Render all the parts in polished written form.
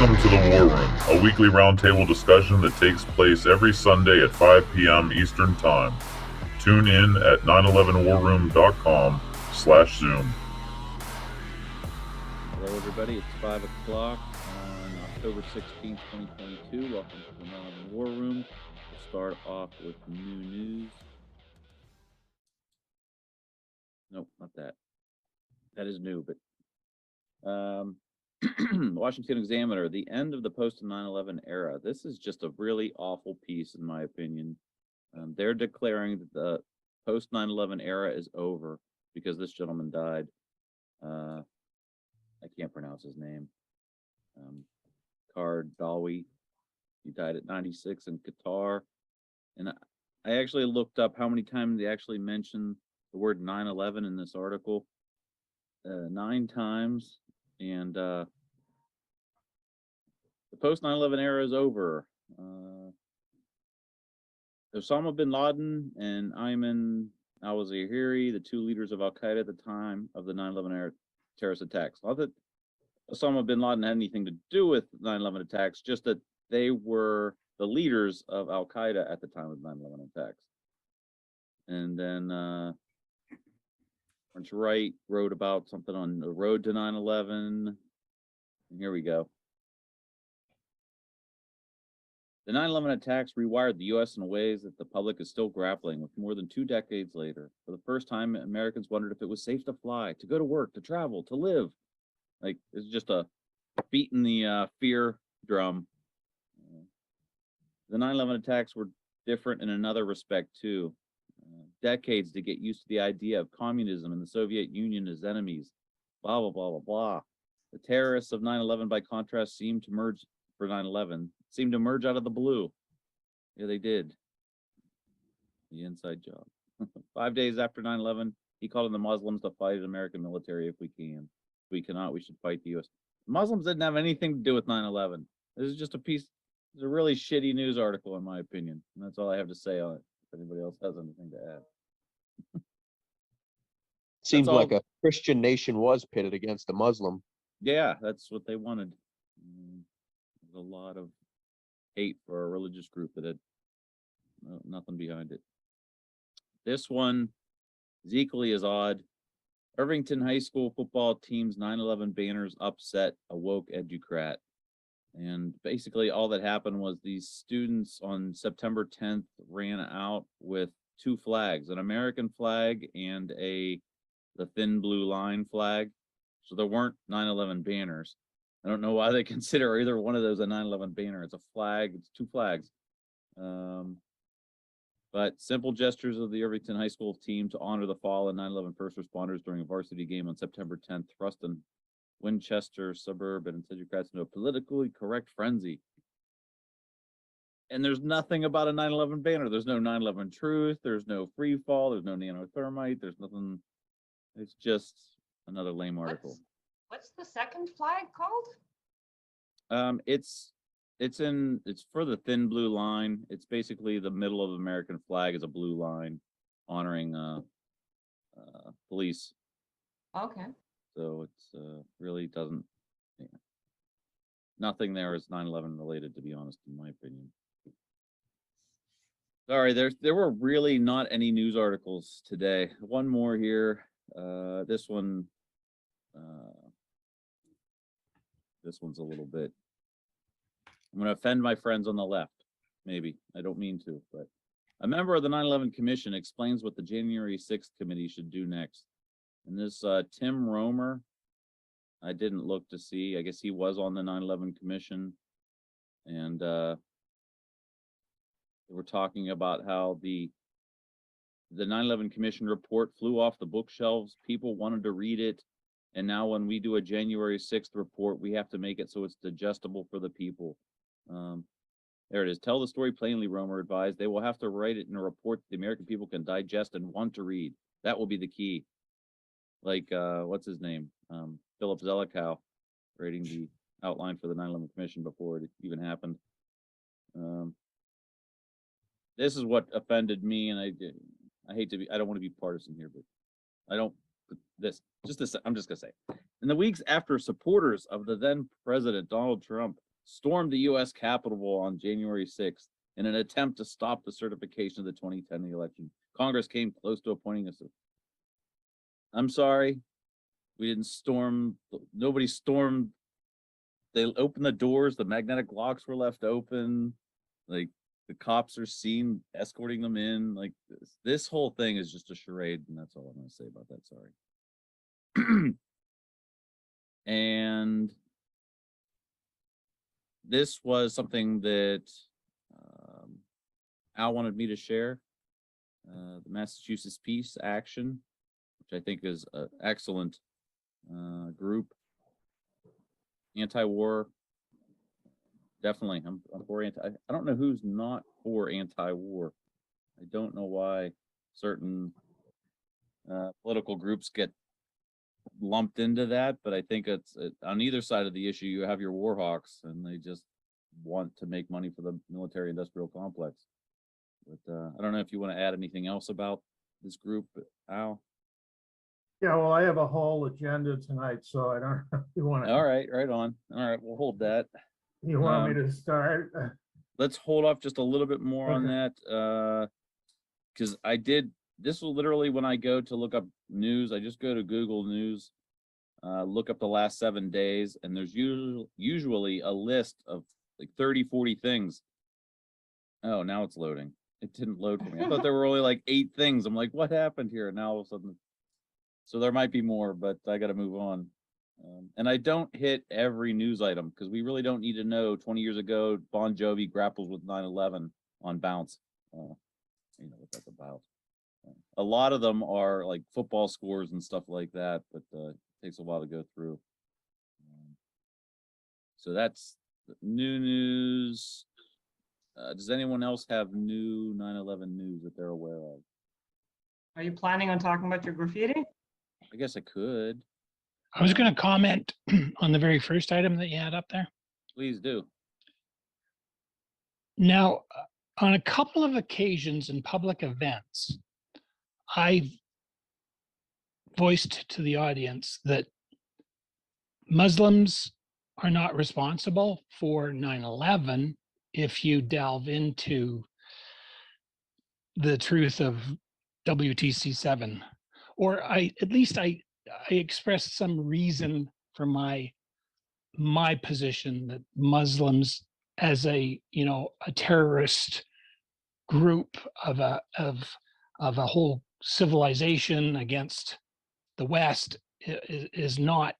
Welcome to the War Room, a weekly roundtable discussion that takes place every Sunday at 5 p.m. Eastern Time. Tune in at 911warroom.com/Zoom. Hello, everybody. It's 5 o'clock on October 16th, 2022. Welcome to the 911 War Room. We'll start off with new news. Nope, not that. That is new, but Washington Examiner, the end of the post-9/11 era. This is just a really awful piece, in my opinion. They're declaring that the post-9/11 era is over because this gentleman died. I can't pronounce his name. Kardawi. He died at 96 in Qatar. And I actually looked up how many times they actually mentioned the word 9/11 in this article. 9 times. And the post 9/11 era is over. Osama bin Laden and Ayman al-Zawahiri, the two leaders of Al-Qaeda at the time of the 9/11 era terrorist attacks. Not that Osama bin Laden had anything to do with 9/11 attacks, just that they were the leaders of Al-Qaeda at the time of 9/11 attacks. And then Lawrence Wright wrote about something on the road to 9/11. And here we go. The 9/11 attacks rewired the U.S. in ways that the public is still grappling with more than 2 decades later. For the first time, Americans wondered if it was safe to fly, to go to work, to travel, to live. Like, it's just a beat in the fear drum. The 9/11 attacks were different in another respect, too. Decades to get used to the idea of communism and the Soviet Union as enemies. Blah, blah, blah, blah, blah. The terrorists of 9/11, by contrast, seemed to merge for 9/11, seemed to merge out of the blue. Yeah, they did. The inside job. 5 days after 9/11, he called on the Muslims to fight the American military if we can. If we cannot, we should fight the U.S. Muslims didn't have anything to do with 9/11. This is just a piece, it's a really shitty news article, in my opinion. And that's all I have to say on it. If anybody else has anything to add. Seems like a Christian nation was pitted against a Muslim. Yeah, that's what they wanted. There's a lot of hate for a religious group that had nothing behind it. This one is equally as odd. Irvington High School football team's 9/11 banners upset a woke educrat. And basically all that happened was these students on September 10th ran out with 2 flags, an American flag and the thin blue line flag. So there weren't 9/11 banners. I don't know why they consider either one of those a 9/11 banner. It's a flag, it's 2 flags. But simple gestures of the Irvington High School team to honor the fallen 9/11 first responders during a varsity game on September 10th thrust an Winchester suburb and Democrats into a politically correct frenzy. And there's nothing about a 9/11 banner. There's no 9/11 truth. There's no free fall. There's no nanothermite. There's nothing. It's just another lame article. What's the second flag called? It's for the thin blue line. It's basically the middle of the American flag is a blue line honoring police. Okay. So it's really doesn't, nothing there is 9/11 related, to be honest, in my opinion. Sorry, there were really not any news articles today. One more here. This one's a little bit, I'm going to offend my friends on the left. Maybe. I don't mean to, but a member of the 9/11 Commission explains what the January 6th committee should do next. And this Tim Romer, I didn't look to see. I guess he was on the 9/11 Commission. And they were talking about how the 9/11 Commission report flew off the bookshelves. People wanted to read it. And now when we do a January 6th report, we have to make it so it's digestible for the people. There it is. Tell the story plainly, Romer advised. They will have to write it in a report that the American people can digest and want to read. That will be the key. Like, what's his name? Philip Zelikow, writing the outline for the 9/11 Commission before it even happened. This is what offended me, and I hate to be, I don't want to be partisan here, but I don't, I'm just gonna say, in the weeks after supporters of the then President Donald Trump stormed the U.S. Capitol on January 6th in an attempt to stop the certification of the 2010 election. Congress came close to appointing us. I'm sorry, we didn't storm. Nobody stormed. They opened the doors. The magnetic locks were left open. Like, the cops are seen escorting them in. Like, this whole thing is just a charade, and that's all I'm going to say about that. Sorry. And this was something that Al wanted me to share. The Massachusetts Peace Action, which I think is an excellent group. Anti-war, definitely. I'm for anti. I don't know who's not for anti-war. I don't know why certain political groups get lumped into that, but I think it's on either side of the issue. You have your war hawks, and they just want to make money for the military-industrial complex. But I don't know if you want to add anything else about this group, Al. Yeah, well, I have a whole agenda tonight, so I don't know if you want to. All right, right on. All right, we'll hold that. You want me to start? Let's hold off just a little bit more on Okay. that, because I did. This will literally, when I go to look up news, I just go to Google News, look up the last 7 days, and there's usually a list of like 30, 40 things. Oh, now it's loading. It didn't load for me. I thought there were only like 8 things. I'm like, what happened here? And now all of a sudden, so there might be more, but I got to move on. And I don't hit every news item because we really don't need to know 20 years ago, Bon Jovi grapples with 9/11 on Bounce. You know what that's about. A lot of them are like football scores and stuff like that, but it takes a while to go through. So that's new news. Does anyone else have new 9/11 news that they're aware of? Are you planning on talking about your graffiti? I guess I could. I was going to comment on the very first item that you had up there. Please do. Now, on a couple of occasions in public events, I've voiced to the audience that Muslims are not responsible for 9/11 if you delve into the truth of WTC 7, or at least I expressed some reason for my position that Muslims as a terrorist group of a whole civilization against the West is not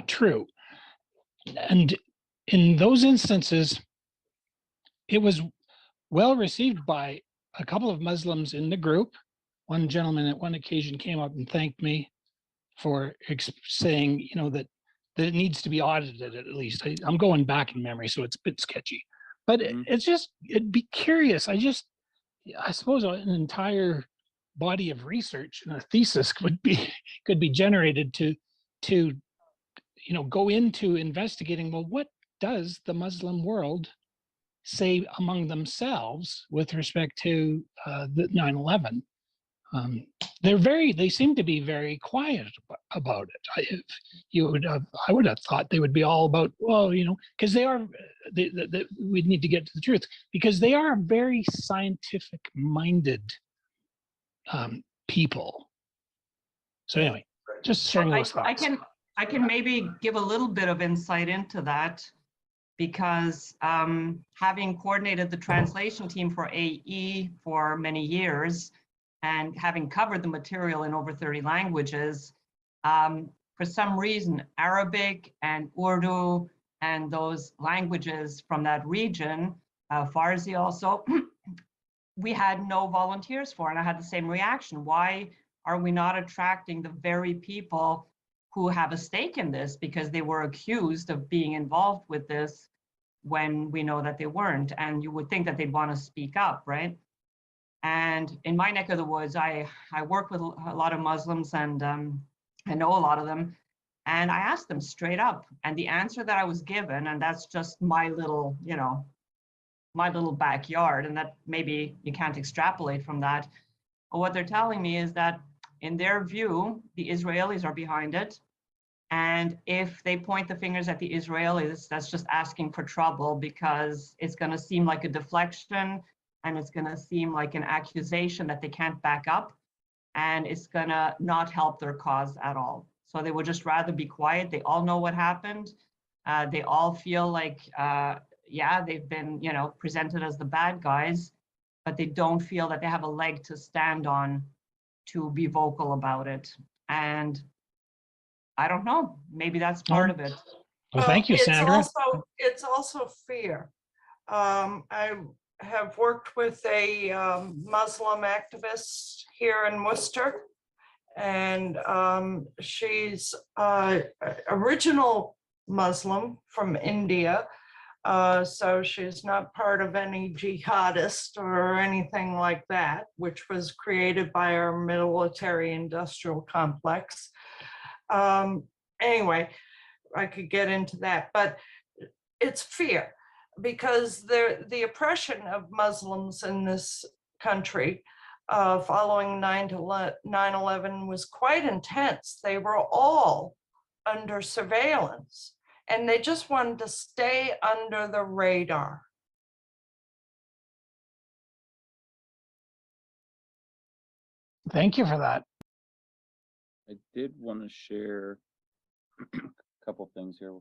true. And in those instances, it was well received by a couple of Muslims in the group. One gentleman at one occasion came up and thanked me for saying, that it needs to be audited at least. I'm going back in memory, so it's a bit sketchy. But it'd be curious. I suppose an entire body of research and a thesis could be generated to go into investigating, well, what does the Muslim world say among themselves with respect to the 9/11? They seem to be very quiet about it. I would have thought they would be all about, well, because we need to get to the truth, because they are very scientific minded people. So anyway, just sharing those thoughts. I can maybe give a little bit of insight into that, because having coordinated the translation team for AE for many years and having covered the material in over 30 languages, for some reason, Arabic and Urdu and those languages from that region, Farsi also, we had no volunteers for, and I had the same reaction. Why are we not attracting the very people who have a stake in this, because they were accused of being involved with this when we know that they weren't? And you would think that they'd want to speak up, right? And in my neck of the woods, I work with a lot of Muslims, and I know a lot of them. And I asked them straight up, and the answer that I was given, and that's just my little, my little backyard, and that maybe you can't extrapolate from that. But what they're telling me is that in their view, the Israelis are behind it, And if they point the fingers at the Israelis, that's just asking for trouble, because it's going to seem like a deflection, and it's going to seem like an accusation that they can't back up, and it's going to not help their cause at all. So they would just rather be quiet. They all know what happened. They all feel like, yeah, they've been, presented as the bad guys, but they don't feel that they have a leg to stand on to be vocal about it. And I don't know, maybe that's part of it. Well, thank you, Sandra. It's also fear. I have worked with a Muslim activist here in Worcester, and she's original Muslim from India. So she's not part of any jihadist or anything like that, which was created by our military industrial complex. Anyway, I could get into that, but it's fear, because the oppression of Muslims in this country following 9/11 was quite intense. They were all under surveillance, and they just wanted to stay under the radar. Thank you for that. I did want to share a couple things here.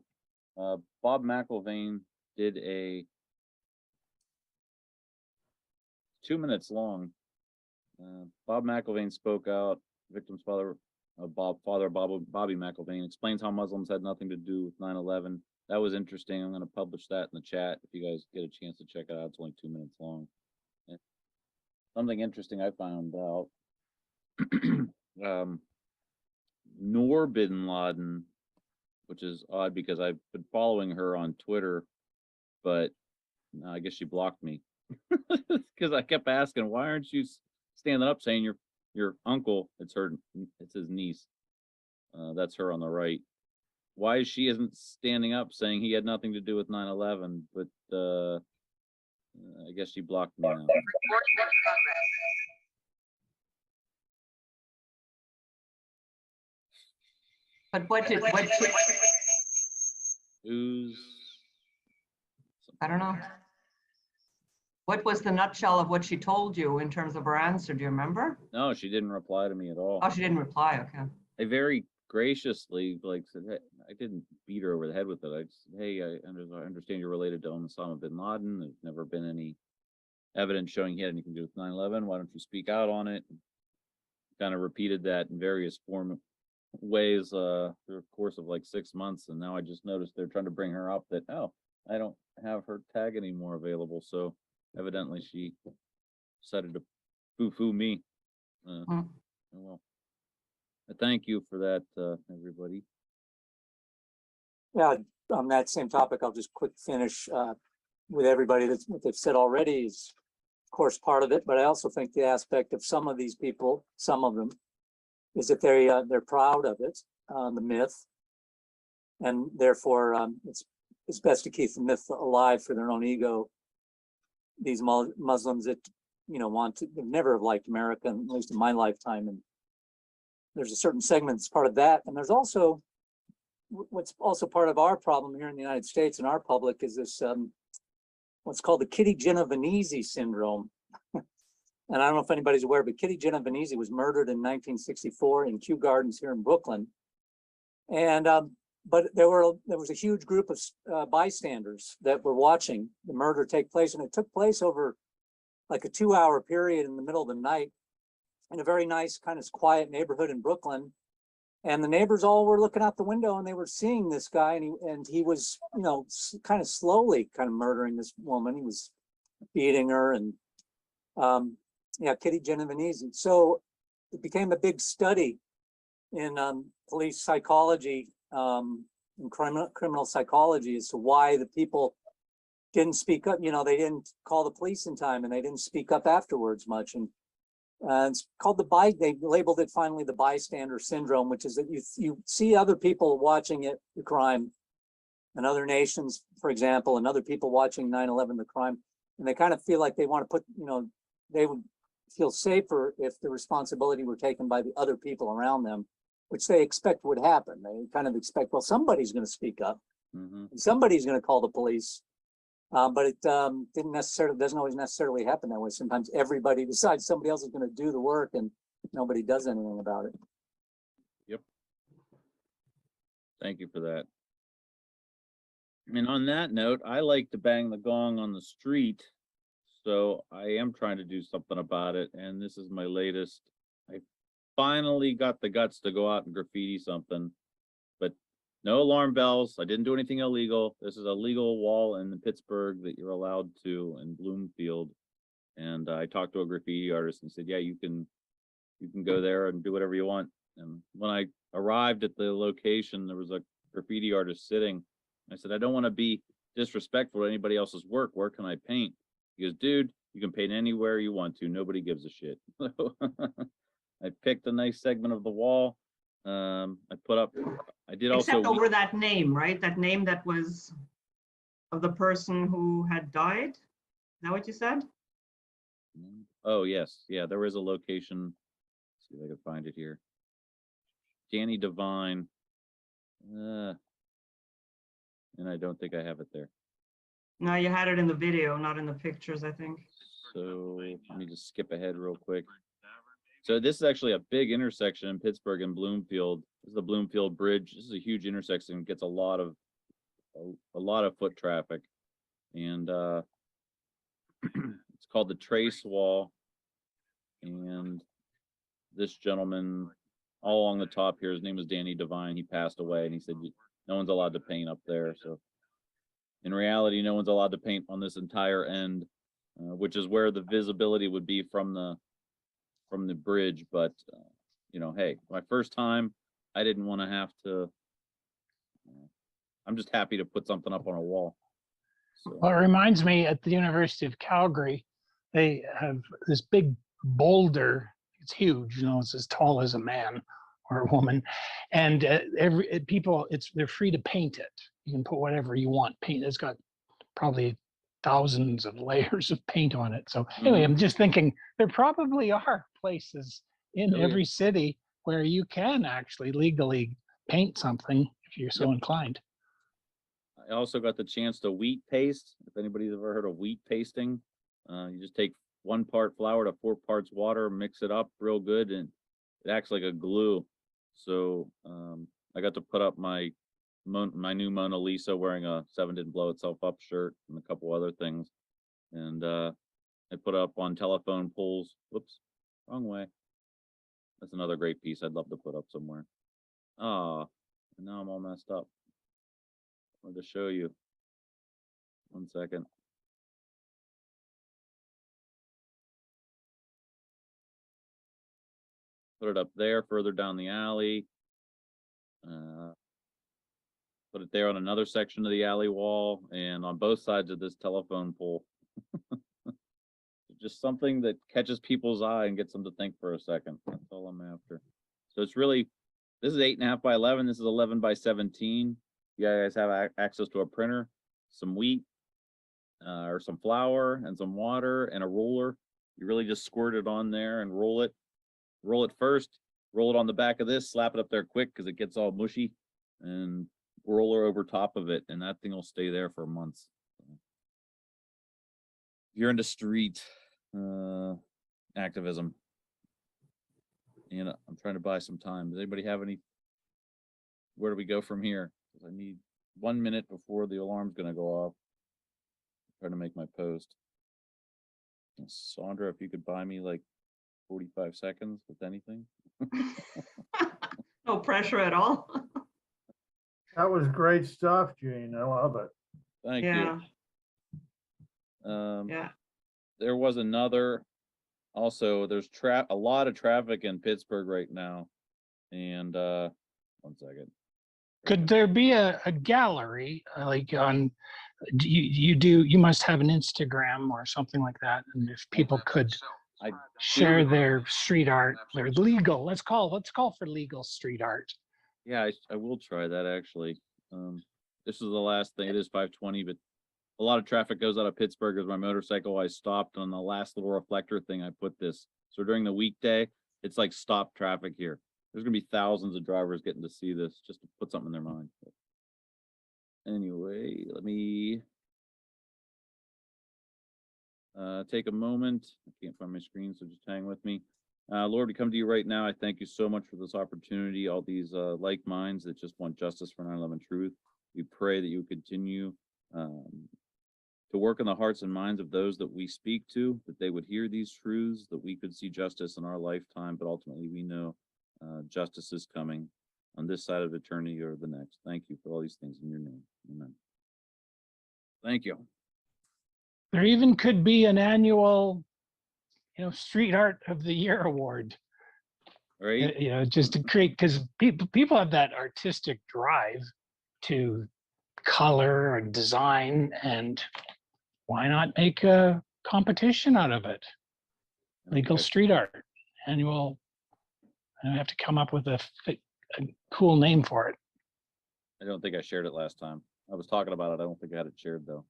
Bob McIlvaine did a 2 minutes long. Bob McIlvaine spoke out. Victim's father, Bobby McIlvaine, explains how Muslims had nothing to do with 9/11. That was interesting. I'm going to publish that in the chat if you guys get a chance to check it out. It's only 2 minutes long. And something interesting I found out. Noor bin Laden, which is odd because I've been following her on Twitter, but I guess she blocked me because I kept asking, why aren't you standing up saying your uncle, it's his niece. That's her on the right. Why she isn't standing up saying he had nothing to do with 9/11, but I guess she blocked me now. But Who's? I don't know. What was the nutshell of what she told you in terms of her answer? Do you remember? No, she didn't reply to me at all. Oh, she didn't reply. Okay. I very graciously said, hey, I didn't beat her over the head with it. I just said, hey, I understand you're related to Osama bin Laden. There's never been any evidence showing he had anything to do with 9/11. Why don't you speak out on it? Kind of repeated that in various ways through a course of like 6 months, and now I just noticed they're trying to bring her up that, oh, I don't have her tag anymore available, so evidently she decided to boo-foo me. Oh well. Thank you for that, everybody. Yeah, on that same topic, I'll just quick finish with everybody. That's what they've said already is, of course, part of it, but I also think the aspect of some of these people, some of them, is that they're proud of it, the myth, and therefore it's best to keep the myth alive for their own ego. These Muslims that they've never have liked America, at least in my lifetime, and there's a certain segment that's part of that, and there's also what's also part of our problem here in the United States and our public is this what's called the Kitty Genovese syndrome. And I don't know if anybody's aware, but Kitty Genovese was murdered in 1964 in Kew Gardens here in Brooklyn. And but there was a huge group of bystanders that were watching the murder take place, and it took place over like a 2-hour period in the middle of the night in a very nice kind of quiet neighborhood in Brooklyn. And the neighbors all were looking out the window, and they were seeing this guy, and he was, kind of slowly kind of murdering this woman. He was beating her, and Kitty Genovese. So it became a big study in police psychology and criminal psychology as to why the people didn't speak up. They didn't call the police in time, and they didn't speak up afterwards much. And it's called they labeled it finally the bystander syndrome, which is that you see other people watching the crime in other nations, for example, and other people watching 9/11, the crime, and they kind of feel like they want to put, they would feel safer if the responsibility were taken by the other people around them. which they expect would happen. They kind of expect, well, somebody's going to speak up, Mhm. and somebody's going to call the police. But it doesn't always necessarily happen that way. Sometimes everybody decides somebody else is going to do the work and nobody does anything about it. Thank you for that. And on that note, I like to bang the gong on the street. So I am trying to do something about it. And this is my latest. I finally got the guts to go out and graffiti something, but no alarm bells. I didn't do anything illegal. This is a legal wall in Pittsburgh that you're allowed to in Bloomfield. And I talked to a graffiti artist and said, yeah, you can go there and do whatever you want. And when I arrived at the location, there was a graffiti artist sitting. I said, I don't want to be disrespectful to anybody else's work. Where can I paint? He goes, dude, you can paint anywhere you want to. Nobody gives a shit. I picked a nice segment of the wall. I did also. Except over that name, right? That name that was of the person who had died? Is that what you said? Oh, yes. Yeah, there is a location. Let's see if I can find it here. Danny Devine. And I don't think I have it there. No, you had it in the video, not in the pictures, I think. So let me just skip ahead real quick. So this is actually a big intersection in Pittsburgh and Bloomfield. This is the Bloomfield Bridge. This is a huge intersection. It gets a lot of foot traffic. And it's called the Trace Wall. And this gentleman, all along the top here, his name was Danny Devine. He passed away, and he said no one's allowed to paint up there. So in reality, no one's allowed to paint on this entire end, which is where the visibility would be from the bridge. But you know, hey, my first time, I didn't want to have to. I'm just happy to put something up on a wall. So. Well, it reminds me at the University of Calgary, they have this big boulder. It's huge, you know, it's as tall as a man or a woman, and they're free to paint it. You can put whatever you want. Paint. It's got probably thousands of layers of paint on it. So anyway, I'm just thinking there probably are places in every city where you can actually legally paint something if you're so inclined. I also got the chance to wheat paste. If anybody's ever heard of wheat pasting, you just take 1 part flour to 4 parts water, mix it up real good, and it acts like a glue. So I got to put up my new Mona Lisa wearing a 7 Didn't Blow Itself Up shirt and a couple other things. And I put up on telephone poles. Whoops, wrong way. That's another great piece I'd love to put up somewhere. Ah, and now I'm all messed up. I wanted to show you. 1 second. Put it up there, further down the alley. Put it there on another section of the alley wall and on both sides of this telephone pole. Just something that catches people's eye and gets them to think for a second. That's all I'm after. So it's really, this is 8.5 by 11. This is 11 by 17. You guys have access to a printer, some wheat, or some flour and some water and a roller. You really just squirt it on there and roll it. Roll it first, roll it on the back of this, slap it up there quick because it gets all mushy, and roller over top of it, and that thing will stay there for months. If you're into street activism, and I'm trying to buy some time. Does anybody have any? Where do we go from here? Because I need 1 minute before the alarm's gonna go off. I'm trying to make my post. And Sandra, if you could buy me like 45 seconds with anything. No pressure at all. That was great stuff, Gene. I love it. Thank Yeah, you. yeah. There was another, also, there's a lot of traffic in Pittsburgh right now. And 1 second. Could there be a gallery like on, you must have an Instagram or something like that, and if people could I share do. their street art, their legal, let's call for legal street art. Yeah, I will try that actually. This is the last thing. It is 5:20, but a lot of traffic goes out of Pittsburgh as my motorcycle. I stopped on the last little reflector thing. I put this. So during the weekday, it's like stop traffic here. there's gonna be thousands of drivers getting to see this just to put something in their mind. Anyway, let me take a moment. I can't find my screen, so just hang with me. Lord, we come to you right now. I thank you so much for this opportunity, all these like minds that just want justice for 9/11 truth. We pray that you continue to work in the hearts and minds of those that we speak to, that they would hear these truths, that we could see justice in our lifetime, but ultimately we know justice is coming on this side of eternity or the next. Thank you for all these things in your name. Amen. Thank you. There even could be an annual, Street Art of the Year award. Right? Just to create, because people have that artistic drive to color and design, and why not make a competition out of it? Legal street art annual. I have to come up with a cool name for it. I don't think I shared it last time. I was talking about it. I don't think I had it shared though.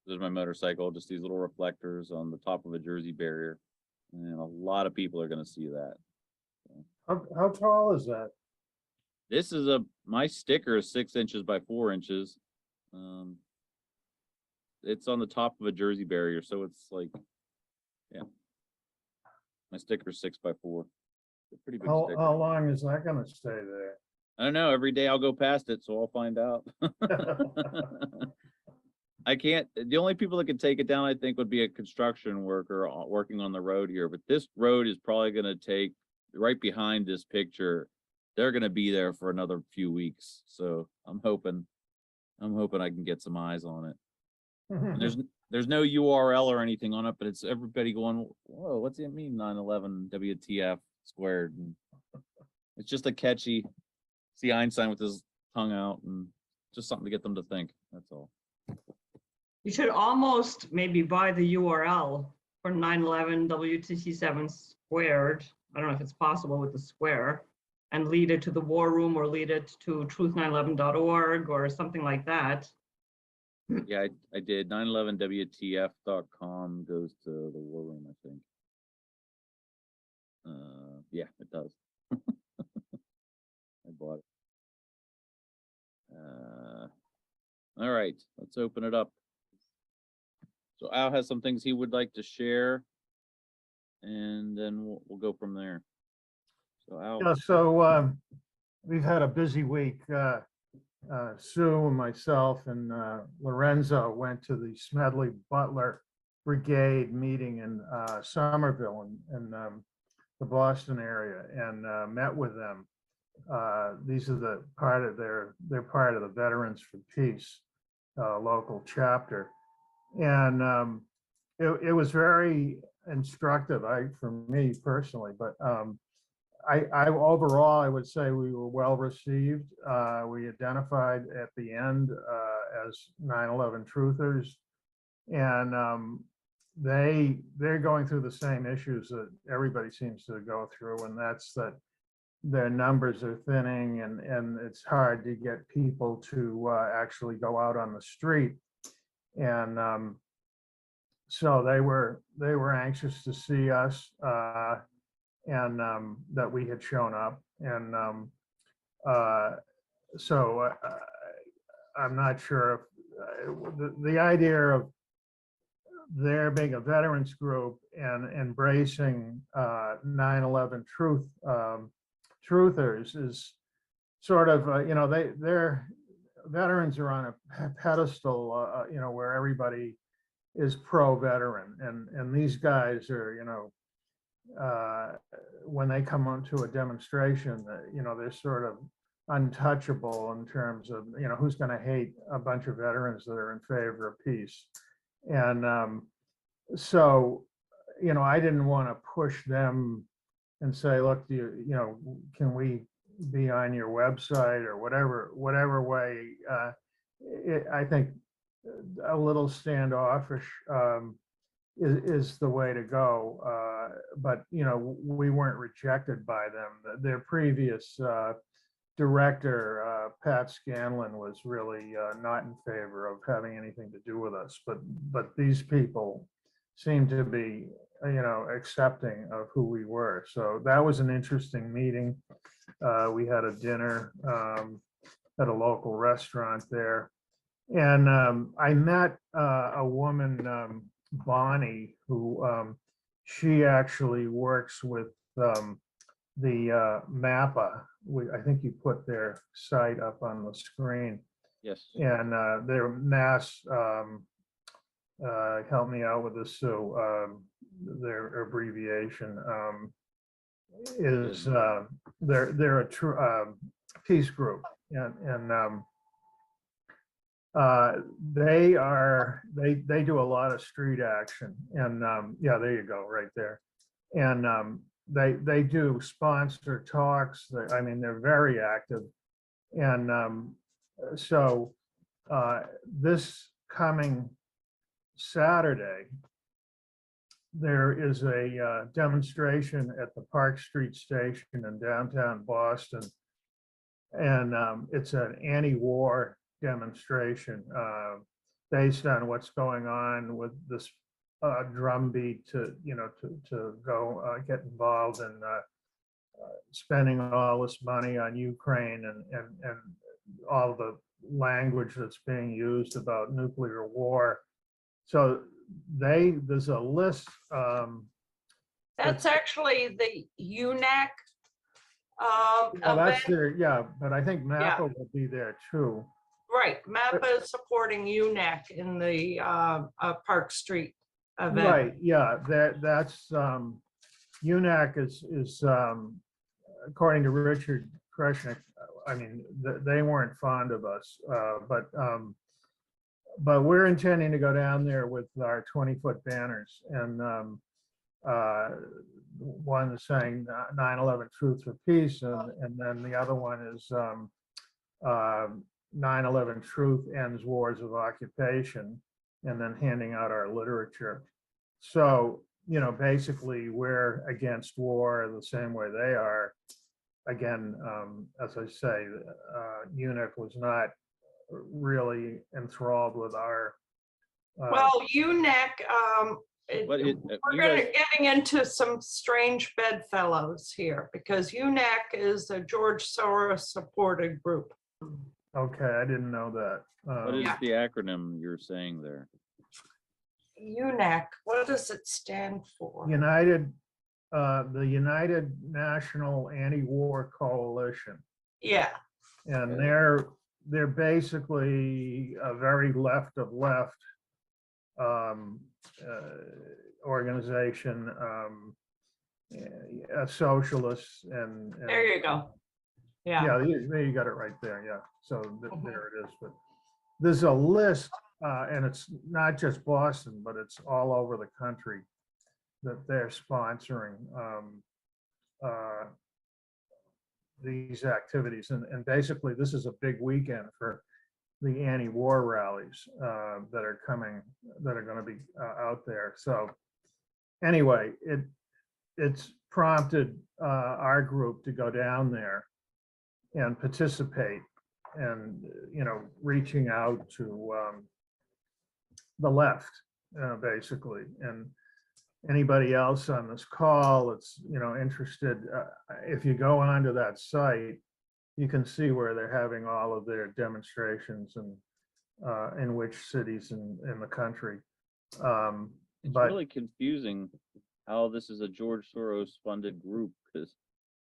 There's my motorcycle, just these little reflectors on the top of a Jersey barrier. And a lot of people are going to see that. How tall is that? This is my sticker is 6 inches by 4 inches. It's on the top of a Jersey barrier. So it's like, yeah. My sticker is 6 by 4. It's a pretty big sticker. How long is that gonna stay there? I don't know. Every day I'll go past it, so I'll find out. I can't, the only people that could take it down, I think, would be a construction worker working on the road here. But this road is probably going to take right behind this picture. They're going to be there for another few weeks. So I'm hoping I can get some eyes on it. And there's no URL or anything on it, but it's everybody going, whoa, what's it mean 9/11 WTF squared? And it's just a catchy, see Einstein with his tongue out, and just something to get them to think. That's all. You should almost maybe buy the URL for 9/11 WTC7 squared. I don't know if it's possible with the square, and lead it to the WarRoom or lead it to truth911.org or something like that. Yeah, I did. 911wtf.com goes to the WarRoom, I think. Yeah, it does. I bought it. All right, let's open it up. So Al has some things he would like to share, and then we'll go from there. So Al, Yeah, so we've had a busy week. Sue and myself and Lorenzo went to the Smedley Butler Brigade meeting in Somerville in the Boston area, and met with them. These are they're part of the Veterans for Peace local chapter. And it was very instructive, for me personally, but I overall, I would say we were well received. We identified at the end as 9/11 truthers, and they're going through the same issues that everybody seems to go through, and that's that their numbers are thinning, and it's hard to get people to actually go out on the street. And so they were anxious to see us, and that we had shown up. And so I'm not sure if the idea of there being a veterans group and embracing 9/11 truthers is sort of they're veterans are on a pedestal, where everybody is pro-veteran, and these guys are, when they come onto a demonstration, they're sort of untouchable in terms of, who's going to hate a bunch of veterans that are in favor of peace. And so, I didn't want to push them and say, look, can we be on your website or whatever way. I think a little standoffish is the way to go. But we weren't rejected by them. Their previous director, Pat Scanlon, was really not in favor of having anything to do with us. But these people seemed to be, accepting of who we were. So that was an interesting meeting. We had a dinner at a local restaurant there. And I met a woman, Bonnie, who she actually works with the MAPPA. I think you put their site up on the screen. Yes. And their mass, help me out with this, so their abbreviation is, they're a true peace group. And they do a lot of street action. And yeah, there you go, right there. And they do sponsor talks. I mean, they're very active. And so this coming Saturday, there is a demonstration at the Park Street Station in downtown Boston. And it's an anti-war demonstration based on what's going on with this drumbeat to go get involved in spending all this money on Ukraine and all the language that's being used about nuclear war. So there's a list. That's actually the UNAC. Well, that's Event. there, yeah, but I think MAPPA will be there too. Right, MAPPA is supporting UNAC in the Park Street event. Right, yeah, that's UNAC is according to Richard Kreshnick, I mean, they weren't fond of us, but we're intending to go down there with our 20-foot banners, and one is saying 9/11 Truth for Peace, and then the other one is 9/11 Truth Ends Wars of Occupation, and then handing out our literature. So, basically we're against war the same way they are. Again, as I say, UNIC was not really enthralled with our. Well, UNAC, But we're getting into some strange bedfellows here, because UNAC is a George Soros supported group. Okay, I didn't know that. What is Yeah. the acronym you're saying there? UNAC, what does it stand for? The United National Anti-War Coalition, Yeah, and Okay. they're basically a very left of left organization, a socialist, and there you go. Yeah, yeah, there you got it right there. Yeah, so there it is. But there's a list, and it's not just Boston, but it's all over the country that they're sponsoring these activities. And basically, this is a big weekend for the anti-war rallies that are going to be out there. So anyway, it's prompted our group to go down there and participate, and reaching out to the left, basically, and anybody else on this call that's interested. If you go onto that site, you can see where they're having all of their demonstrations and in which cities in the country. It's But really confusing how this is a George Soros funded group, because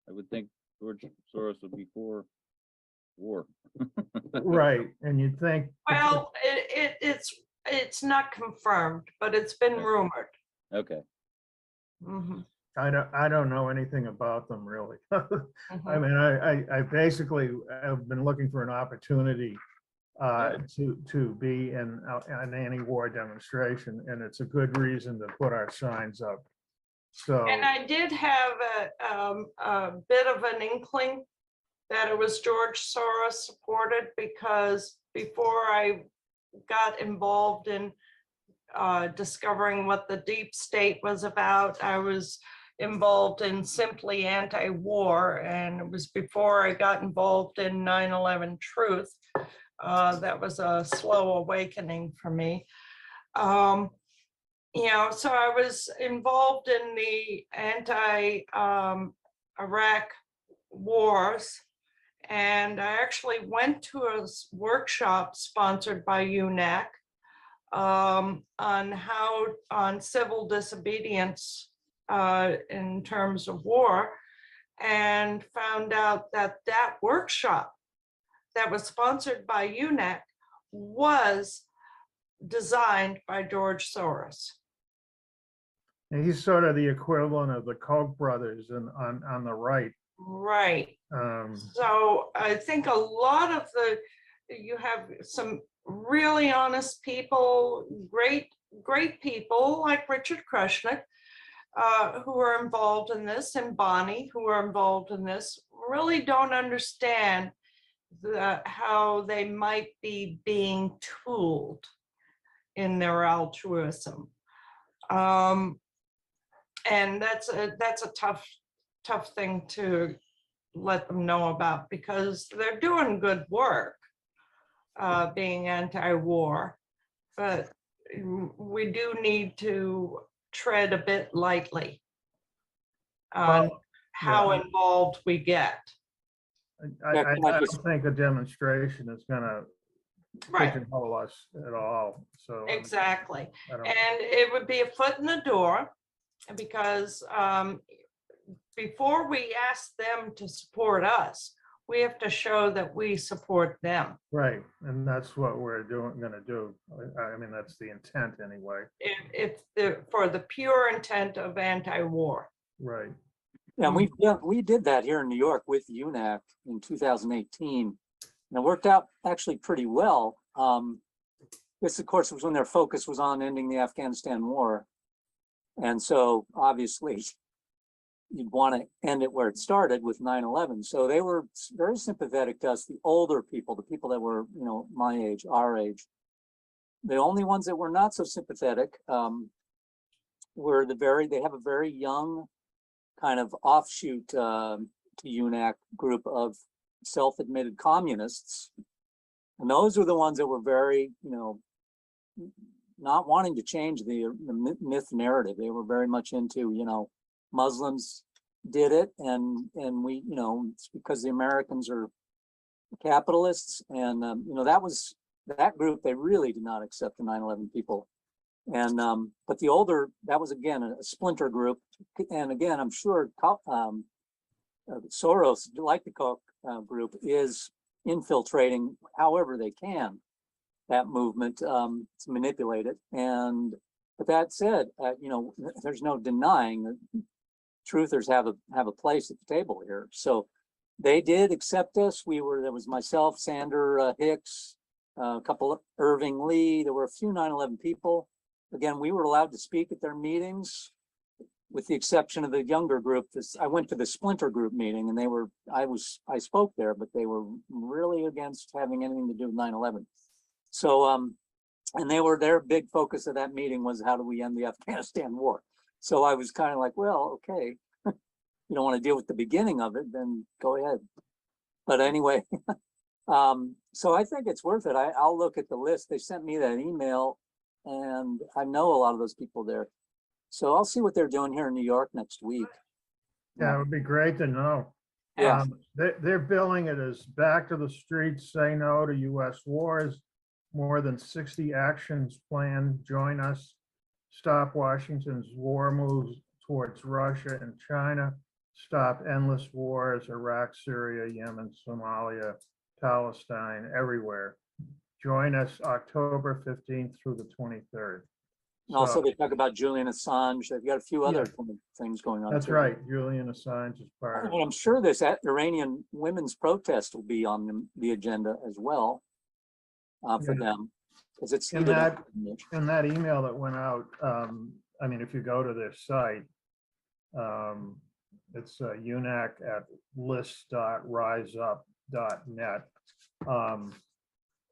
I would think George Soros would be for war. right, and you'd think, well, it's not confirmed, but it's been Okay. rumored. Okay. Mhm, I don't know anything about them really. I mhm. mean, I basically have been looking for an opportunity to be in an anti-war demonstration, and it's a good reason to put our signs up. So, And I did have a bit of an inkling that it was George Soros supported, because before I got involved in discovering what the deep state was about, I was involved in Simply Anti-War, and it was before I got involved in 9/11 Truth. That was a slow awakening for me. you know, so I was involved in the anti-Iraq wars. And I actually went to a workshop sponsored by UNAC on civil disobedience in terms of war, and found out that that workshop that was sponsored by UNAC was designed by George Soros. And he's sort of the equivalent of the Koch brothers on the right. Right. So I think a lot of you have some really honest people, great people like Richard Krushnick, who are involved in this, and Bonnie, who are involved in this, really don't understand how they might be being tooled in their altruism. And that's a tough thing to let them know about, because they're doing good work, being anti-war, but we do need to tread a bit lightly on how involved we get. I don't think a demonstration is gonna Right. pigeonhole us at all, so. Exactly. I don't- And it would be a foot in the door, because before we ask them to support us, we have to show that we support them. Right, and that's what we're gonna do. I mean, that's the intent anyway, If for the pure intent of anti-war. right. Yeah, we did that here in New York with UNAC in 2018. And it worked out actually pretty well. This, of course, was when their focus was on ending the Afghanistan war. And so obviously you'd want to end it where it started with 9/11. So they were very sympathetic to us, the older people, the people that were, you know, my age, our age. The only ones that were not so sympathetic were they have a very young kind of offshoot to UNAC group of self-admitted communists. And those were the ones that were very, you know, not wanting to change the myth narrative. They were very much into, you know, Muslims did it, and we, you know, it's because the Americans are capitalists. And, you know, that group, they really did not accept the 9/11 people. And, but the older, that was again a splinter group. And again, I'm sure Soros, like the Koch group, is infiltrating however they can that movement to manipulate it. And but that said, you know, there's no denying that truthers have a place at the table here. So they did accept us. There was myself, Sander Hicks, a couple of Irving Lee. There were a few 9/11 people. Again, we were allowed to speak at their meetings, with the exception of the younger group. I went to the splinter group meeting, and I spoke there, but they were really against having anything to do with 9/11. So, and their big focus of that meeting was, how do we end the Afghanistan war? So I was kind of like, well, okay, you don't want to deal with the beginning of it, then go ahead. But anyway, so I think it's worth it. I'll look at the list. They sent me that email, and I know a lot of those people there. So I'll see what they're doing here in New York next week. Yeah, it would be great to know. Yeah. They're billing it as back to the streets, say no to US wars, more than 60 actions planned, join us, stop Washington's war moves towards Russia and China, stop endless wars, Iraq, Syria, Yemen, Somalia, Palestine, everywhere. Join us October 15th through the 23rd. And also they talk about Julian Assange. They've got a few other things going on. That's too. Right. Julian Assange is part of And it. I'm sure this Iranian women's protest will be on the agenda as well for them, because it's In heated that, up. in that email that went out, I mean, if you go to their site, it's UNAC at list.riseup.net.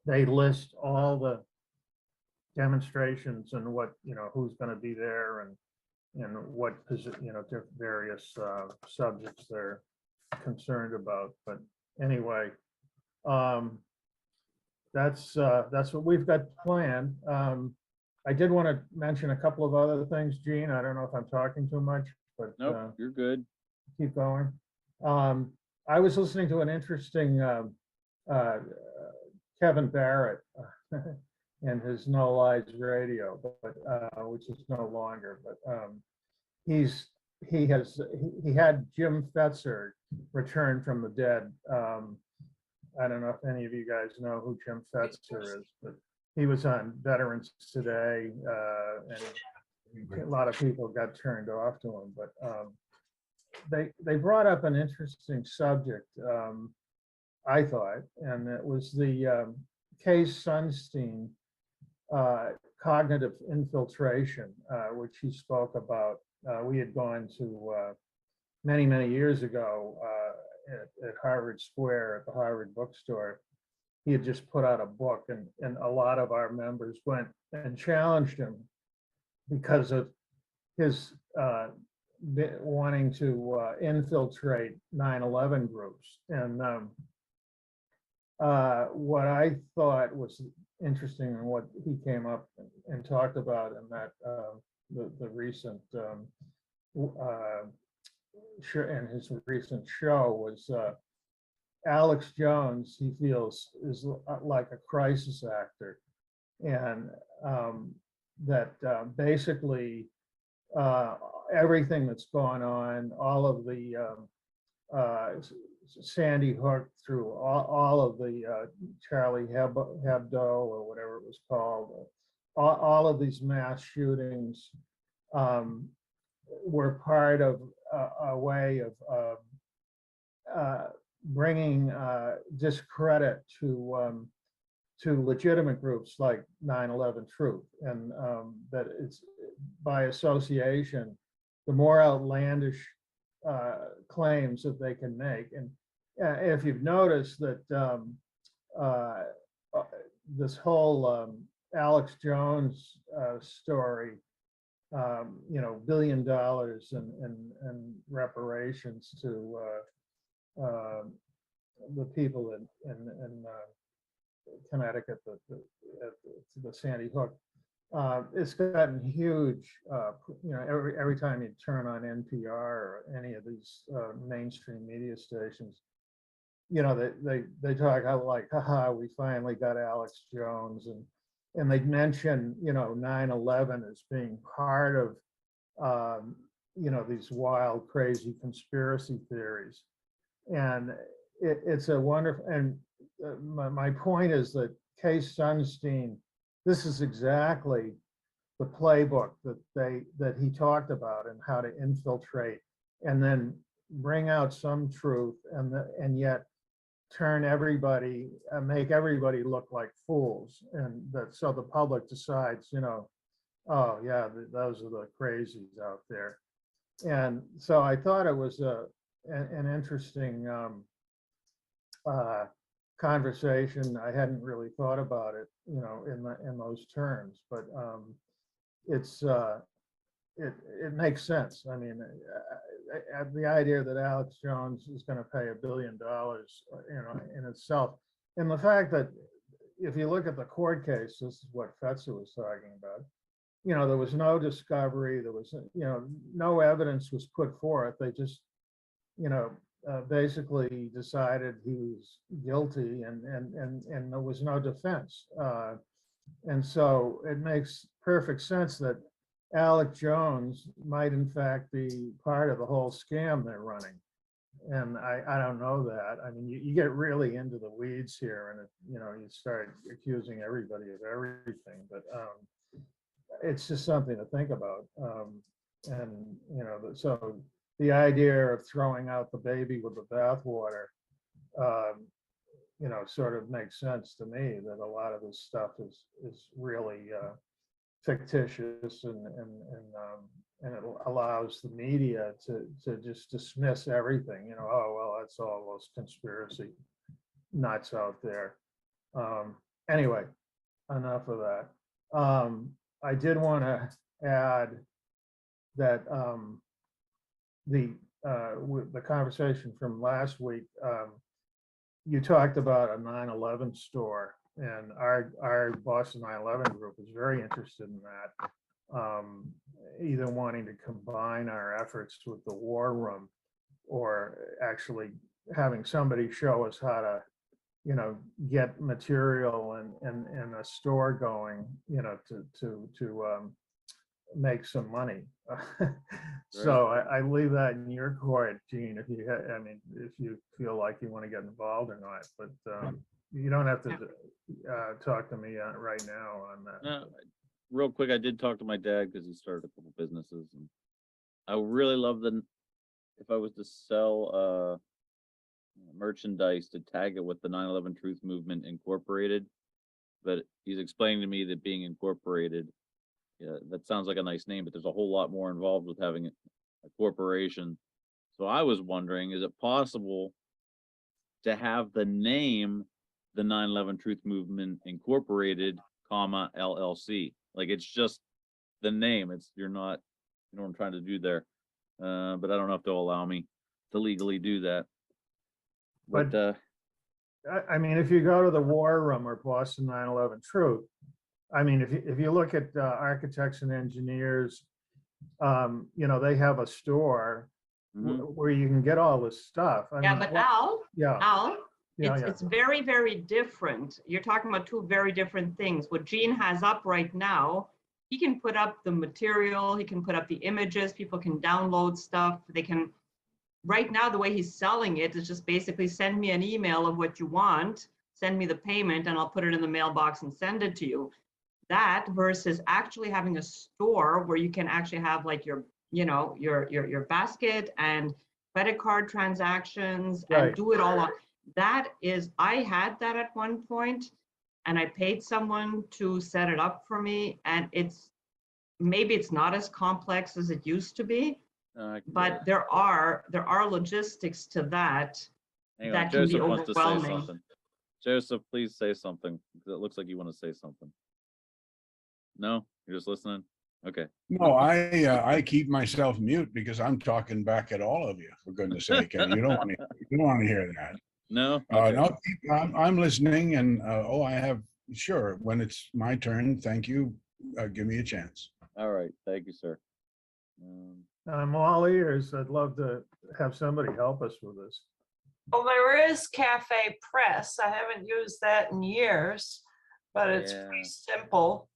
They list all the demonstrations and what, you know, who's going to be there and what, you know, various subjects they're concerned about. But anyway, that's what we've got planned. I did want to mention a couple of other things, Gene. I don't know if I'm talking too much, but Nope, you're good. keep going. I was listening to an interesting uh, Kevin Barrett and his No Lies Radio, but which is no longer. But he had Jim Fetzer return from the dead. I don't know if any of you guys know who Jim Fetzer is, but he was on Veterans Today, and a lot of people got turned off to him. But they brought up an interesting subject, I thought, and it was the Case Sunstein cognitive infiltration, which he spoke about. We had gone to many, many years ago at Harvard Square at the Harvard bookstore. He had just put out a book, and a lot of our members went and challenged him because of his wanting to infiltrate 9/11 groups. And what I thought was interesting and what he came up and talked about in that the recent in his recent show was Alex Jones, he feels, is like a crisis actor, and that basically everything that's gone on, all of the Sandy Hook through all of the Charlie Hebdo or whatever it was called, all of these mass shootings were part of a way of bringing discredit to legitimate groups like 9/11 Truth, and that it's by association, the more outlandish claims that they can make. And if you've noticed that this whole Alex Jones story, $1 billion in reparations to the people in Connecticut, the Sandy Hook. It's gotten huge. Every time you turn on NPR or any of these mainstream media stations, they talk how like, haha, we finally got Alex Jones, and they mention 9/11 as being part of these wild, crazy conspiracy theories, and it's a wonderful. And my point is that Case Sunstein, this is exactly the playbook that he talked about, and how to infiltrate and then bring out some truth, and yet turn everybody, make everybody look like fools, and that so the public decides, oh yeah, those are the crazies out there. And so I thought it was an interesting conversation. I hadn't really thought about it, in those terms, but it makes sense. I mean, the idea that Alex Jones is going to pay $1 billion, in itself, and the fact that if you look at the court case, this is what Fetzer was talking about. There was no discovery. There was, no evidence was put forth. They just, basically decided he was guilty, and there was no defense. And so it makes perfect sense that Alex Jones might in fact be part of the whole scam they're running. And I don't know that. I mean, you get really into the weeds here, and you start accusing everybody of everything, but it's just something to think about. And so the idea of throwing out the baby with the bathwater, sort of makes sense to me, that a lot of this stuff is really fictitious, and it allows the media to just dismiss everything. Oh well, that's all those conspiracy nuts out there. Anyway, enough of that. I did want to add that with the conversation from last week, you talked about a 9/11 store, And our Boston 9/11 group is very interested in that. Either wanting to combine our efforts with the War Room or actually having somebody show us how to, get material and a store going, to make some money. So I leave that in your court, Gene, if you, if you feel like you want to get involved or not, but you don't have to talk to me right now on that. No, real quick, I did talk to my dad because he started a couple businesses, and I really love if I was to sell merchandise to tag it with the 9/11 Truth Movement Incorporated. But he's explaining to me that being incorporated, yeah, that sounds like a nice name, but there's a whole lot more involved with having a corporation. So I was wondering, is it possible to have the name the 9/11 Truth Movement Incorporated, comma LLC? Like it's just the name. You're not, you know what I'm trying to do there. But I don't know if they'll allow me to legally do that. But If you go to the War Room or Boston 9/11 Truth, if you look at architects and engineers, they have a store where you can get all this stuff. Al, Yeah, it's very, very different. You're talking about two very different things. What Gene has up right now, he can put up the material, he can put up the images, people can download stuff, they can. Right now, the way he's selling it is just basically send me an email of what you want, send me the payment, and I'll put it in the mailbox and send it to you. That versus actually having a store where you can actually have like your basket and credit card transactions and Right. do it all on. That is, I had that at one point, and I paid someone to set it up for me, and maybe it's not as complex as it used to be. But there are logistics to that hang on, that can be Joseph wants to say overwhelming. something. Joseph, please say something. It looks like you want to say something. No, you're just listening. Okay. No, I keep myself mute because I'm talking back at all of you, for goodness sake, and you don't want to hear that. No. Okay. No, I'm listening, and sure, when it's my turn, thank you. Give me a chance. All right. Thank you, sir. I'm all ears. I'd love to have somebody help us with this. Well, there is Cafe Press. I haven't used that in years, but it's Yeah. pretty simple,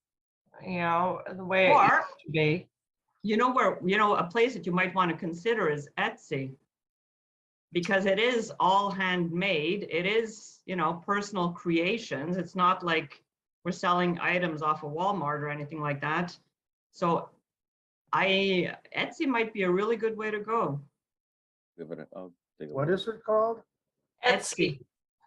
the way it Or, used to be. a place that you might want to consider is Etsy. Because it is all handmade. It is, personal creations. It's not like we're selling items off of Walmart or anything like that. So Etsy might be a really good way to go. I'll take a What look. is it called? Etsy.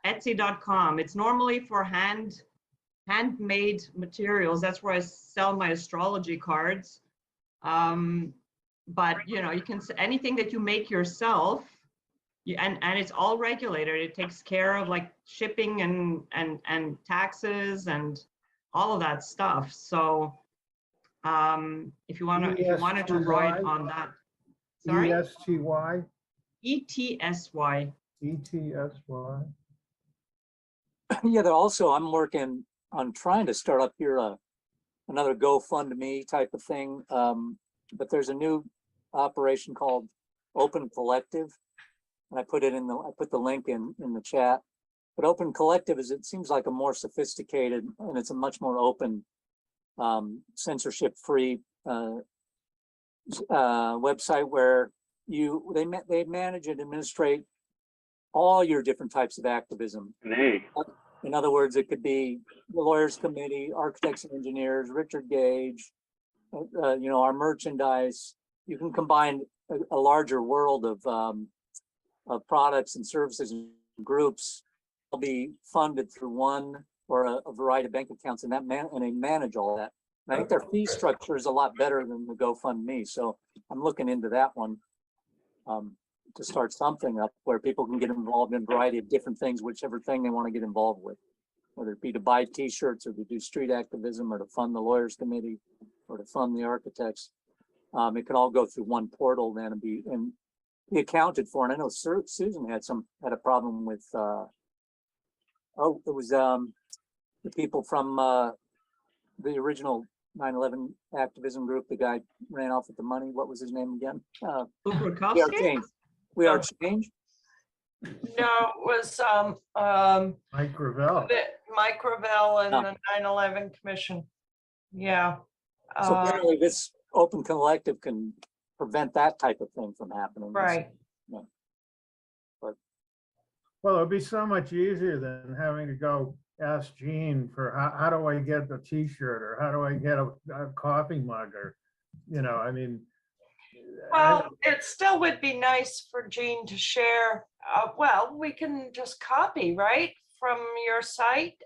Etsy.com. It's normally for handmade materials. That's where I sell my astrology cards. But you can anything that you make yourself, and it's all regulated. It takes care of like shipping and taxes and all of that stuff. So if you wanted to write on that. Sorry? ESTY? ETSY. ETSY? Yeah, I'm working on trying to start up here another GoFundMe type of thing. But there's a new operation called Open Collective. And I put the link in the chat. But Open Collective it seems like a more sophisticated, and it's a much more open, censorship-free website where they manage and administrate all your different types of activism. In other words, it could be the Lawyers Committee, Architects and Engineers, Richard Gage, our merchandise. You can combine a larger world of products and services and groups will be funded through one or a variety of bank accounts, and they manage all that. And I think their fee structure is a lot better than the GoFundMe. So I'm looking into that one to start something up where people can get involved in a variety of different things, whichever thing they want to get involved with, whether it be to buy T-shirts or to do street activism or to fund the Lawyers Committee or to fund the architects. It can all go through one portal then and be accounted for. And I know Susan had a problem with, it was the people from the original 9/11 activism group, the guy ran off with the money. What was his name again? We Are Bukowski? Change. We Are Change. No, it was Mike Gravel. Mike Ravel and Oh. the 9/11 Commission. Yeah. So Uh, apparently this open collective can prevent that type of thing from happening. Right. Well, it'd be so much easier than having to go ask Gene for how do I get the T-shirt or how do I get a coffee mug or, I mean. Well, it still would be nice for Jean to share, well, we can just copy, right, from your site,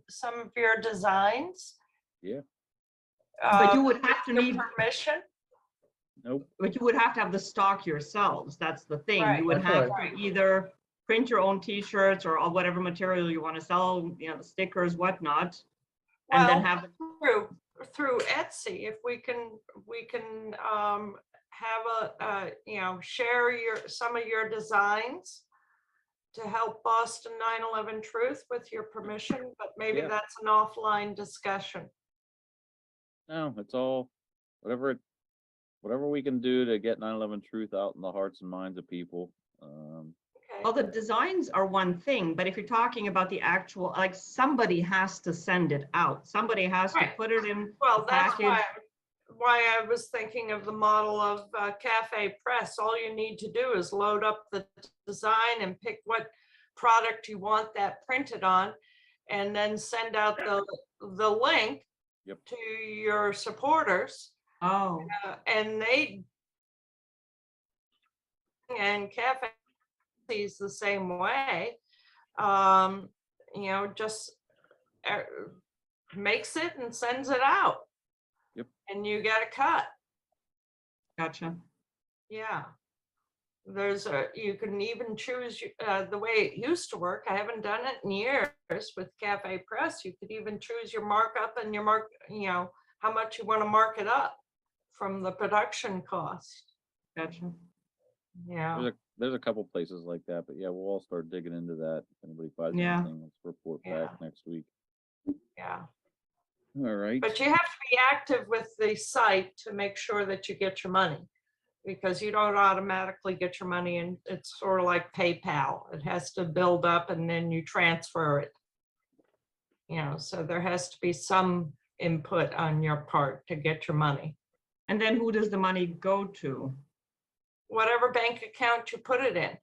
some of your designs. Yeah. But you would have to Your need, permission. Nope. but you would have to have the stock yourselves. That's the thing. Right. You would That's have right. to either print your own T-shirts or whatever material you want to sell, the stickers, whatnot. And then Well, have, through Etsy, if we can have share some of your designs to help Boston 9/11 Truth with your permission, but maybe Yeah. that's an offline discussion. No, it's all, whatever we can do to get 9/11 truth out in the hearts and minds of people. Okay. well, the designs are one thing, but if you're talking about the actual, like, somebody has to send it out. Somebody has to Right. put it in Well, the that's package. why I was thinking of the model of Cafe Press. All you need to do is load up the design and pick what product you want that printed on, and then send out the link Yep. to your supporters, Oh, and Cafe is the same way. Just makes it and sends it out. Yep. And you get a cut. gotcha. Yeah. You can even choose the way it used to work. I haven't done it in years with Cafe Press. You could even choose your markup and how much you want to mark it up from the production cost. Gotcha. Yeah. There's a couple places like that, but yeah, we'll all start digging into that. If anybody finds Yeah. anything, let's report back Yeah. next week. Yeah. All right. But you have to be active with the site to make sure that you get your money, because you don't automatically get your money, and it's sort of like PayPal. It has to build up and then you transfer it. So there has to be some input on your part to get your money. And then who does the money go to? Whatever bank account you put it in.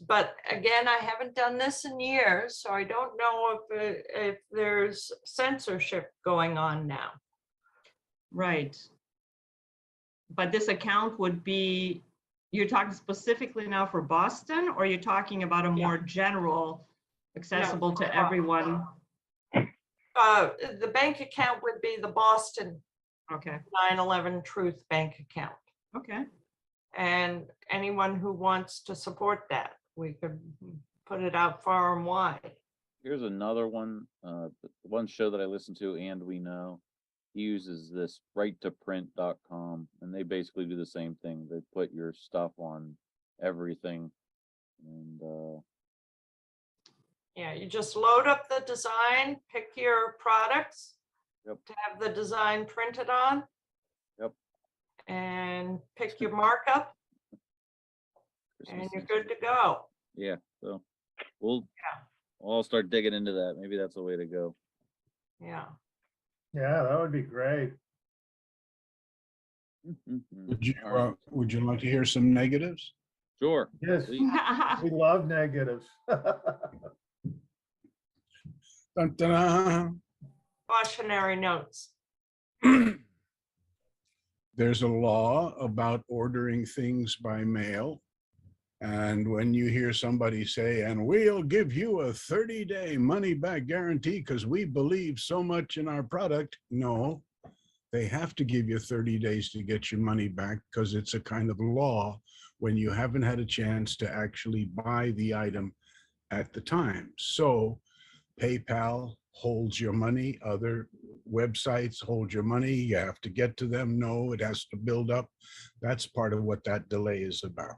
But again, I haven't done this in years, so I don't know if there's censorship going on now. Right. But this account would be, you're talking specifically now for Boston, or you're talking about a more general, accessible for to everyone? The bank account would be the Boston Okay, 9/11 Truth bank account. okay. And anyone who wants to support that, we could put it out far and wide. Here's another one. The one show that I listen to, And We Know, he uses this write2print.com, and they basically do the same thing. They put your stuff on everything, and Yeah, you just load up the design, pick your products Yep. to have the design printed on. Yep. And pick your markup and Christmas you're is- good to go. Yeah, so we'll all start digging into that. Maybe that's the way to go. Yeah. Yeah, that would be great. Would you like to hear some negatives? Sure. Yes, please. we love negatives. Dun, dun, dun. Cautionary notes. There's a law about ordering things by mail. And when you hear somebody say, and we'll give you a 30-day money-back guarantee because we believe so much in our product. No, they have to give you 30 days to get your money back because it's a kind of law when you haven't had a chance to actually buy the item at the time. So PayPal holds your money, other websites hold your money. You have to get to them. No, it has to build up. That's part of what that delay is about.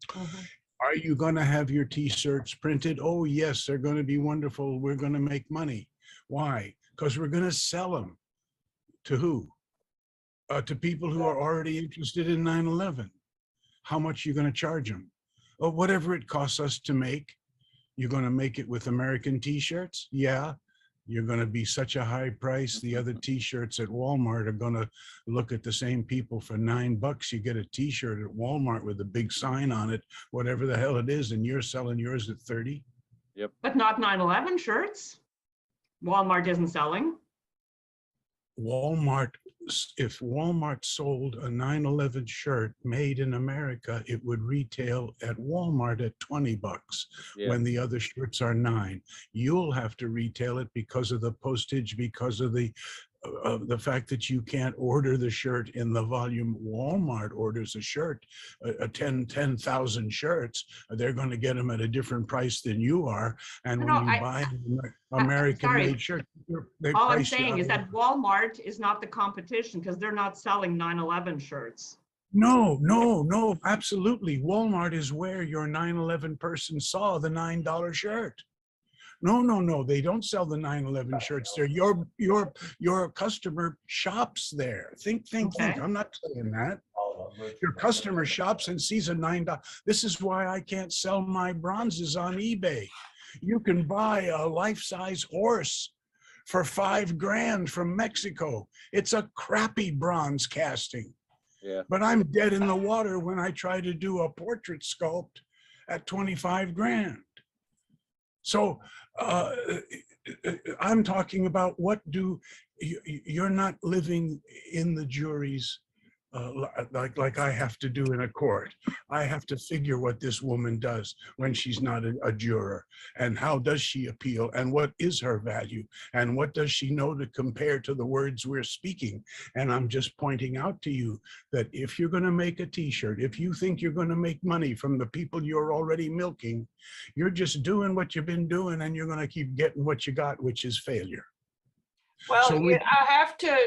Mhm. Are you going to have your t-shirts printed? Oh, yes, they're going to be wonderful. We're going to make money. Why? Because we're going to sell them to who? To people who are already interested in 9/11. How much you going to charge them? Well, whatever it costs us to make. You're going to make it with American t-shirts? Yeah. You're going to be such a high price. The other t-shirts at Walmart are going to look at the same people for $9. You get a t-shirt at Walmart with a big sign on it, whatever the hell it is, and you're selling yours at 30. But not 9/11 shirts. Walmart isn't selling. Walmart, if Walmart sold a 9/11 shirt made in America, it would retail at Walmart at $20 Yeah. when the other shirts are $9. You'll have to retail it because of the postage, because of the fact that you can't order the shirt in the volume Walmart orders a shirt, 10,000 shirts. They're going to get them at a different price than you are. And No, when you I- buy an sorry. American-made shirt, they All I'm price you saying out is of that Walmart is not the competition because they're not selling 9/11 shirts. No, absolutely. Walmart is where your 9/11 person saw the $9 shirt. No, they don't sell the 9/11 shirts there. Your customer shops there. Think. Okay. I'm not saying that. Your customer shops and sees a $9. This is why I can't sell my bronzes on eBay. You can buy a life-size horse for $5,000 from Mexico. It's a crappy bronze casting. Yeah. But I'm dead in the water when I try to do a portrait sculpt at $25,000. So I'm talking about you're not living in the juries like I have to do in a court. I have to figure what this woman does when she's not a juror, and how does she appeal, and what is her value, and what does she know to compare to the words we're speaking. And I'm just pointing out to you that if you're going to make a t-shirt, if you think you're going to make money from the people you're already milking, you're just doing what you've been doing, and you're going to keep getting what you got, which is failure. Well, So I have to,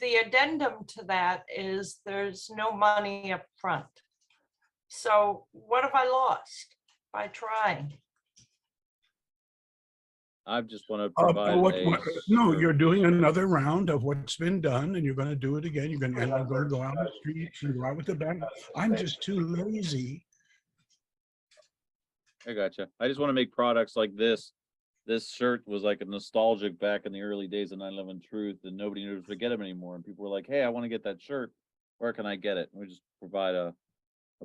the addendum to that is there's no money up front. So what have I lost by trying? I just want to provide No, you're doing another round of what's been done, and you're going to do it again. You're going to go out on the streets and go out with the band. I'm just too lazy. I gotcha. I just want to make products like this. This shirt was like a nostalgic back in the early days of 9/11 Truth, and nobody knew to get them anymore. And people were like, "Hey, I want to get that shirt. Where can I get it?" And we just provide a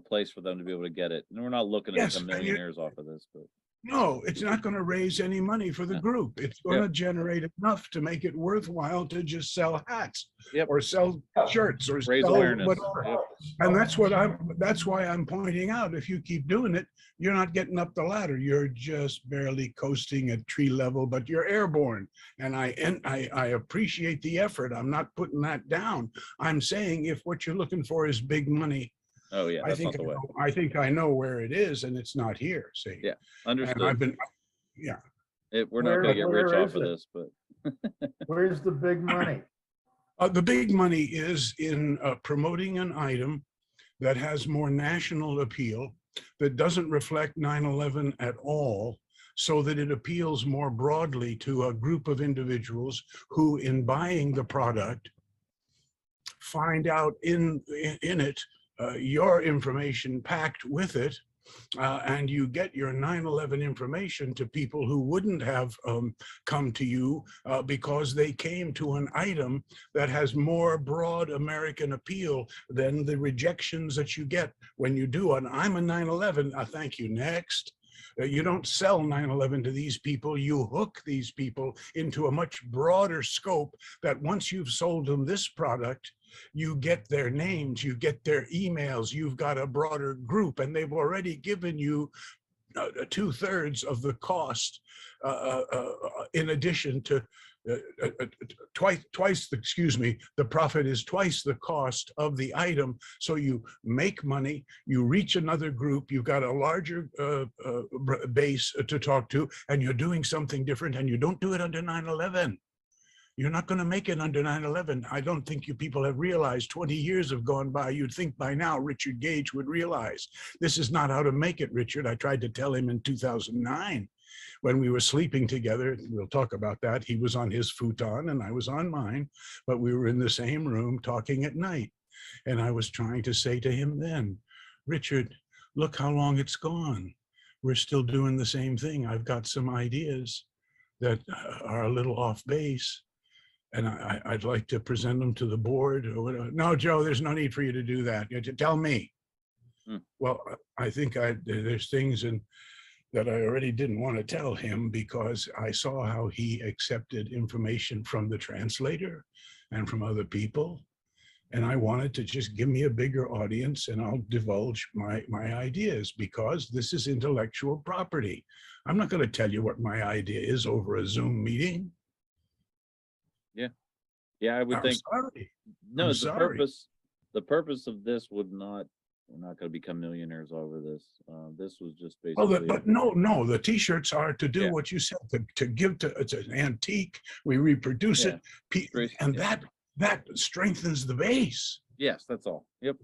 place for them to be able to get it. And we're not looking to Yes, become and millionaires off of this, but No, it's not going to raise any money for the Yeah. group. It's going Yeah. to generate enough to make it worthwhile to just sell hats Yep. or sell shirts or raise sell awareness. whatever. Yep. And that's why I'm pointing out, if you keep doing it, you're not getting up the ladder. You're just barely coasting at tree level, but you're airborne. And I appreciate the effort. I'm not putting that down. I'm saying if what you're looking for is big money, Oh yeah, that's not the way. I think I know where it is, and it's not here. See? Yeah, And I've understood. been, yeah. We're not going to get rich Where off is of it? this, but Where's the big money? The big money is in promoting an item that has more national appeal, that doesn't reflect 9/11 at all, so that it appeals more broadly to a group of individuals who, in buying the product, find out in it your information packed with it, and you get your 9/11 information to people who wouldn't have come to you because they came to an item that has more broad American appeal than the rejections that you get when you do an I'm a 9/11, thank you, next. You don't sell 9/11 to these people. You hook these people into a much broader scope that once you've sold them this product, you get their names, you get their emails, you've got a broader group, and they've already given you 2/3 of the cost in addition to twice, the profit is twice the cost of the item. So you make money, you reach another group, you've got a larger base to talk to, and you're doing something different, and you don't do it under 9/11. You're not going to make it under 9/11. I don't think you people have realized 20 years have gone by. You'd think by now Richard Gage would realize this is not how to make it, Richard. I tried to tell him in 2009. when we were sleeping together, we'll talk about that. He was on his futon and I was on mine, but we were in the same room talking at night. And I was trying to say to him then, Richard, look how long it's gone. We're still doing the same thing. I've got some ideas that are a little off base, and I'd like to present them to the board or whatever. No, Joe, there's no need for you to do that. You have to tell me. Well, I think there's things that I already didn't want to tell him because I saw how he accepted information from the translator and from other people. And I wanted to just give me a bigger audience and I'll divulge my ideas because this is intellectual property. I'm not going to tell you what my idea is over a Zoom meeting. Yeah, I would I'm think, sorry. no, I'm the sorry. purpose of this would not, we're not gonna become millionaires over this. This was just Well, basically. but no, the T-shirts are to do Yeah. what you said, to give to, it's an antique, we reproduce it, and Yeah. that strengthens the base. Yes, that's all. Yep.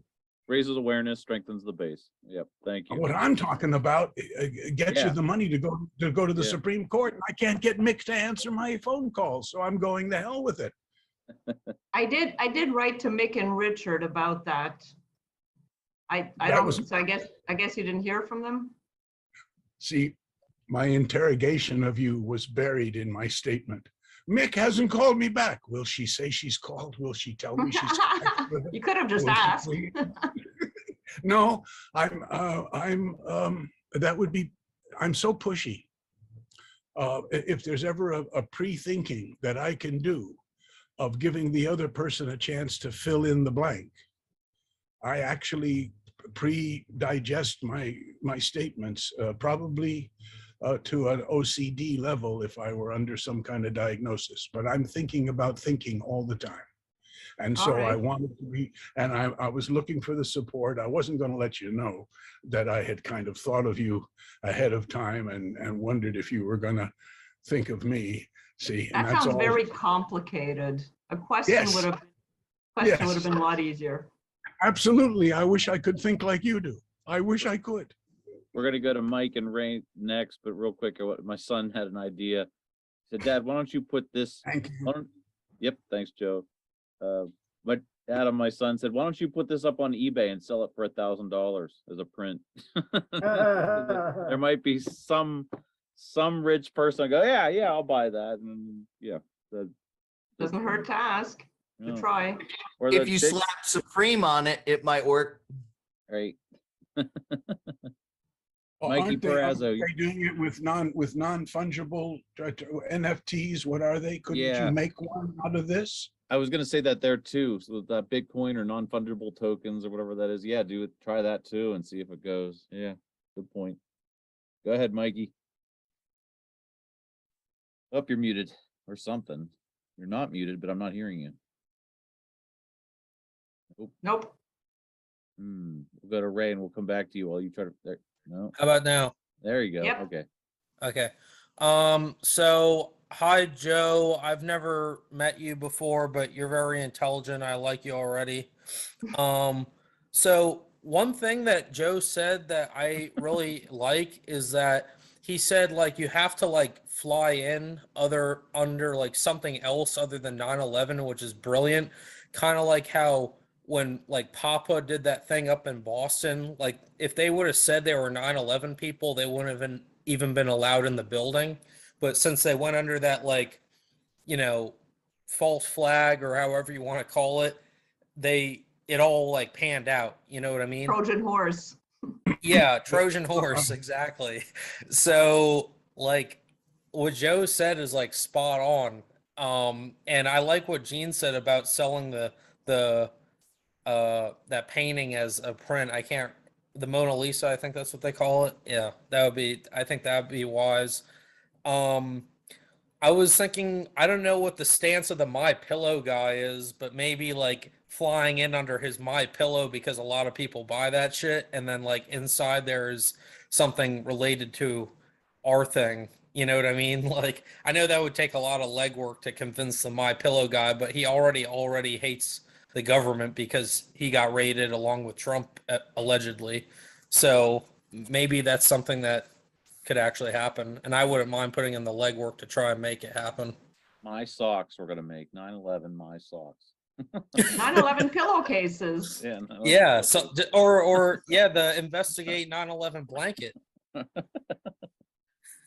Raises awareness, strengthens the base. Yep, thank you. What I'm talking about gets you Yeah. the money to go to the Yeah. Supreme Court. And I can't get Mick to answer my phone calls, so I'm going the hell with it. I did write to Mick and Richard about that. I That don't, was- so I guess you didn't hear from them? See, my interrogation of you was buried in my statement. Mick hasn't called me back. Will she say she's called? Will she tell me she's connected with it? You could have just Will she asked. please? No, that would be, I'm so pushy. If there's ever a pre-thinking that I can do of giving the other person a chance to fill in the blank, I actually pre-digest my statements, probably to an OCD level if I were under some kind of diagnosis, but I'm thinking about thinking all the time. And so I Alright. wanted to be, and I was looking for the support. I wasn't going to let you know that I had kind of thought of you ahead of time and wondered if you were going to think of me. See, and That that's sounds all. very complicated. A question Yes. would have Yes. been a lot easier. Absolutely. I wish I could think like you do. I wish I could. We're gonna go to Mike and Ray next, but real quick, my son had an idea. He said, Dad, why don't you put this, Thank you. why don't- yep, thanks, Joe. But Adam, my son said, why don't you put this up on eBay and sell it for $1,000 as a print? There might be some rich person go, yeah, I'll buy that. And yeah. Doesn't hurt to ask, to No. try. Or If the you big- slap Supreme on it, it might work. Right. Well, Mikey aren't Perazzo. they doing it with non-fungible NFTs? What are they? Couldn't Yeah. you make one out of this? I was gonna say that there too. So that Bitcoin or non-fungible tokens or whatever that is. Yeah, do it. Try that too and see if it goes. Yeah, good point. Go ahead, Mikey. Oh, you're muted or something. You're not muted, but I'm not hearing you. Nope. We'll go to Ray and we'll come back to you while you try to. There, no, How about now? there you go. Yep. Okay. Okay. So hi, Joe. I've never met you before, but you're very intelligent. I like you already. So one thing that Joe said that I really like is that he said like you have to like fly in under like something else other than 9/11, which is brilliant. Kind of like how when like Papa did that thing up in Boston, like if they would have said they were 9/11 people, they wouldn't have even been allowed in the building. But since they went under that like, false flag or however you want to call it, it all like panned out. You know what I mean? Trojan horse. Yeah, Trojan horse, exactly. So like what Joe said is like spot on. And I like what Gene said about selling that painting as a print. The Mona Lisa, I think that's what they call it. Yeah, I think that would be wise. I was thinking, I don't know what the stance of the My Pillow guy is, but maybe like flying in under his My Pillow because a lot of people buy that shit, and then like inside there's something related to our thing. You know what I mean? Like I know that would take a lot of legwork to convince the My Pillow guy, but he already hates the government because he got raided along with Trump allegedly. So maybe that's something that could actually happen. And I wouldn't mind putting in the legwork to try and make it happen. My socks we're gonna make 9/11 my socks. 9/11 pillowcases. Yeah. 9/11 Yeah. So, pillowcases. or yeah, the investigate 9/11 blanket.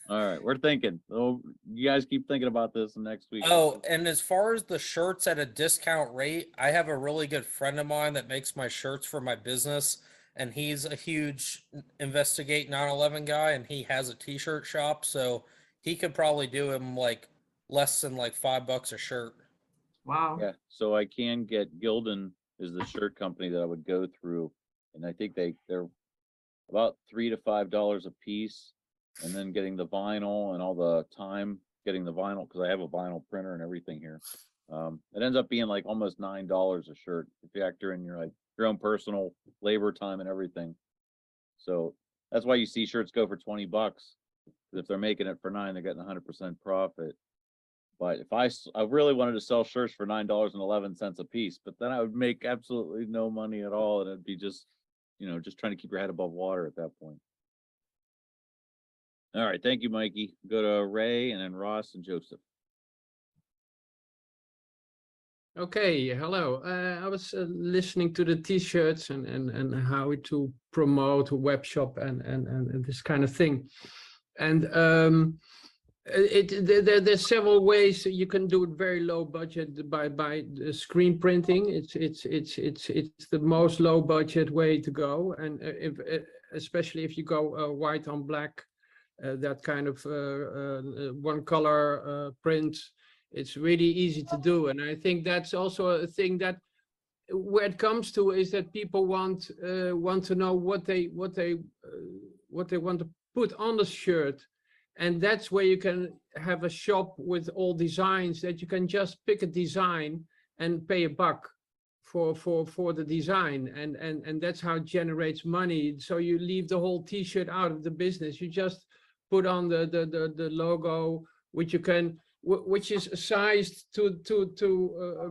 All right, we're thinking. Oh, you guys keep thinking about this next week. Oh, and as far as the shirts at a discount rate, I have a really good friend of mine that makes my shirts for my business, and he's a huge investigate 9/11 guy, and he has a t-shirt shop, so he could probably do him like less than like $5 a shirt. Wow. Yeah, so I can get Gildan is the shirt company that I would go through, and I think they're about $3 to $5 a piece, and then getting the vinyl and all the time getting the vinyl because I have a vinyl printer and everything here. It ends up being like almost $9 a shirt if you factor in your your own personal labor time and everything. So that's why you see shirts go for $20. 'Cause if they're making it for $9, they're getting 100% profit. But if I really wanted to sell shirts for $9.11 a piece, but then I would make absolutely no money at all, and it'd be just, just trying to keep your head above water at that point. All right, thank you, Mikey. Go to Ray and then Ross and Joseph. Okay, hello. I was listening to the t-shirts and how to promote a web shop and this kind of thing. And there's several ways you can do it very low budget by the screen printing. It's the most low budget way to go, and especially if you go white on black, that kind of one color print. It's really easy to do, and I think that's also a thing that where it comes to is that people want to know what they want to put on the shirt, and that's where you can have a shop with all designs that you can just pick a design and pay $1 for the design, and that's how it generates money. So you leave the whole t-shirt out of the business. You just put on the logo, which is sized to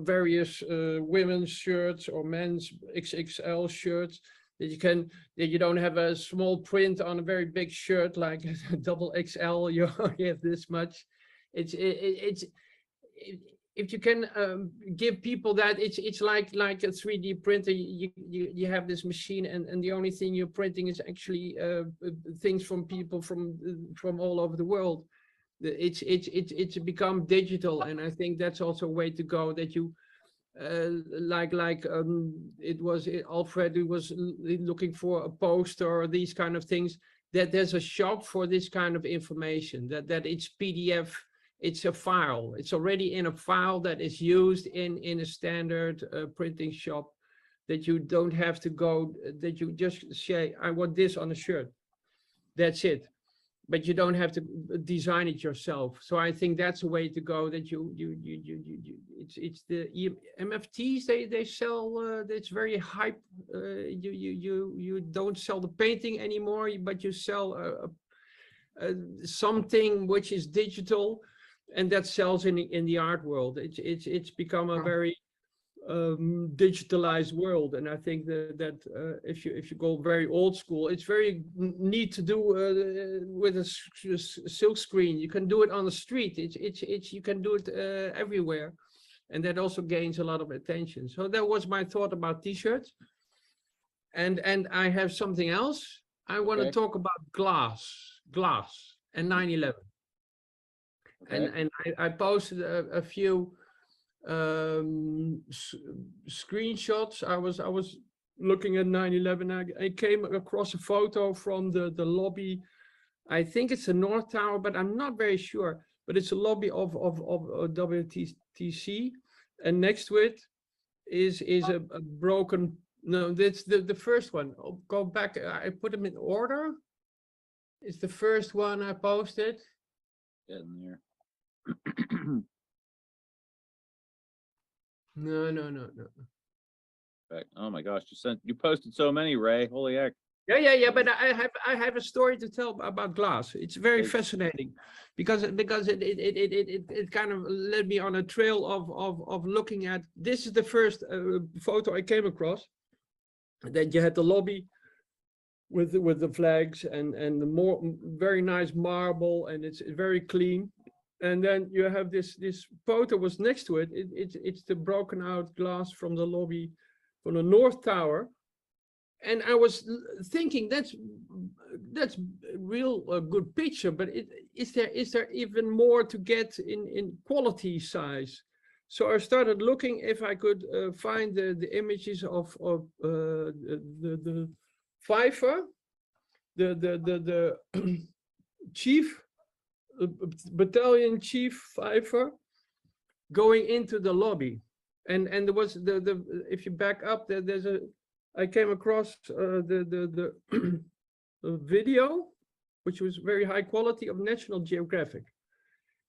various women's shirts or men's XXL shirts, that you don't have a small print on a very big shirt like double XL. You only have this much. If you can give people that, it's like a 3D printer. You have this machine, and the only thing you're printing is actually things from people from all over the world. It's become digital, and I think that's also a way to go. That you Alfred who was looking for a poster or these kind of things. That there's a shop for this kind of information. That it's PDF. It's a file. It's already in a file that is used in a standard printing shop. That you don't have to go. That you just say, I want this on a shirt. That's it. But you don't have to design it yourself. So I think that's a way to go. That it's the MFTs they sell. It's very hype. You don't sell the painting anymore, but you sell something which is digital, and that sells in the art world. It's become a very digitalized world, and I think that if you go very old school, it's very neat to do with a silk screen. You can do it on the street. You can do it everywhere, and that also gains a lot of attention. So that was my thought about t-shirts, and I have something else. I want to talk about glass and 9/11. Okay. And I posted a few screenshots. I was looking at 9/11. I came across a photo from the lobby. I think it's the North Tower, but I'm not very sure. But it's a lobby of WTC, and next to it is a broken. No, that's the first one. I'll go back. I put them in order. It's the first one I posted. Get in there. No. Right. Oh my gosh, you posted so many, Ray. Holy heck. Yeah. But I have a story to tell about glass. It's very fascinating because it kind of led me on a trail of looking at. This is the first photo I came across. That you had the lobby with the flags and the more very nice marble, and it's very clean. And then you have this photo was next to it. It's the broken out glass from the lobby from the North Tower. And I was thinking that's real good picture, but is there even more to get in quality size? So I started looking if I could find the images of the Pfeiffer, the chief, battalion chief Pfeiffer, going into the lobby, and there was the if you back up there's a I came across the video, which was very high quality, of National Geographic.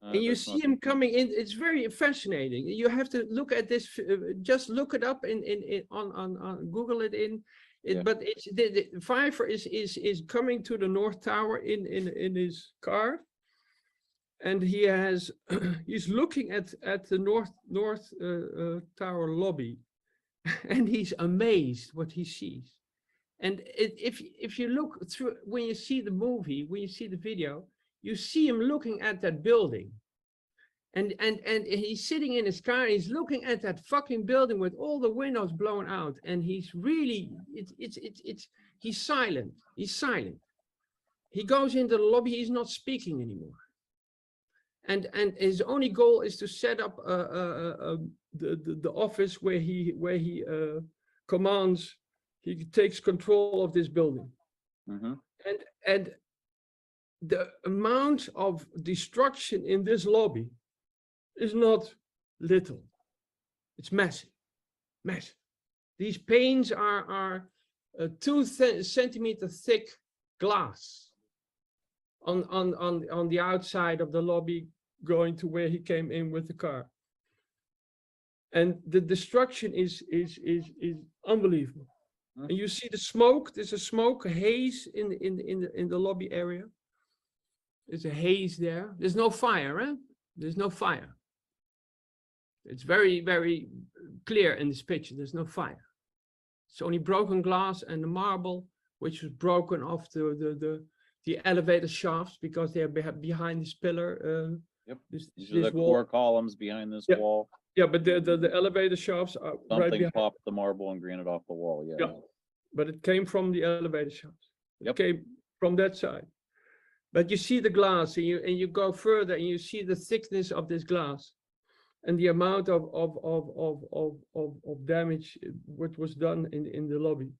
And you see him coming in. It's very fascinating. You have to look at this. Just look it up on Google it in. But it's the Pfeiffer is coming to the North Tower in his car, and he has he's looking at the North Tower lobby, and he's amazed what he sees. And if you look through, when you see the movie, when you see the video, you see him looking at that building, and he's sitting in his car, and he's looking at that fucking building with all the windows blown out, and he's really he's silent. He's silent. He goes into the lobby. He's not speaking anymore. And his only goal is to set up the office where he commands. He takes control of this building. Mm-hmm. And the amount of destruction in this lobby is not little. It's massive, massive. These panes are 2 centimeter thick glass on the outside of the lobby, going to where he came in with the car. And the destruction is unbelievable. And you see the smoke. There's a smoke, a haze in the lobby area. There's a haze there. There's no fire, eh? There's no fire. It's very, very clear in this picture. There's no fire. It's only broken glass and the marble, which was broken off the elevator shafts, because they are behind this pillar. Yep. These are the wall. 4 columns behind this wall. Yeah, but the elevator shafts are right Something behind. popped the marble and granite off the wall. Yeah. Yeah, but it came from the elevator shafts. It Yep. came from that side. But you see the glass, and you go further, and you see the thickness of this glass, and the amount of damage what was done in the lobby.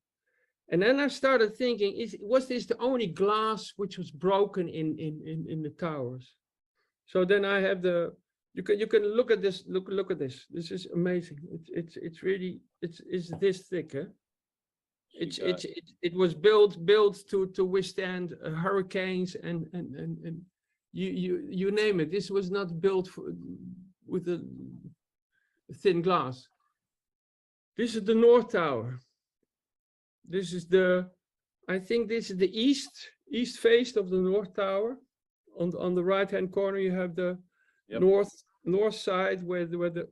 And then I started thinking, was this the only glass which was broken in the towers? So then I have you can look at this. Look at this. This is amazing. It's really it's this thick, huh? It was built to withstand hurricanes and you name it. This was not built with a thin glass. This is the North Tower. This is I think this is the east face of the North Tower. On the right hand corner you have the north side where the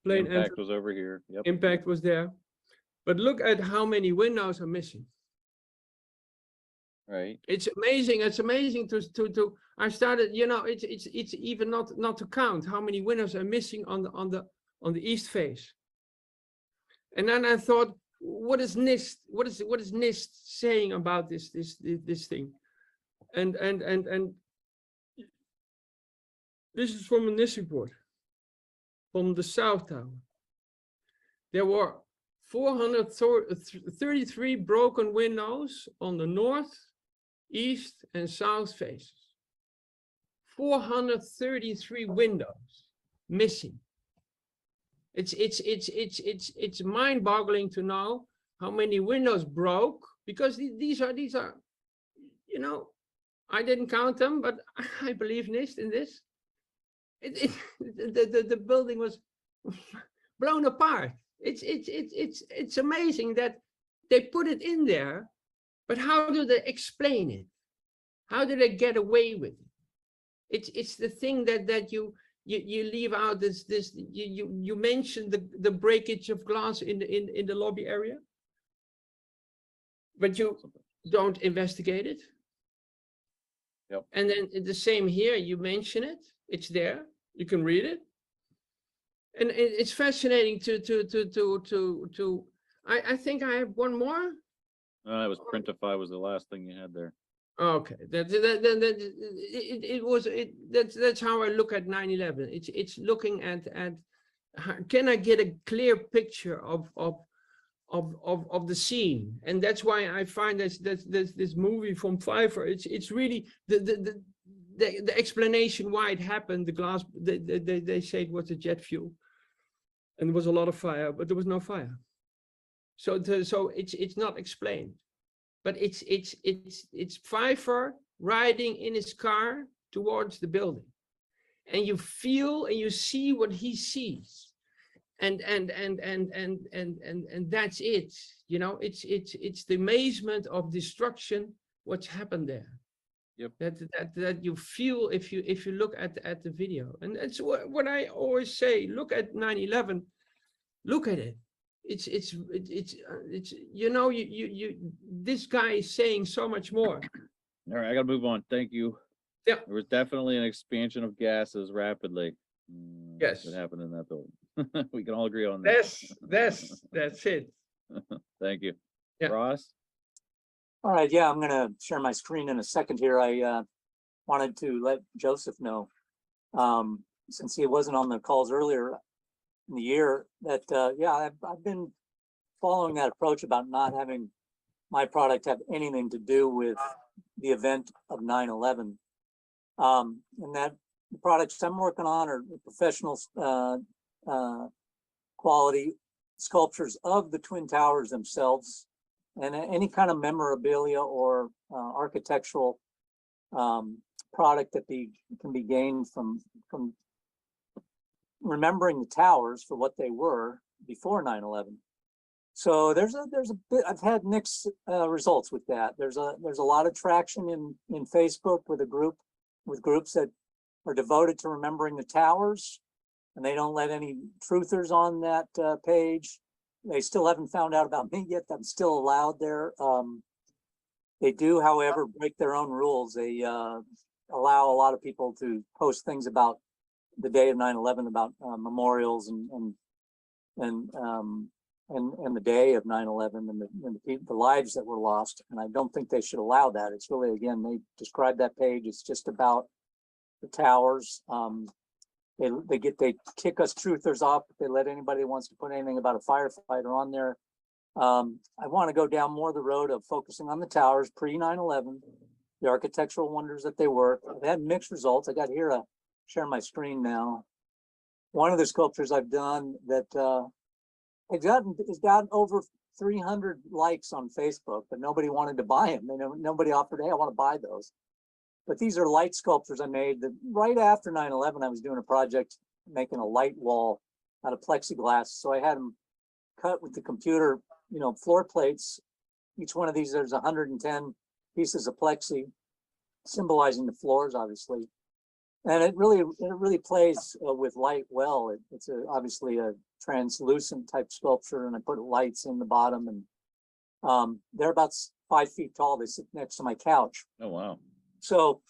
plane Impact was over here. Yep. Impact was there. But look at how many windows are missing. Right. It's amazing. It's amazing to I started, it's even not to count how many windows are missing on the east face. And then I thought, what is NIST? What is NIST saying about this thing? And this is from a NIST report from the South Tower. There were 433 broken windows on the north, east, and south faces. 433 windows missing. It's mind-boggling to know how many windows broke, because these are I didn't count them, but I believe NIST in this. The building was blown apart. It's amazing that they put it in there, but how do they explain it? How do they get away with it? It's the thing that you leave out you mentioned the breakage of glass in the lobby area, but don't investigate it. Yep. And then the same here, you mention it, it's there, you can read it. And it's fascinating to I think I have one more. That was Printify was the last thing you had there. Okay, that's how I look at 9/11. It's looking at can I get a clear picture of the scene, and that's why I find this movie from Pfeiffer. It's really the explanation why it happened. The glass they say it was the jet fuel, and there was a lot of fire, but there was no fire. So it's not explained. But it's Pfeiffer riding in his car towards the building, and you feel and you see what he sees, and that's it. You know, it's the amazement of destruction. What's happened there? Yep. That you feel if you look at the video, and that's what I always say. Look at 9/11. Look at it. It's you know, you this guy is saying so much more. All right, I gotta move on. Thank you. Yeah. There was definitely an expansion of gases rapidly. Yes. That happened in that building. We can all agree on that. That's it. Thank you. Yeah. Ross? All right, yeah, I'm gonna share my screen in a second here. I wanted to let Joseph know, since he wasn't on the calls earlier in the year, that yeah, I've been following that approach about not having my product have anything to do with the event of 9/11. And that the products I'm working on are professional quality sculptures of the Twin Towers themselves, and any kind of memorabilia or architectural product that can be gained from remembering the towers for what they were before 9/11. So there's a bit, I've had mixed results with that. There's a lot of traction in Facebook with groups that are devoted to remembering the towers, and they don't let any truthers on that page. They still haven't found out about me yet. I'm still allowed there. They do, however, break their own rules. They allow a lot of people to post things about the day of 9/11, about memorials and the day of 9/11 and the lives that were lost. And I don't think they should allow that. It's really, again, they describe that page. It's just about the towers. They kick us truthers off, but they let anybody who wants to put anything about a firefighter on there. I want to go down more the road of focusing on the towers pre 9/11, the architectural wonders that they were. I've had mixed results. I got here share my screen now. One of the sculptures I've done that has gotten over 300 likes on Facebook, but nobody wanted to buy them. Nobody offered, hey, I want to buy those. But these are light sculptures I made that right after 9/11, I was doing a project making a light wall out of plexiglass. So I had them cut with the computer, floor plates. Each one of these, there's 110 pieces of plexi symbolizing the floors, obviously. And it really plays with light well. It's obviously a translucent type sculpture, and I put lights in the bottom, and they're about 5 feet tall. They sit next to my couch. Oh, wow. So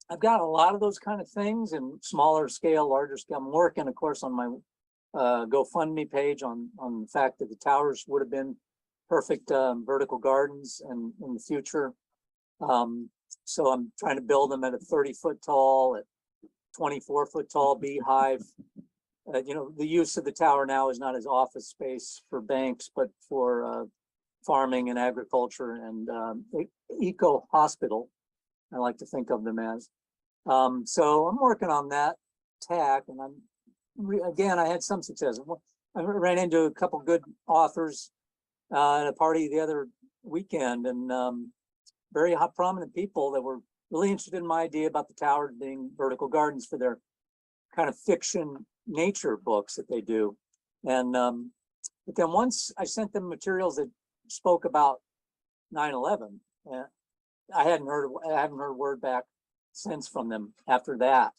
I've got a lot of those kind of things in smaller scale, larger scale. I'm working, of course, on my GoFundMe page on the fact that the towers would have been perfect vertical gardens and in the future. So I'm trying to build them at a 30-foot tall, at 24-foot tall beehive. The use of the tower now is not as office space for banks, but for farming and agriculture and eco hospital. I like to think of them as. So I'm working on that tack, and again, I had some success. I ran into a couple good authors at a party the other weekend, and very hot, prominent people that were really interested in my idea about the towers being vertical gardens for their kind of fiction nature books that they do. And but then once I sent them materials that spoke about 9/11, I haven't heard a word back since from them after that.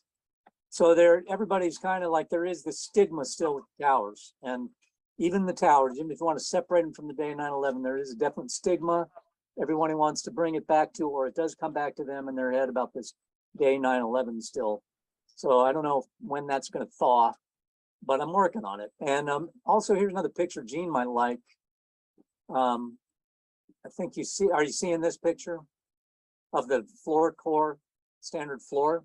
So everybody's kind of like, there is this stigma still with towers, and even the towers, even if you want to separate them from the day of 9/11, there is a definite stigma. everyone who wants to bring it back to, or it does come back to them in their head about this day 9/11 still. So I don't know when that's going to thaw, but I'm working on it. And also here's another picture Gene might like. I think you see, are you seeing this picture of the floor core, standard floor?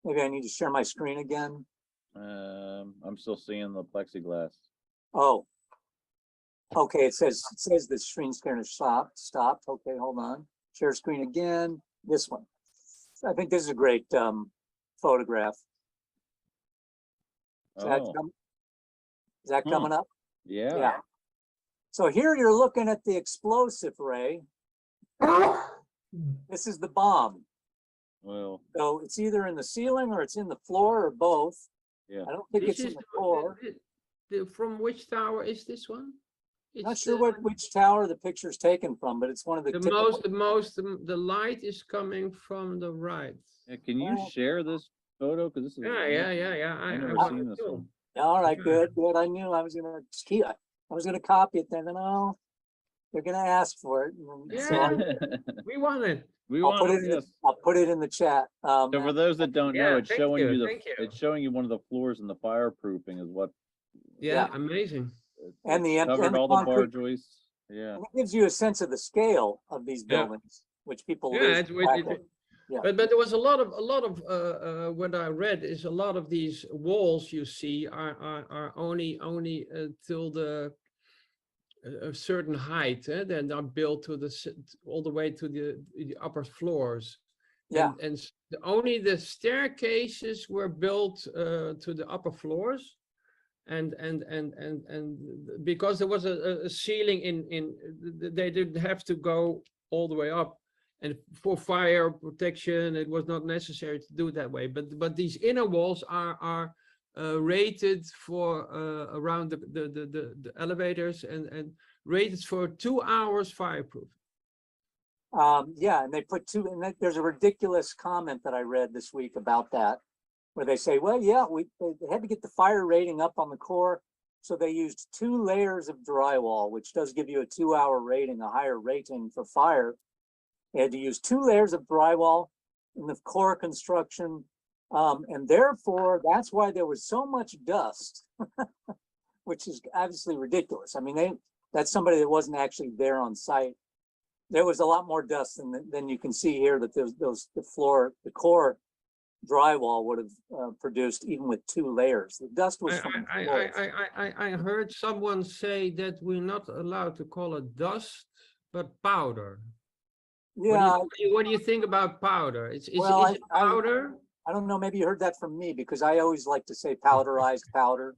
Maybe I need to share my screen again. I'm still seeing the plexiglass. Oh, okay. It says the screen share stopped. Okay, hold on. Share screen again. This one. I think this is a great photograph. Is that, Oh, is that coming up? yeah. Yeah. So here you're looking at the explosive ray. This is the bomb. Well, So it's either in the ceiling or it's in the floor or both. yeah. I don't think This it's in is the core. from which tower is this one? Not It's sure the, which tower the picture's taken from, but it's one of the typical. the light is coming from the right. Yeah, can you Oh. share this photo? Because this is Yeah. I never want seen it this too. one. All right, Yeah. good. I knew I was gonna keep. I was gonna copy it. Then no, they're gonna ask for it. And so Yeah. We want it. We I'll want put it, it in. yes. I'll put it in the chat. So for those that don't know, Yeah, it's thank showing you, you the thank you. it's showing you one of the floors and the fireproofing is what Yeah, Yeah. amazing. And the covered and the all the bar concrete. joists. Yeah. And it gives you a sense of the scale of these Yeah. buildings, which people Yeah, lose it's track of. Yeah. but there was a lot of what I read is a lot of these walls you see are only till the a certain height, then are built to all the way to the upper floors. Yeah. And only the staircases were built to the upper floors, and because there was a ceiling in they didn't have to go all the way up, and for fire protection it was not necessary to do it that way. But these inner walls are rated for around the elevators and rated for 2 hours fireproof. Yeah, and they put two, and there's a ridiculous comment that I read this week about that, where they say, well, yeah, they had to get the fire rating up on the core, so they used 2 layers of drywall, which does give you a 2-hour rating, a higher rating for fire. They had to use 2 layers of drywall in the core construction, and therefore that's why there was so much dust, which is obviously ridiculous. I mean, that's somebody that wasn't actually there on site. There was a lot more dust than you can see here that the core drywall would have produced even with 2 layers. The dust was from the floors. I heard someone say that we're not allowed to call it dust, but powder. Yeah. What do you think about powder? Is it powder? I don't know. Maybe you heard that from me because I always like to say powderized powder.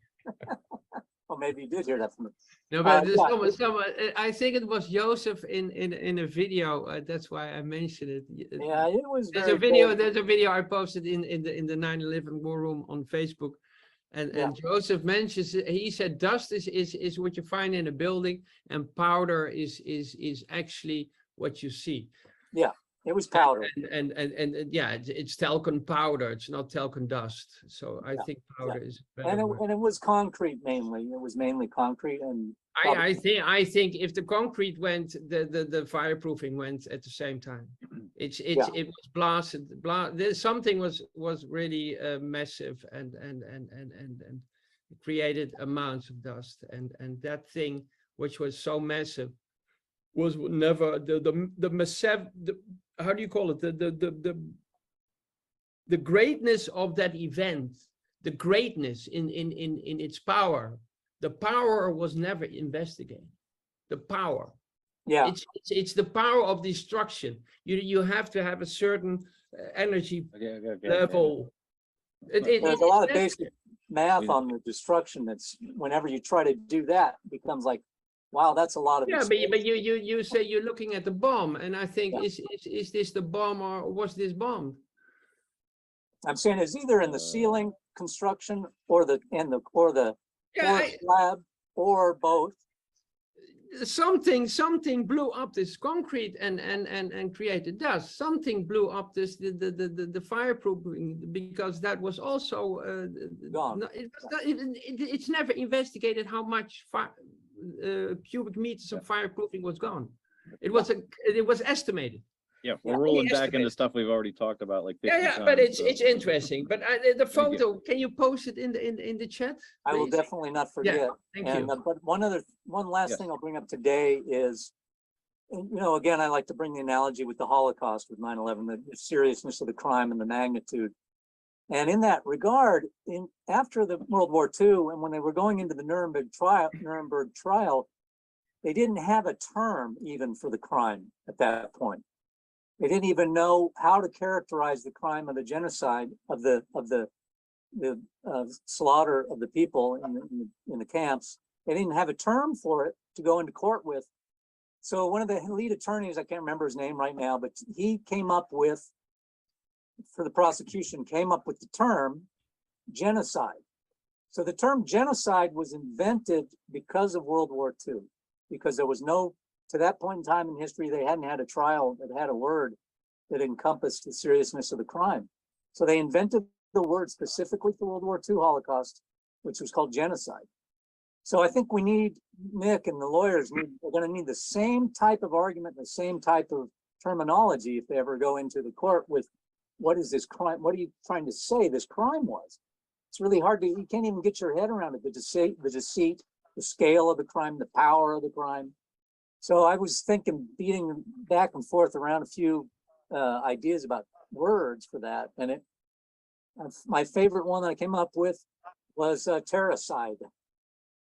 Or maybe you did hear that from me. No, but Yeah. someone, I think it was Joseph in a video. That's why I mentioned it. Yeah, it was There's very a video. good. There's a video I posted in the 9/11 War Room on Facebook, and Joseph mentions he said dust is what you find in a building, and powder is actually what you see. Yeah, it was powder. And yeah, it's talcum powder. It's not talcum dust. So I think powder is better. And it was concrete mainly. It was mainly concrete and. I think if the concrete went, the fireproofing went at the same time. It was blasted. Something was really massive and created amounts of dust, and that thing which was so massive was never the massive, how do you call it, the greatness of that event, the greatness in its power. The power was never investigated. The power. Yeah. It's the power of destruction. You have to have a certain energy level. There's a lot of basic math on the destruction. That's whenever you try to do that, it becomes like, wow, that's a lot of. Yeah, but you say you're looking at the bomb, and I think is this the bomb or was this bombed? I'm saying it's either in the ceiling construction or the slab or both. Something blew up this concrete and created dust. Something blew up this the fireproofing, because that was also gone. It's never investigated how much cubic meters of fireproofing was gone. It was estimated. Yeah, Yeah, we're rolling only back into estimate. stuff we've already talked about like 50 Yeah, yeah, times. but it's so- interesting. But the you. photo, can you post it in the chat? I will please? definitely not forget. Thank And, you. but one last Yes. thing I'll bring up today is, and, you know, again, I like to bring the analogy with the Holocaust with 9/11, the seriousness of the crime and the magnitude. And in that regard, after the World War II, and when they were going into the Nuremberg trial, they didn't have a term even for the crime at that point. They didn't even know how to characterize the crime of the genocide of the slaughter of the people in the camps. They didn't have a term for it to go into court with. So one of the lead attorneys, I can't remember his name right now, but he came up with, for the prosecution, came up with the term genocide. So the term genocide was invented because of World War II, because there was no, to that point in time in history, they hadn't had a trial that had a word that encompassed the seriousness of the crime. So they invented the word specifically for World War II Holocaust, which was called genocide. So I think we need, Nick and the lawyers, we're going to need the same type of argument, the same type of terminology if they ever go into the court with, what is this crime? What are you trying to say this crime was? It's really hard to, you can't even get your head around it. The deceit, the scale of the crime, the power of the crime. So I was thinking, beating back and forth around a few ideas about words for that. And my favorite one that I came up with was terroricide.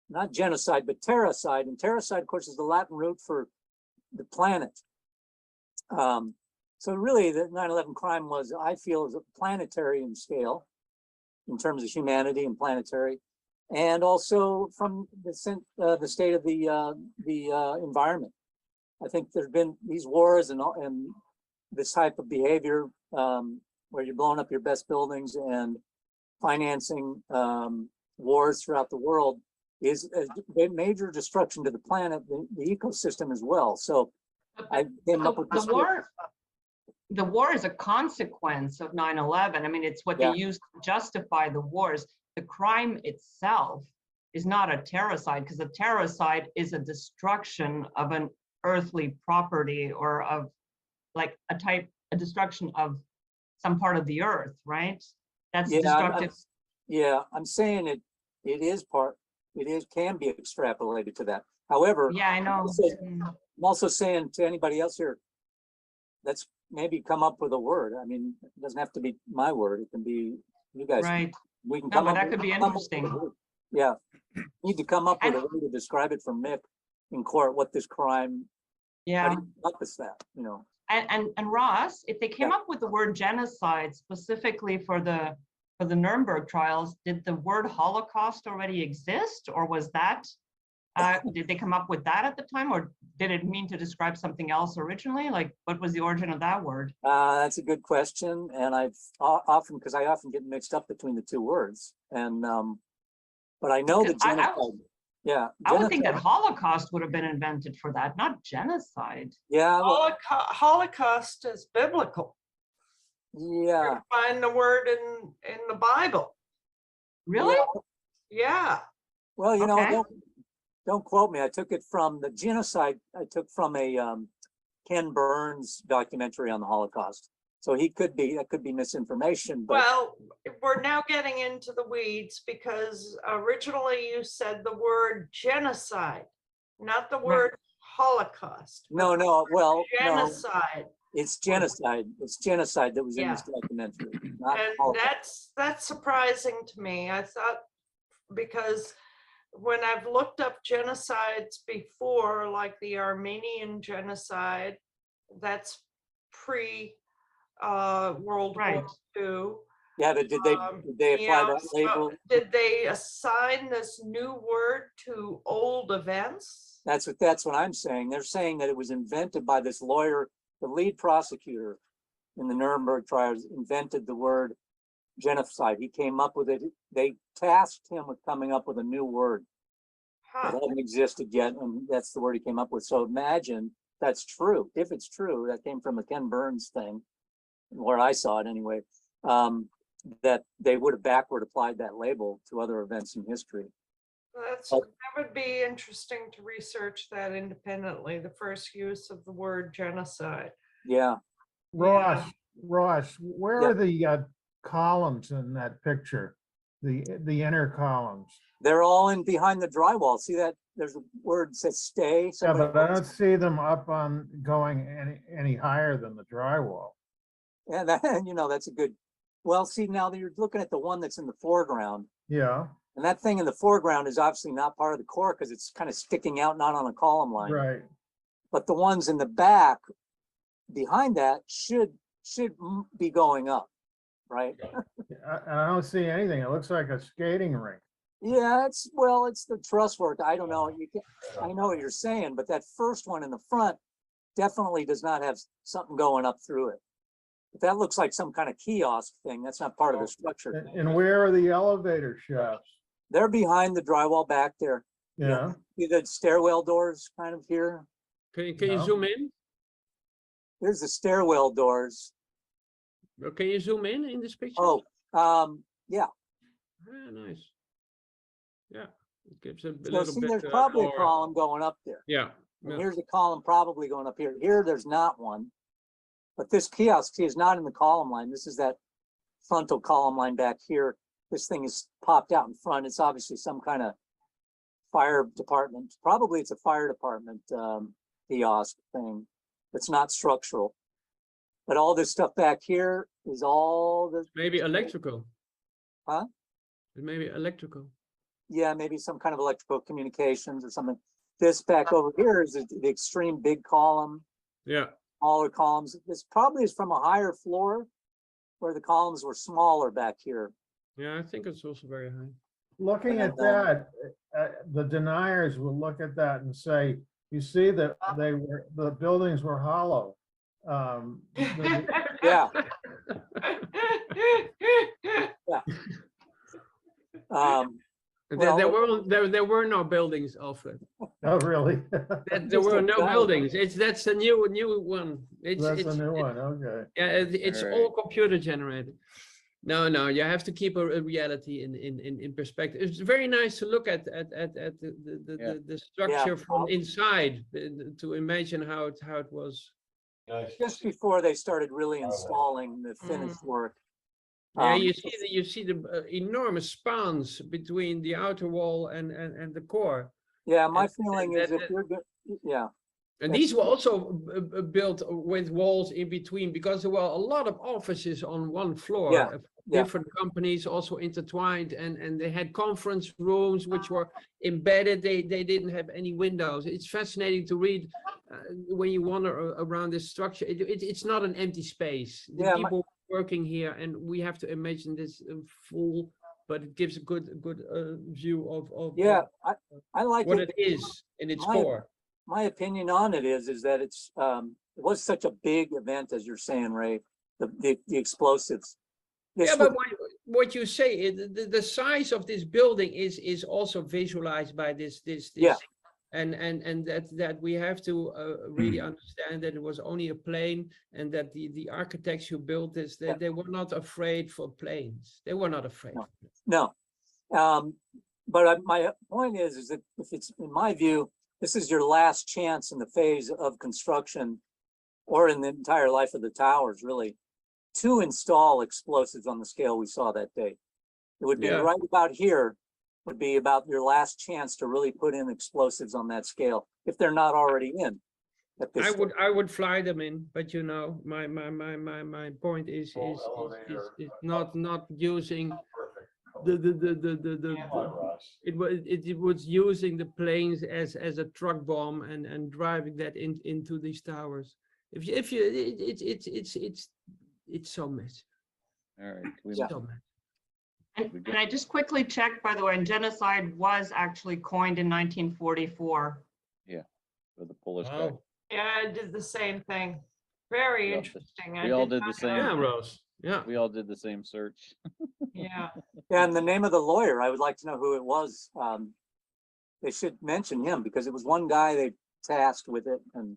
Not genocide, but terroricide. And terroricide, of course, is the Latin root for the planet. So really, the 9/11 crime was, I feel, is a planetary in scale in terms of humanity and planetary, and also from the state of the environment. I think there's been these wars and this type of behavior where you're blowing up your best buildings and financing wars throughout the world is a major destruction to the planet, the ecosystem as well. So I came up with this. The war is a consequence of 9/11. I mean, it's what they use to justify the wars. The crime itself is not a terroricide, because a terroricide is a destruction of an earthly property or of like a destruction of some part of the earth, right? That's destructive. I'm saying it can be extrapolated to that. However, Yeah, I know. I'm also saying to anybody else here, let's maybe come up with a word. I mean, it doesn't have to be my word. It can be you guys. Right. We can No, come but up. that could be interesting. Yeah, need to come up with a way to describe it from Mick in court. What this crime? Yeah. How do you encompass that? You know. And Ross, if they came up with the word genocide specifically for the Nuremberg trials, did the word Holocaust already exist, or was that? Did they come up with that at the time, or did it mean to describe something else originally? Like, what was the origin of that word? That's a good question, and I've often get mixed up between the two words, and but I know that genocide. I would think that Holocaust would have been invented for that, not genocide. Yeah, Holocaust is biblical. Yeah, Find the word in the Bible. Really? Yeah. Well, you know, don't quote me. I took it from the genocide. I took from a Ken Burns documentary on the Holocaust. So that could be misinformation. But well, we're now getting into the weeds because originally you said the word genocide, not the word Holocaust. No. Well, genocide. No, it's genocide. It's genocide that was in this documentary. Not and Holocaust. that's surprising to me. I thought, because when I've looked up genocides before, like the Armenian genocide, that's pre World War II. Yeah, but did they apply that label? Did they assign this new word to old events? That's what I'm saying. They're saying that it was invented by this lawyer, the lead prosecutor in the Nuremberg trials, invented the word genocide. He came up with it. They tasked him with coming up with a new word that hadn't existed yet, and that's the word he came up with. So imagine that's true. If it's true, that came from a Ken Burns thing, where I saw it anyway, that they would have backward applied that label to other events in history. That would be interesting to research that independently, the first use of the word genocide. Yeah, Ross, where Yeah. are the columns in that picture? The inner columns? they're all in behind the drywall. See that? There's a word that says stay. Yeah, Somebody but I don't see them up on going any higher than the drywall. Yeah, that, that's a good, well, see, now that you're looking at the one that's in the foreground, Yeah, and that thing in the foreground is obviously not part of the core because it's kind of sticking out, not on a column line. right. But the ones in the back behind that should be going up, right? I don't see anything. It looks like a skating rink. Yeah, it's the truss work. I don't know. I know what you're saying, but that first one in the front definitely does not have something going up through it. But that looks like some kind of kiosk thing. That's not part of the structure. And where are the elevator shafts? They're behind the drywall back there. Yeah, See the stairwell doors kind of here? Can you No. zoom in? Here's the stairwell doors. Or can you zoom in this picture? Oh, yeah. Ah, nice. Yeah, it gives a So little see, bit. there's probably a more- column going up there. Yeah. And yeah. here's a column probably going up here. Here, there's not one. But this kiosk is not in the column line. This is that frontal column line back here. This thing is popped out in front. It's obviously some kind of fire department. Probably it's a fire department kiosk thing. It's not structural. But all this stuff back here is all the, Maybe electrical. Huh? Maybe electrical. yeah, maybe some kind of electrical communications or something. This back over here is the extreme big column, Yeah. smaller columns. This probably is from a higher floor where the columns were smaller back here. Yeah, I think it's also very high. looking at that, the deniers will look at that and say, you see that the buildings were hollow. Yeah. Well, There were no buildings, Alfred. Oh, really? There were no Exactly. buildings. That's the new one. That's a new one, okay. Yeah, it's all computer generated. No, you have to keep a reality in perspective. It's very nice to look at the structure from inside to imagine how it was. just before they started really installing the finished work. Yeah, you see the enormous spans between the outer wall and the core. Yeah, my And feeling is if you're good, yeah. And these were also built with walls in between because there were a lot of offices on one floor. Yeah, of yeah. Different companies also intertwined, and they had conference rooms which were embedded. They didn't have any windows. It's fascinating to read when you wander around this structure. It's not an empty space. The Yeah, people working here, and we have to imagine this full, but it gives a good view of Yeah, I like what it. it is in its My- core. My opinion on it is that it was such a big event, as you're saying, Ray, the explosives. This Yeah, but was- what you say, the size of this building is also visualized by this. Yeah. And that we have to really understand that it was only a plane, and that the architects who built this, they were not afraid for planes. They were not afraid. No. But my point is that if it's, in my view, this is your last chance in the phase of construction or in the entire life of the towers, really, to install explosives on the scale we saw that day. It would be Yeah. right about here, would be about your last chance to really put in explosives on that scale, if they're not already in. At this stage. I would fly them in, but my point is not using it was using the planes as a truck bomb and driving that into these towers. It's so massive. All right. Yeah. So massive. And I just quickly checked, by the way, and genocide was actually coined in 1944. For the Polish guy. Wow. Yeah, I did the same thing. Very Yeah, interesting. we all did the same. Yeah, Rose. Yeah. We all did the same search. Yeah. Yeah, and the name of the lawyer, I would like to know who it was. They should mention him because it was one guy they tasked with it, and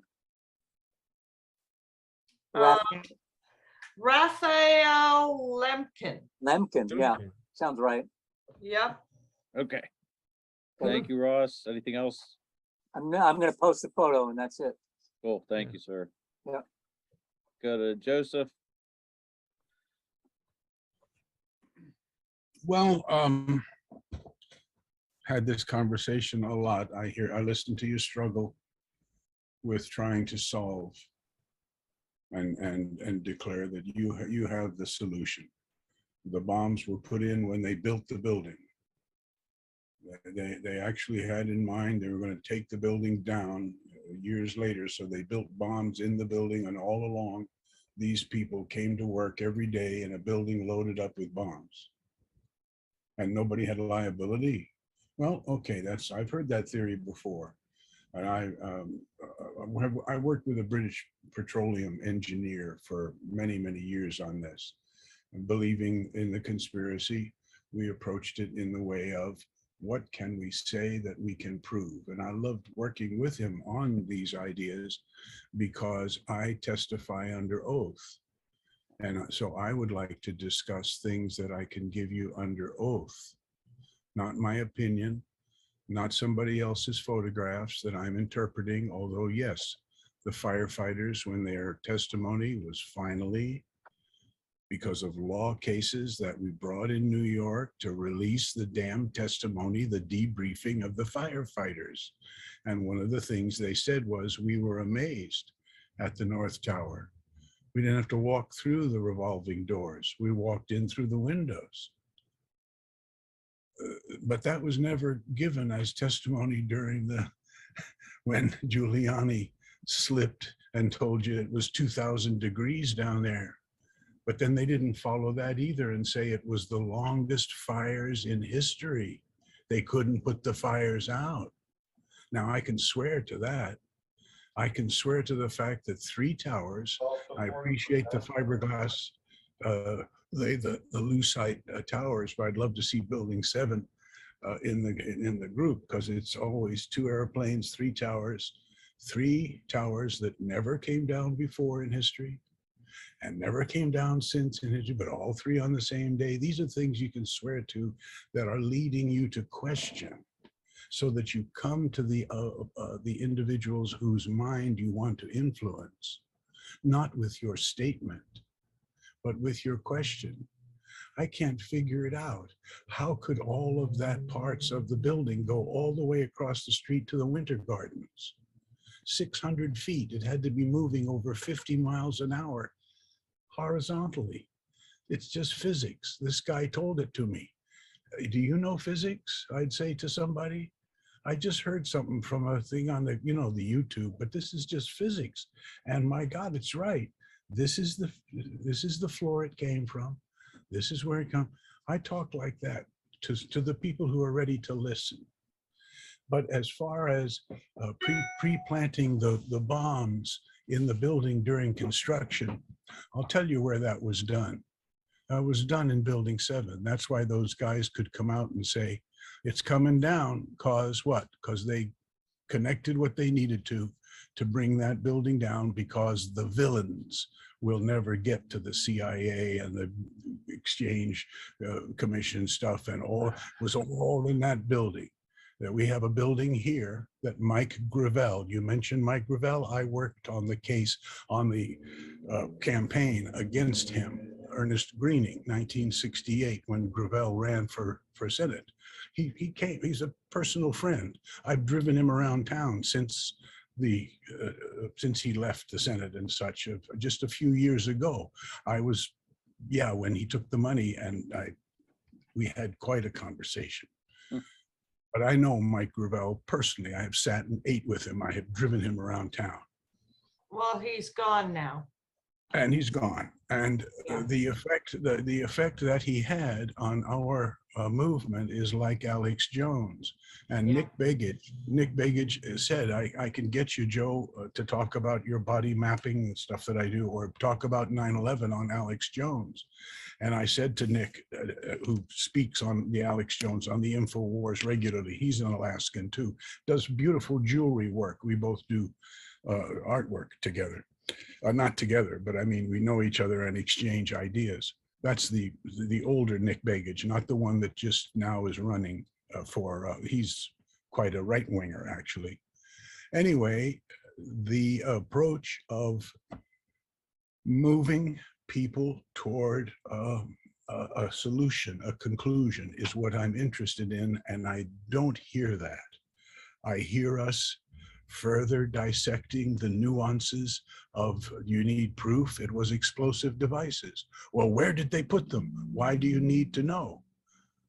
Raphael Lemkin. Lemkin, yeah, sounds right. Yep. Okay. Thank you, Ross. Anything else? I'm gonna post the photo and that's it. Cool. Thank you, sir. Yeah. Go to Joseph. Well, had this conversation a lot. I listen to you struggle with trying to solve and declare that you have the solution. The bombs were put in when they built the building. They actually had in mind they were going to take the building down years later, so they built bombs in the building, and all along these people came to work every day in a building loaded up with bombs, and nobody had liability. Well, okay, I've heard that theory before, and I worked with a British petroleum engineer for many years on this, and believing in the conspiracy. We approached it in the way of, what can we say that we can prove? And I loved working with him on these ideas because I testify under oath. And so I would like to discuss things that I can give you under oath, not my opinion, not somebody else's photographs that I'm interpreting, although yes, the firefighters, when their testimony was finally, because of law cases that we brought in New York to release the damn testimony, the debriefing of the firefighters. And one of the things they said was, we were amazed at the North Tower. We didn't have to walk through the revolving doors. We walked in through the windows. But that was never given as testimony during when Giuliani slipped and told you it was 2,000 degrees down there. But then they didn't follow that either and say it was the longest fires in history. They couldn't put the fires out. Now I can swear to that. I can swear to the fact that 3 towers, I appreciate the fiberglass, the lucite towers, but I'd love to see building 7 in the group, because it's always 2 airplanes, 3 towers that never came down before in history and never came down since in history, but all 3 on the same day. These are things you can swear to that are leading you to question, so that you come to the individuals whose mind you want to influence, not with your statement, but with your question. I can't figure it out. How could all of that parts of the building go all the way across the street to the Winter Gardens? 600 feet. It had to be moving over 50 miles an hour horizontally. It's just physics. This guy told it to me. Do you know physics? I'd say to somebody. I just heard something from a thing on the, the YouTube, but this is just physics. And my God, it's right. This is the floor it came from. This is where it comes. I talk like that to the people who are ready to listen. But as far as pre-planting the bombs in the building during construction, I'll tell you where that was done. That was done in building 7. That's why those guys could come out and say, it's coming down, cause what? Because they connected what they needed to bring that building down, because the villains will never get to the CIA and the Exchange Commission stuff, and all was all in that building. That we have a building here that Mike Gravel, you mentioned Mike Gravel, I worked on the case on the campaign against him, Ernest Greening, 1968, when Gravel ran for Senate. He came, he's a personal friend. I've driven him around town since he left the Senate and such. Just a few years ago, I was, when he took the money, and we had quite a conversation. But I know Mike Gravel personally. I have sat and ate with him. I have driven him around town. Well, he's gone now. And he's gone. And the effect that he had on our movement is like Alex Jones. And Nick Begich said, I can get you, Joe, to talk about your body mapping and stuff that I do, or talk about 9/11 on Alex Jones. And I said to Nick, who speaks on the Alex Jones, on the InfoWars regularly, he's an Alaskan too, does beautiful jewelry work. We both do artwork together. Not together, but I mean, we know each other and exchange ideas. That's the older Nick Begich, not the one that just now is running he's quite a right winger, actually. Anyway, the approach of moving people toward a solution, a conclusion, is what I'm interested in, and I don't hear that. I hear us further dissecting the nuances of, you need proof, it was explosive devices. Well, where did they put them? Why do you need to know?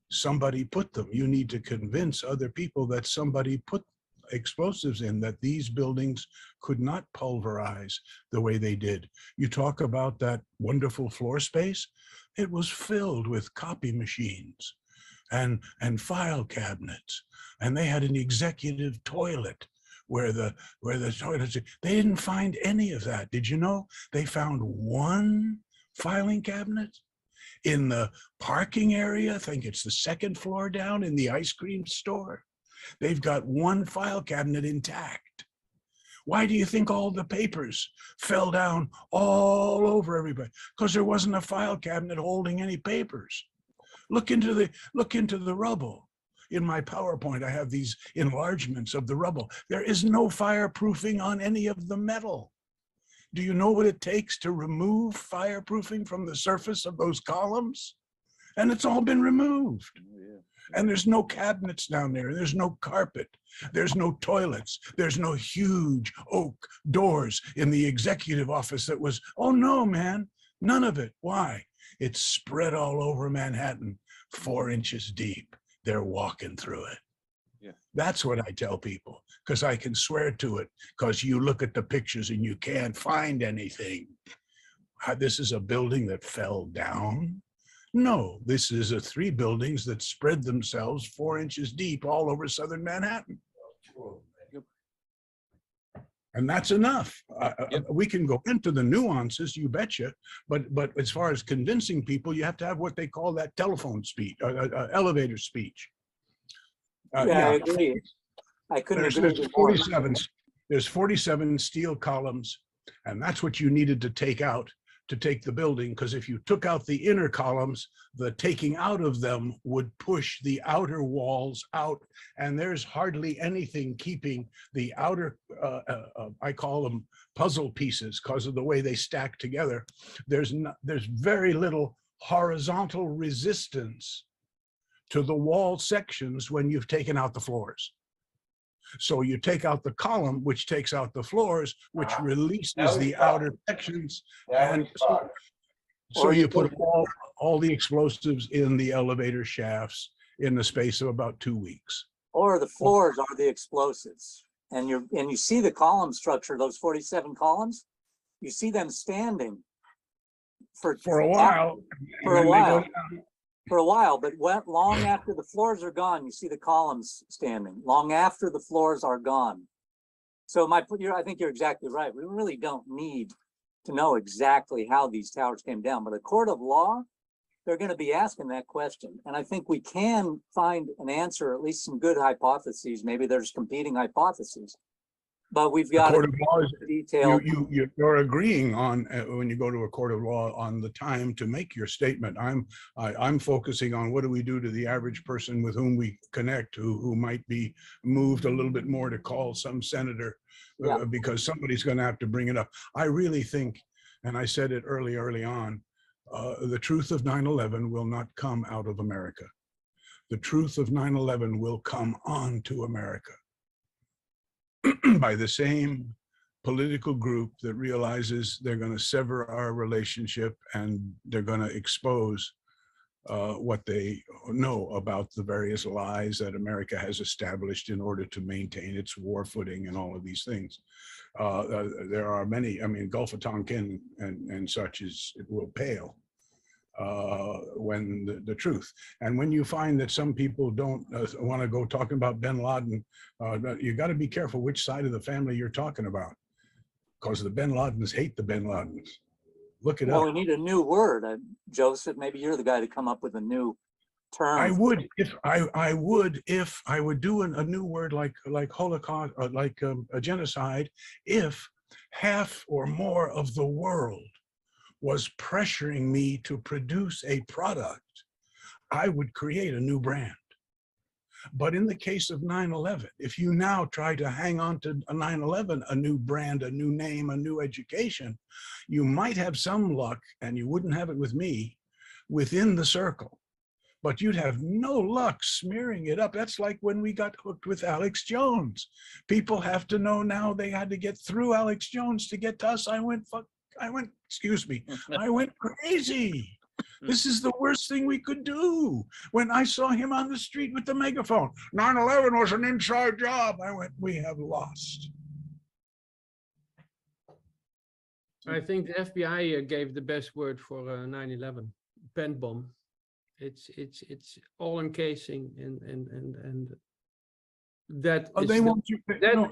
Somebody put them. You need to convince other people that somebody put explosives in, that these buildings could not pulverize the way they did. You talk about that wonderful floor space. It was filled with copy machines and file cabinets, and they had an executive toilet where the toilets, they didn't find any of that. Did you know they found one filing cabinet in the parking area? I think it's the second floor down in the ice cream store. They've got one file cabinet intact. Why do you think all the papers fell down all over everybody? Because there wasn't a file cabinet holding any papers. Look into the rubble. In my PowerPoint, I have these enlargements of the rubble. There is no fireproofing on any of the metal. Do you know what it takes to remove fireproofing from the surface of those columns? And it's all been removed. And there's no cabinets down there. There's no carpet. There's no toilets. There's no huge oak doors in the executive office that was, oh no, man, none of it. Why? It's spread all over Manhattan, 4 inches deep. They're walking through it. Yeah. That's what I tell people, because I can swear to it, because you look at the pictures and you can't find anything. This is a building that fell down. No, this is 3 buildings that spread themselves 4 inches deep all over southern Manhattan. And that's enough. We can go into the nuances, you betcha, but as far as convincing people, you have to have what they call that telephone speech, elevator speech. Yeah, I agree. I couldn't agree with you more. There's 47 steel columns, and that's what you needed to take out to take the building, because if you took out the inner columns, the taking out of them would push the outer walls out, and there's hardly anything keeping the outer, I call them puzzle pieces because of the way they stack together. There's very little horizontal resistance to the wall sections when you've taken out the floors. So you take out the column, which takes out the floors, which releases the outer sections. And so you put all the explosives in the elevator shafts in the space of about 2 weeks. Or the floors are the explosives. And you see the column structure, those 47 columns, you see them standing for a while. For a while, but long after the floors are gone, you see the columns standing. Long after the floors are gone. So I think you're exactly right. We really don't need to know exactly how these towers came down, but a court of law, they're going to be asking that question. And I think we can find an answer, at least some good hypotheses. Maybe there's competing hypotheses. But we've got court of law is detailed. You're agreeing on when you go to a court of law on the time to make your statement. I'm focusing on what do we do to the average person with whom we connect, who might be moved a little bit more to call some senator because somebody's going to have to bring it up. I really think, and I said it early on, the truth of 9/11 will not come out of America. The truth of 9/11 will come on to America by the same political group that realizes they're going to sever our relationship and they're going to expose what they know about the various lies that America has established in order to maintain its war footing and all of these things. There are many, I mean, Gulf of Tonkin and such it will pale when the truth. And when you find that some people don't want to go talking about bin Laden, you got to be careful which side of the family you're talking about, because the bin Ladens hate the bin Ladens. Look it up. We need a new word. Joseph, maybe you're the guy to come up with a new term. I would if I would do a new word like Holocaust, like a genocide, if half or more of the world was pressuring me to produce a product, I would create a new brand. But in the case of 9/11, if you now try to hang on to a 9/11, a new brand, a new name, a new education, you might have some luck, and you wouldn't have it with me, within the circle. But you'd have no luck smearing it up. That's like when we got hooked with Alex Jones. People have to know now they had to get through Alex Jones to get to us. I went crazy. This is the worst thing we could do. When I saw him on the street with the megaphone, 9/11 was an inside job. I went, we have lost. I think the FBI gave the best word for 9/11, pen bomb. It's all encasing and that. Oh, is they the- want you. that- No,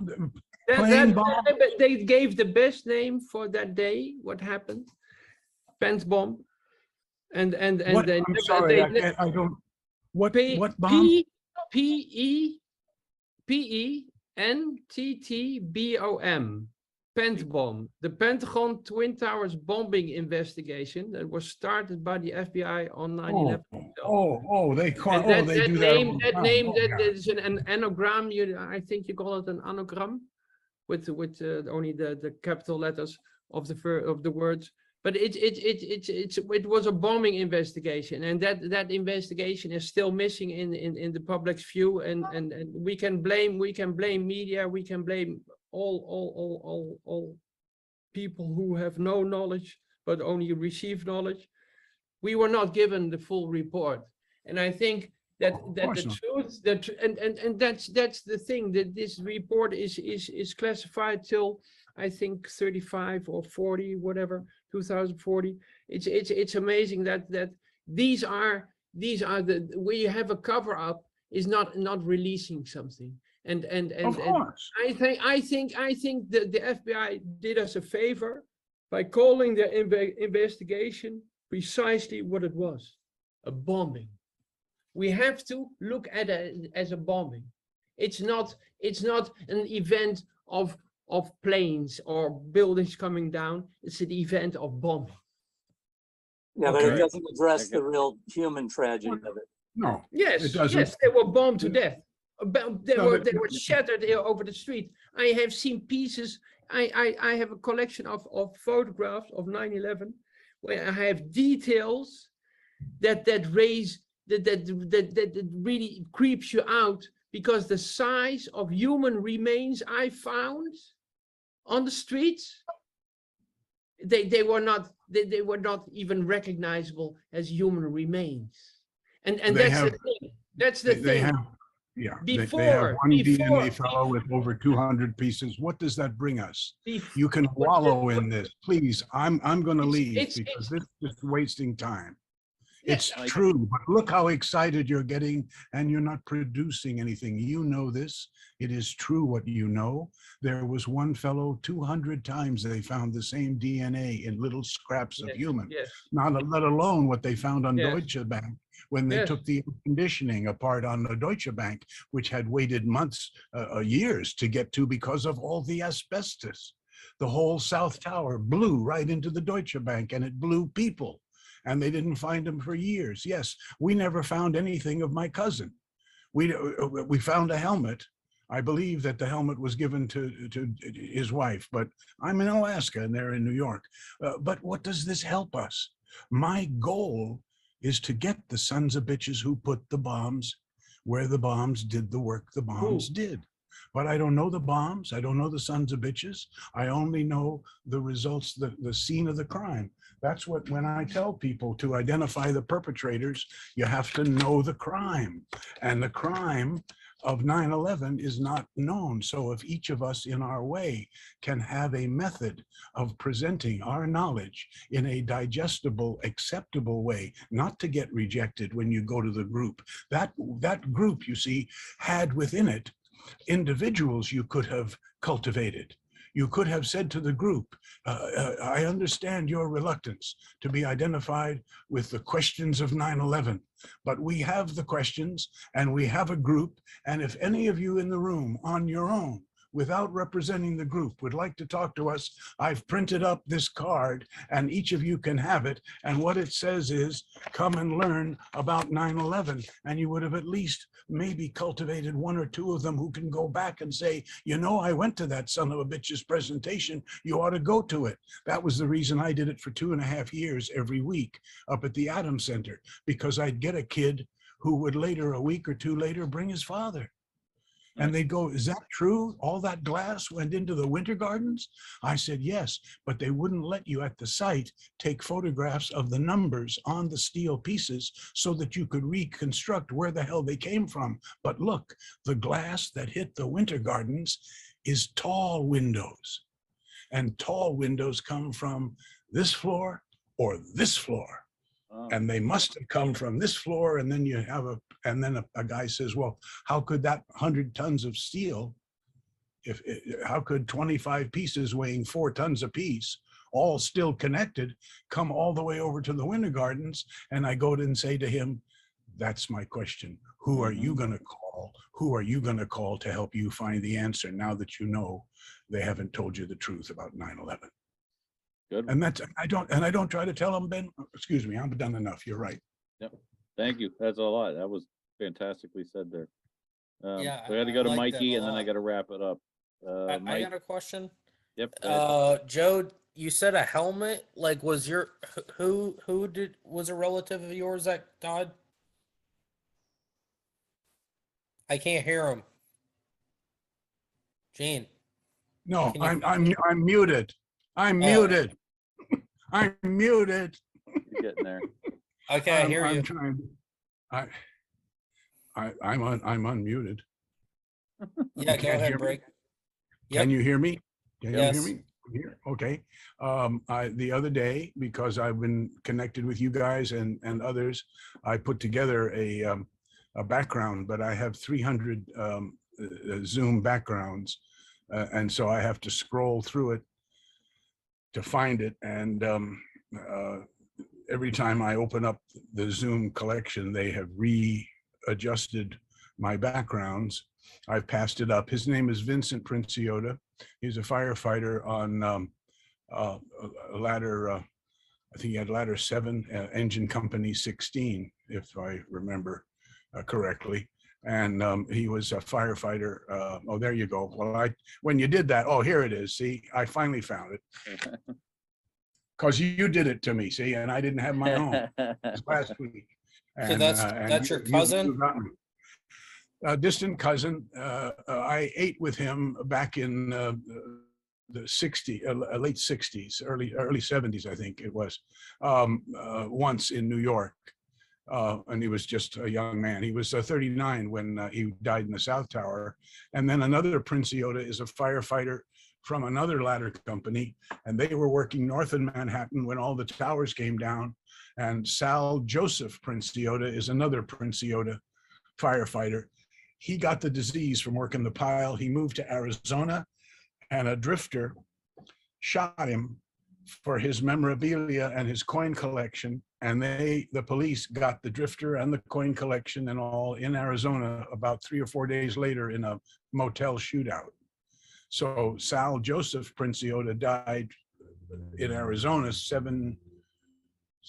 that- bomb. they gave the best name for that day. What happened? Pen bomb. And What? they I'm never- sorry, they- I don't. What? P- What bomb? PENTTBOM. Pent bomb, the Pentagon Twin Towers bombing investigation that was started by the FBI on 9/11. They call. And that, they that do name, all the that time. name, Oh, that yeah. is an anagram. I think you call it an anagram, with only the capital letters of the words. But it was a bombing investigation, and that investigation is still missing in the public's view. And we can blame media, we can blame all people who have no knowledge but only receive knowledge. We were not given the full report, and I think that the truth and that's the thing, that this report is classified till I think 35 or 40, whatever, 2040. It's amazing that these are the, where you have a cover up is not releasing something. And Of course. I think the FBI did us a favor by calling the investigation precisely what it was, a bombing. We have to look at it as a bombing. It's not an event of planes or buildings coming down. It's an event of bombing. Yeah, but it Okay. doesn't address the real human tragedy of it. No. Yes, It doesn't. yes, they were bombed to death. They No, were but- shattered over the street. I have seen pieces. I have a collection of photographs of 9/11 where I have details that really creeps you out, because the size of human remains I found on the streets, they were not even recognizable as human remains. And They that's have- the thing. That's the They thing. have, yeah, they have Before- one DNA before- fellow with over 200 pieces. What does that bring us? Bef- You can but the- wallow in this. Please, I'm going to leave it's- because this is just wasting time. Yeah, It's true, but look how excited you're getting, and you're not producing anything. You know this. It is true what you know. There was one fellow, 200 times they found the same DNA in little scraps of Yes, human. yes. Not let alone what they found on Yes. Deutsche Bank when they Yes. took the air conditioning apart on the Deutsche Bank, which had waited months, years to get to because of all the asbestos. The whole South Tower blew right into the Deutsche Bank, and it blew people. And they didn't find him for years. Yes, we never found anything of my cousin. We found a helmet. I believe that the helmet was given to his wife, but I'm in Alaska and they're in New York. But what does this help us? My goal is to get the sons of bitches who put the bombs where the bombs did the work the bombs did. But I don't know the bombs. I don't know the sons of bitches. I only know the results, the scene of the crime. That's what, when I tell people to identify the perpetrators, you have to know the crime. And the crime of 9/11 is not known. So if each of us in our way can have a method of presenting our knowledge in a digestible, acceptable way, not to get rejected when you go to the group. That group, you see, had within it individuals you could have cultivated. You could have said to the group, I understand your reluctance to be identified with the questions of 9/11, but we have the questions and we have a group. And if any of you in the room on your own without representing the group would like to talk to us, I've printed up this card and each of you can have it. And what it says is, come and learn about 9/11. And you would have at least maybe cultivated one or two of them who can go back and say, you know, I went to that son of a bitch's presentation. You ought to go to it. That was the reason I did it for 2.5 years every week up at the Adams Center, because I'd get a kid who would later, a week or two later, bring his father. And they'd go, is that true? All that glass went into the Winter Gardens? I said, yes, but they wouldn't let you at the site take photographs of the numbers on the steel pieces so that you could reconstruct where the hell they came from. But look, the glass that hit the Winter Gardens is tall windows. And tall windows come from this floor or this floor. Oh. And they must have come from this floor. And then you have a guy says, well, how could that 100 tons of steel, how could 25 pieces weighing 4 tons apiece, all still connected, come all the way over to the Winter Gardens? And I go to and say to him, that's my question. Who are you going to call? Who are you going to call to help you find the answer now that you know they haven't told you the truth about 9/11? Good. And I don't try to tell them, Ben, excuse me, I'm done enough. You're right. Yep. Thank you. That's a lot. That was fantastically said there. Yeah, So I got to I go to like that Mikey a and then I lot. got to wrap it up. I Mike, got a question. yep. go ahead. Joe, you said a helmet. Like, was your who was a relative of yours that died? I can't hear him. Gene. No, Can you- I'm muted. I'm Oh. muted. I'm muted. You're getting there. Okay, I hear I'm you. trying. I'm unmuted. Yeah, You go can't hear ahead, me? break. Can you hear me? Can you hear Yes. me? Here. Okay. The other day, because I've been connected with you guys and others, I put together a background, but I have 300 Zoom backgrounds, and so I have to scroll through it to find it. And every time I open up the Zoom collection, they have readjusted my backgrounds. I've passed it up. His name is Vincent Princiota. He's a firefighter on a ladder, I think he had ladder 7, engine company 16, if I remember correctly. And he was a firefighter. Oh, there you go. Well, when you did that, oh, here it is. See, I finally found it. Because you did it to me, see, and I didn't have my own last week. So that's your cousin? You got me. A distant cousin. I ate with him back in the late 60s, early 70s, I think it was, once in New York. And he was just a young man. He was 39 when he died in the South Tower. And then another Princiota is a firefighter from another ladder company, and they were working north in Manhattan when all the towers came down. And Sal Joseph Princiota is another Princiota firefighter. He got the disease from working the pile. He moved to Arizona, and a drifter shot him for his memorabilia and his coin collection. And the police got the drifter and the coin collection and all in Arizona about 3 or 4 days later in a motel shootout. So Sal Joseph Princiota died in Arizona 7,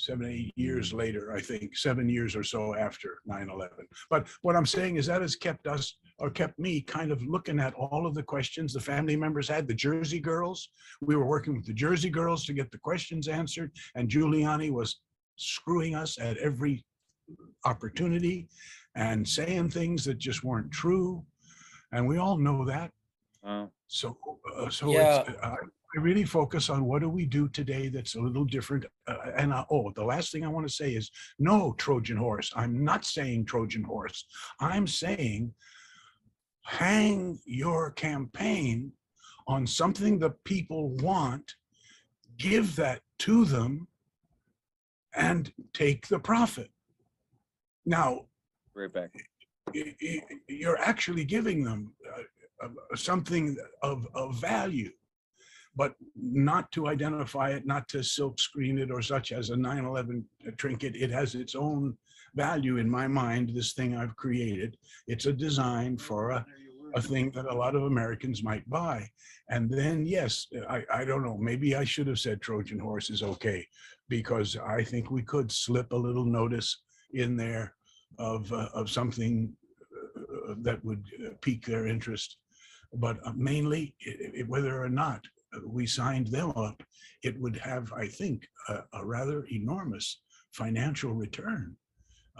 8 years later, I think, 7 years or so after 9/11. But what I'm saying is that has kept us, or kept me, kind of looking at all of the questions the family members had. The Jersey Girls, we were working with the Jersey Girls to get the questions answered, and Giuliani was screwing us at every opportunity and saying things that just weren't true. And we all know that. So Yeah. I really focus on what do we do today that's a little different. The last thing I want to say is no Trojan horse. I'm not saying Trojan horse. I'm saying hang your campaign on something the people want, give that to them, and take the profit. Now, Right back. you're actually giving them something of value, but not to identify it, not to silk screen it or such as a 9/11 trinket. It has its own value in my mind, this thing I've created. It's a design for a thing that a lot of Americans might buy. And then, yes, I don't know, maybe I should have said Trojan horse is okay, because I think we could slip a little notice in there of something that would pique their interest. But mainly, whether or not we signed them up, it would have, I think, a rather enormous financial return.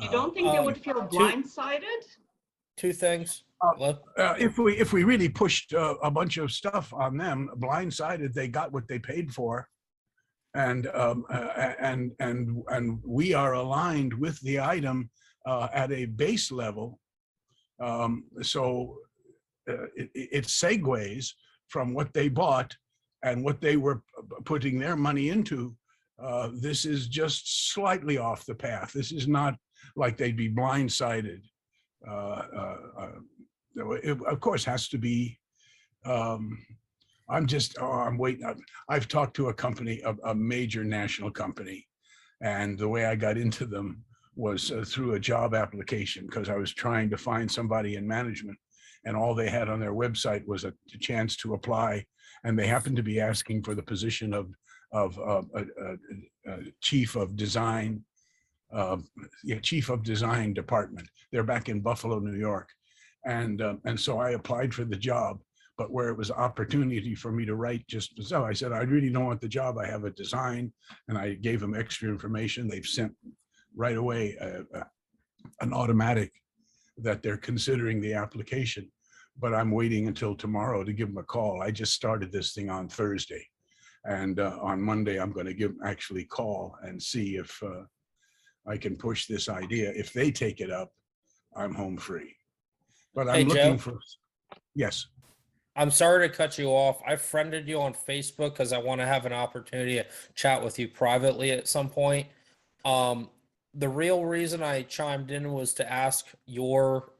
You don't think they Um, would feel two- blindsided? Two things. Hello? If we really pushed a bunch of stuff on them, blindsided, they got what they paid for, and we are aligned with the item at a base level. So it segues from what they bought and what they were putting their money into. This is just slightly off the path. This is not like they'd be blindsided. It, of course, has to be. I'm waiting. I've talked to a company, a major national company, and the way I got into them was through a job application, because I was trying to find somebody in management, and all they had on their website was a chance to apply, and they happened to be asking for the position of chief of design, chief of design department. They're back in Buffalo, New York, and so I applied for the job. But where it was opportunity for me to write just so, I said, I really don't want the job. I have a design, and I gave them extra information. They've sent right away an automatic that they're considering the application, but I'm waiting until tomorrow to give them a call. I just started this thing on Thursday, and on Monday I'm going to actually call and see if I can push this idea. If they take it up, I'm home free. But I'm Hey, looking Joe. for, yes. I'm sorry to cut you off. I friended you on Facebook because I want to have an opportunity to chat with you privately at some point. The real reason I chimed in was to ask your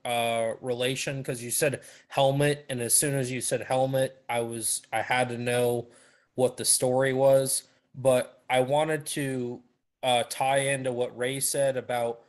relation, because you said helmet, and as soon as you said helmet, I had to know what the story was. But I wanted to tie into what Ray said about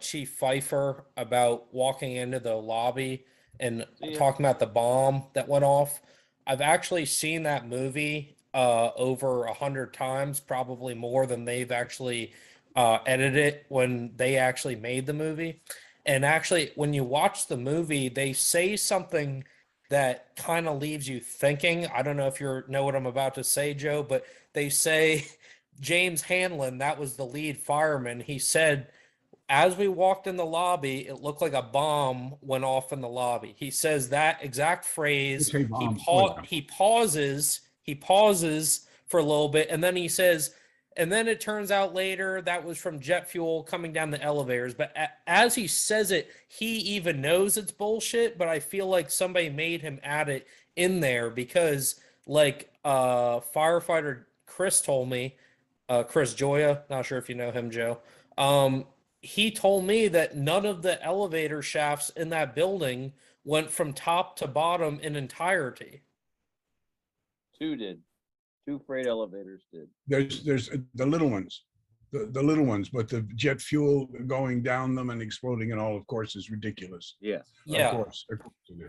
Chief Pfeiffer about walking into the lobby and talking about the bomb that went off. I've actually seen that movie over 100 times, probably more than they've actually edited it when they actually made the movie. And actually, when you watch the movie, they say something that kind of leaves you thinking. I don't know if you know what I'm about to say, Joe, but they say James Hanlon, that was the lead fireman. He said, as we walked in the lobby, it looked like a bomb went off in the lobby. He says that exact phrase. Say bomb. Oh, yeah. He pauses for a little bit, and then he says, and then it turns out later that was from jet fuel coming down the elevators. But as he says it, he even knows it's bullshit, but I feel like somebody made him add it in there because, like, firefighter Chris told me, Chris Joya, not sure if you know him, Joe. He told me that none of the elevator shafts in that building went from top to bottom in entirety. Two did. Two freight elevators did. There's the little ones, the little ones, but the jet fuel going down them and exploding and all, of course, is ridiculous. Yes. Yeah. Of course it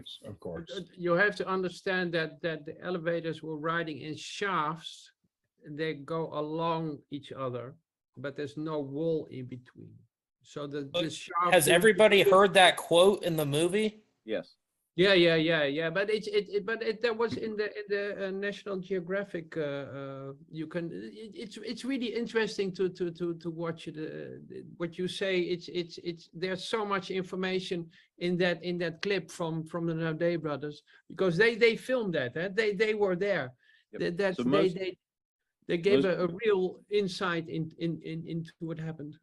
is. Of course. You have to understand that the elevators were riding in shafts. They go along each other, but there's no wall in between. So the shaft. Has everybody heard that quote in the movie? Yes. Yeah. But that was in the National Geographic. You can. It's really interesting to watch it. What you say. It's there's so much information in that clip from the Naudet brothers, because they filmed that. They were there. Yep. They gave a real insight into what happened.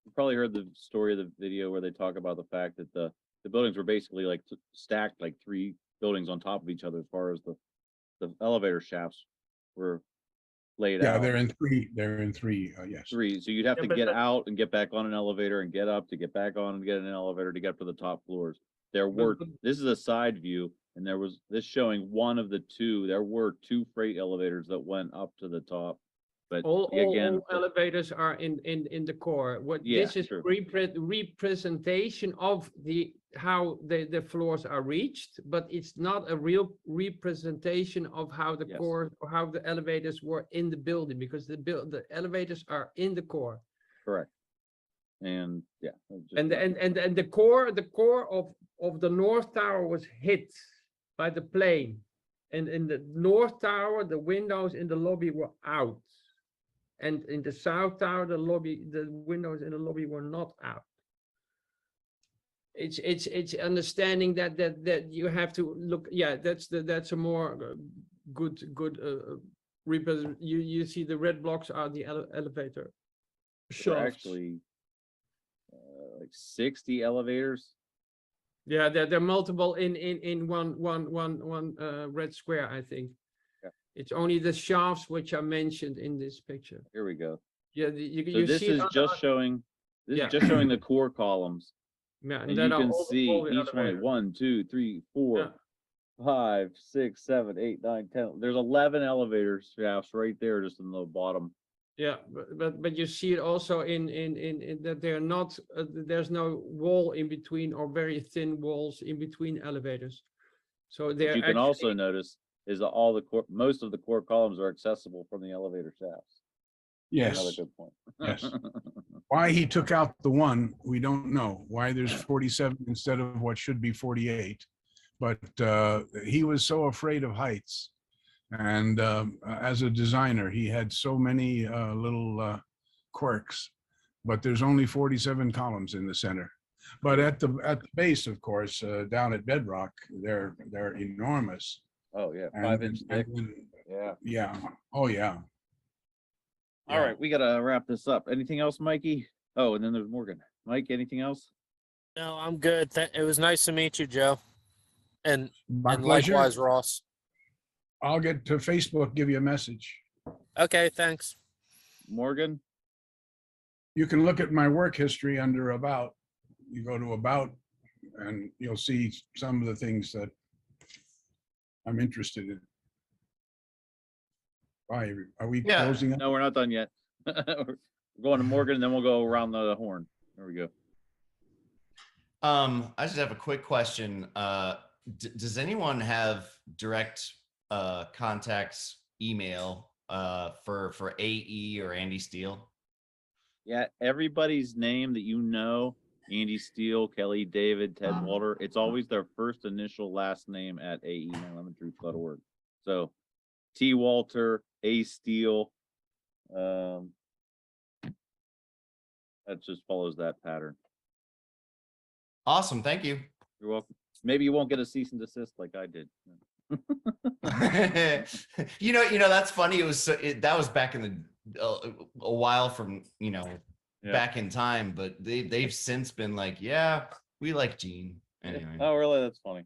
You probably heard the story of the video where they talk about the fact that the buildings were basically like stacked like three buildings on top of each other as far as the elevator shafts were laid Yeah, out. they're in three. Yes. Three. So you'd have Yeah, to but get that- out and get back on an elevator and get up to get back on and get in an elevator to get up to the top floors. There were, this is a side view, and there was this showing one of the two. There were two freight elevators that went up to the top. But All again, elevators are in the core. What Yeah, this is true. representation of how the floors are reached, but it's not a real representation of how the Yes. core or how the elevators were in the building, because the elevators are in the core. correct. And yeah. And the core of the North Tower was hit by the plane. And in the North Tower, the windows in the lobby were out. And in the South Tower, the windows in the lobby were not out. It's understanding that you have to look. Yeah, that's a more good represent. You see the red blocks are the elevator There are shafts. actually like 60 elevators. Yeah, there are multiple in one red square, I think. Yeah. It's only the shafts which are mentioned in this picture. Here we go. Yeah, So you this see it is on just showing. This is just showing the core columns, yeah, and that you are can all see the each one. elevators. 1, 2, 3, 4, Yeah. 5, 6, 7, 8, 9, 10. There's 11 elevator shafts right there, just in the bottom. Yeah, but you see it also in that they're not there's no wall in between or very thin walls in between elevators. So What they're you can actually, also notice is that most of the core columns are accessible from the elevator shafts. Another Yes, good point. yes. Why he took out the one, we don't know. Why there's 47 instead of what should be 48. But he was so afraid of heights. And as a designer, he had so many little quirks, but there's only 47 columns in the center. But at the base, of course, down at bedrock, they're enormous. Oh yeah, And 5 inch thick. yeah. Yeah. Oh yeah. All right, we gotta wrap this up. Anything else, Mikey? Oh, and then there's Morgan. Mike, anything else? No, I'm good. It was nice to meet you, Joe. And My and pleasure. likewise, Ross. I'll get to Facebook, give you a message. Okay, thanks. Morgan? You can look at my work history under About. You go to About and you'll see some of the things that I'm interested in. Why, are we Yeah. closing up? No, we're not done yet. We're going to Morgan, and then we'll go around the horn. There we go. I just have a quick question. Does anyone have direct contacts email for AE or Andy Steele? Yeah, everybody's name that you know, Andy Steele, Kelly, David, Ted Walter, it's always their first initial last name at ae911truth.org. So T Walter, A Steele, that just follows that pattern. Awesome, thank you. You're welcome. Maybe you won't get a cease and desist like I did. you know, that's funny. It was that was back in the a while from back in time, but they've since been like, yeah, we like Gene anyway. Oh, really? That's funny.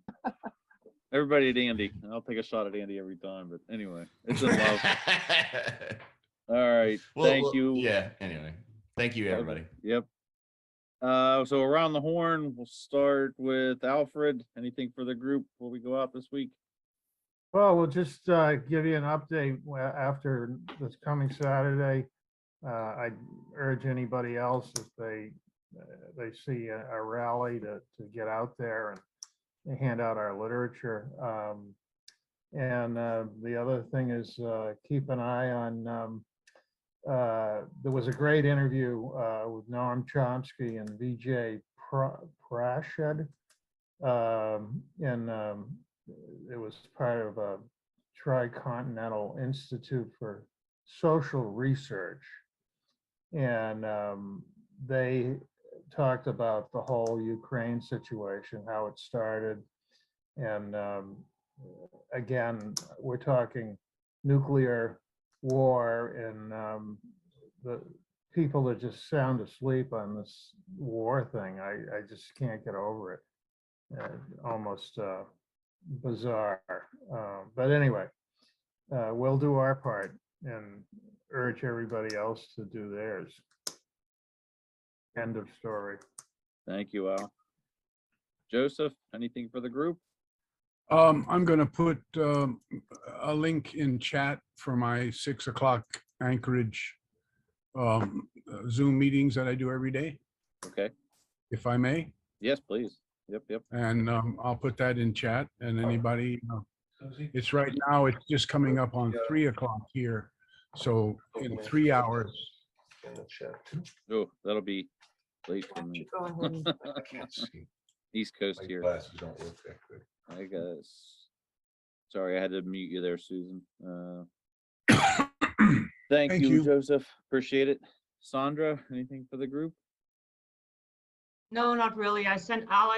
Everybody at Andy. I'll take a shot at Andy every time, but anyway, it's in love. All right. Thank you. Yeah. Anyway, thank you, everybody. Yep. So around the horn, we'll start with Alfred. Anything for the group before we go out this week? Well, we'll just give you an update after this coming Saturday. I urge anybody else, if they see a rally, to get out there and hand out our literature. And the other thing is keep an eye on, there was a great interview with Noam Chomsky and Vijay Prashad. And it was part of a Tricontinental Institute for Social Research. And they talked about the whole Ukraine situation, how it started. And again, we're talking nuclear war, and the people that just sound asleep on this war thing, I just can't get over it. Almost bizarre. But anyway, we'll do our part and urge everybody else to do theirs. End of story. Thank you, Al. Joseph, anything for the group? I'm going to put a link in chat for my 6 o'clock Anchorage Zoom meetings that I do every day, Okay. if I may. Yes, please. Yep. And I'll put that in chat, and anybody, it's right now, it's just coming up on 3 o'clock here. So in 3 hours, Oh, that'll be late for me. Go ahead. I can't see. East Coast My here. glasses don't work that good. I guess. Sorry, I had to mute you there, Susan. Thank Thank you, you. Joseph. Appreciate it. Sandra, anything for the group? No, not really. I sent Al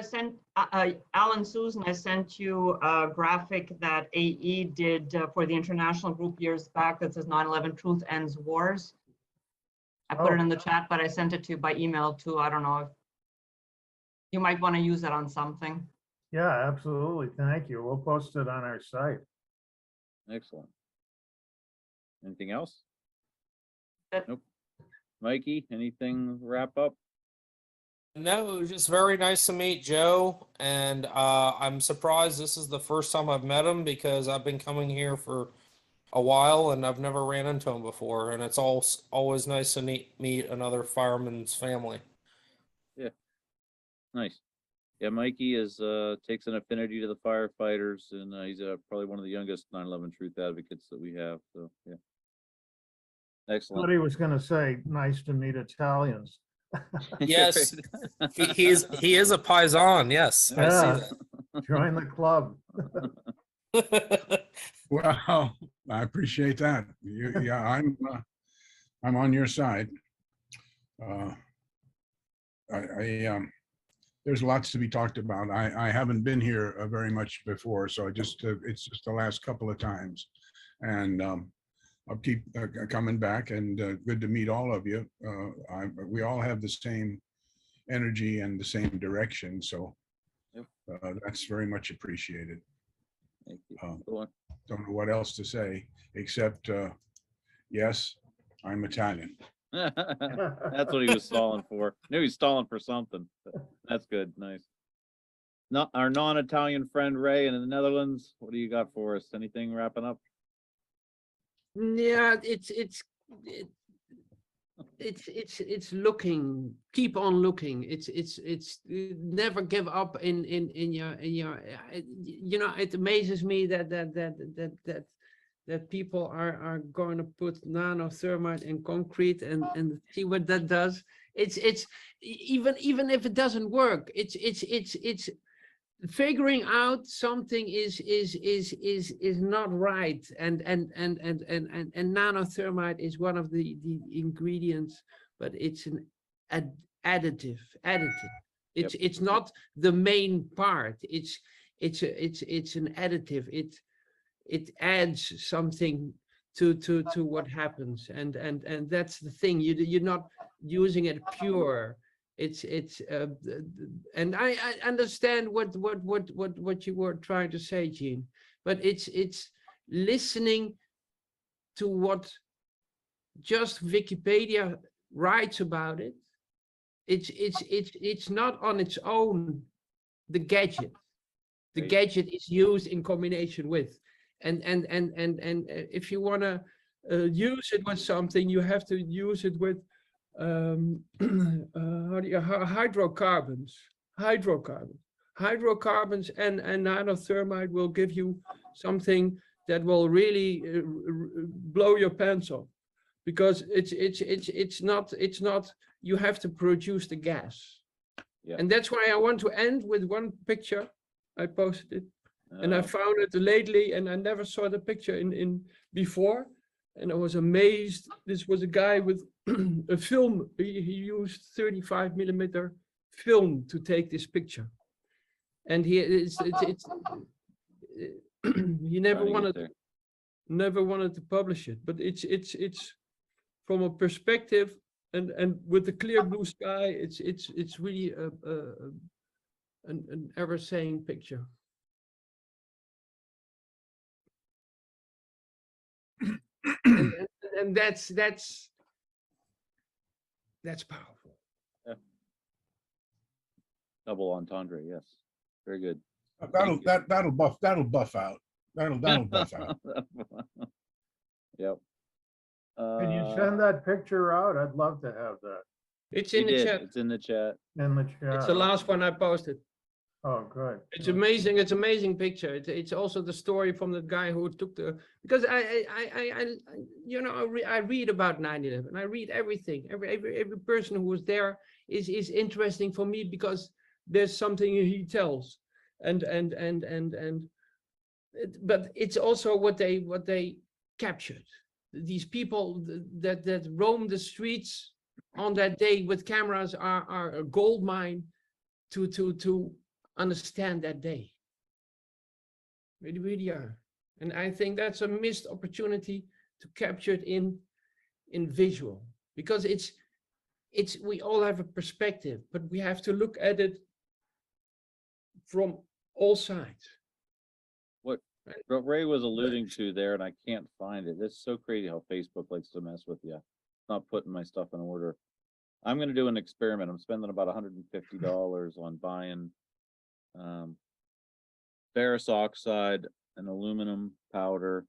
and Susan, I sent you a graphic that AE did for the international group years back that says 9/11 Truth Ends Wars. I put it Oh. in the chat, but I sent it to you by email too. I don't know if you might want to use it on something. Yeah, absolutely. Thank you. We'll post it on our site. Excellent. Anything else? That- Nope. Mikey, anything wrap up? No, it was just very nice to meet Joe, and I'm surprised this is the first time I've met him because I've been coming here for a while and I've never ran into him before, and it's always nice to meet another fireman's family. Nice. Yeah, Mikey is takes an affinity to the firefighters, and he's probably one of the youngest 9/11 truth advocates that we have. So yeah. Excellent. Somebody was going to say, nice to meet Italians. Yes, he is a paisan. Yes, I Yeah, see join the club. that. Wow, I appreciate that. Yeah, I'm on your side. There's lots to be talked about. I haven't been here very much before, so it's just the last couple of times, and I'll keep coming back. And good to meet all of you. We all have the same energy and the same direction, so that's very much appreciated. Thank you. Go on. Don't know what else to say except yes, I'm Italian. That's what he was stalling for. Knew he's stalling for something. But that's good. Nice. Not our non-Italian friend Ray in the Netherlands. What do you got for us? Anything wrapping up? Yeah, it's looking, keep on looking. It's never give up in your you know, it amazes me that people are going to put nanothermite in concrete and see what that does. It's even if it doesn't work, it's figuring out something is not right, and nanothermite is one of the ingredients, but it's an additive. It's not the main part. It's an additive. It adds something to what happens, and that's the thing. You're not using it pure. And I understand what you were trying to say, Gene, but it's listening to what just Wikipedia writes about it. It's not on its own the gadget. The Right. gadget is used in combination with, and if you want to use it with something, you have to use it with hydrocarbons and nanothermite will give you something that will really blow your pants off, because it's not you have to produce the gas. Yeah. And that's why I want to end with one picture. I posted it and I found it lately, and I never saw the picture in before, and I was amazed. This was a guy with a film. He used 35mm film to take this picture, and he never wanted to publish it. But it's from a perspective, and with the clear blue sky, it's really an ever-saying picture. and that's powerful. Yeah. Double entendre, yes. Very good. That'll buff out. That'll buff out. Yep. Can you send that picture out? I'd love to have that It's He in the did. chat. It's in the chat. in the chat. It's the last one I posted. Oh, good. It's amazing. It's amazing picture. It's also the story from the guy who took the, because you know, I read about 9/11. I read everything. Every person who was there is interesting for me because there's something he tells, but it's also what they captured. These people that roam the streets on that day with cameras are a gold mine to understand that day. Really, really are. And I think that's a missed opportunity to capture it in visual, because it's we all have a perspective, but we have to look at it from all sides. What Ray was alluding to there, and I can't find it. It's so crazy how Facebook likes to mess with you. Not putting my stuff in order. I'm going to do an experiment. I'm spending about $150 on buying ferrous oxide and aluminum powder,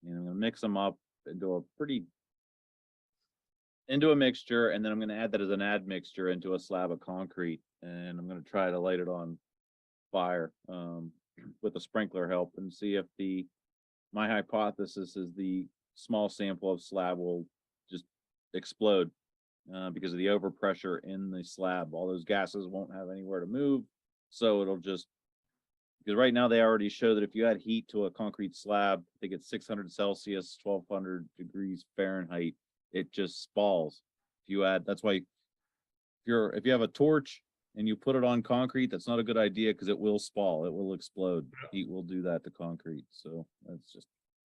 and I'm going to mix them up into a mixture, and then I'm going to add that as an admixture into a slab of concrete, and I'm going to try to light it on fire with a sprinkler help and see if my hypothesis is the small sample of slab will just explode because of the overpressure in the slab. All those gases won't have anywhere to move, so it'll just, because right now they already show that if you add heat to a concrete slab, I think it's 600 Celsius, 1200 degrees Fahrenheit, it just spalls. If you add, that's why if you have a torch and you put it on concrete, that's not a good idea because it will spall, it will explode. Heat will do that to concrete. So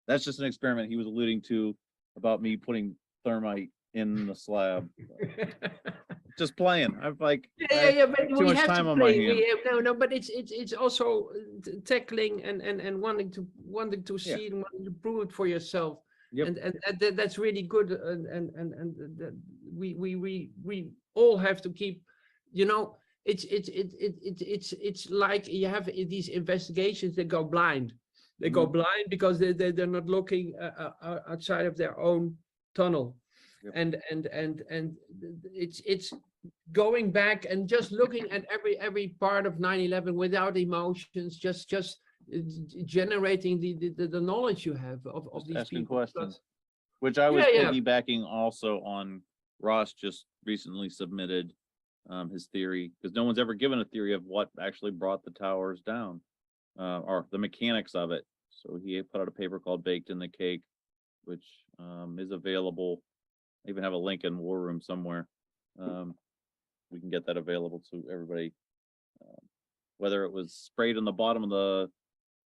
that's just an experiment he was alluding to about me putting thermite in the slab. Just playing. I'm like, Yeah, but too we much have time to on my play. hand. No, but it's also tackling and wanting to Yeah. see and wanting to prove it for yourself. Yep. And that's really good. And we all have to keep, you know, it's like you have these investigations that go blind. They go blind because they're not looking outside of their own tunnel. Yep. And it's going back and just looking at every part of 9/11 without emotions, just generating the knowledge you have of Just these asking people. questions, which I was Yeah. piggybacking also on. Ross just recently submitted his theory, because no one's ever given a theory of what actually brought the towers down or the mechanics of it. So he put out a paper called Baked in the Cake, which is available. I even have a link in WarRoom somewhere. We can get that available to everybody. Whether it was sprayed on the bottom of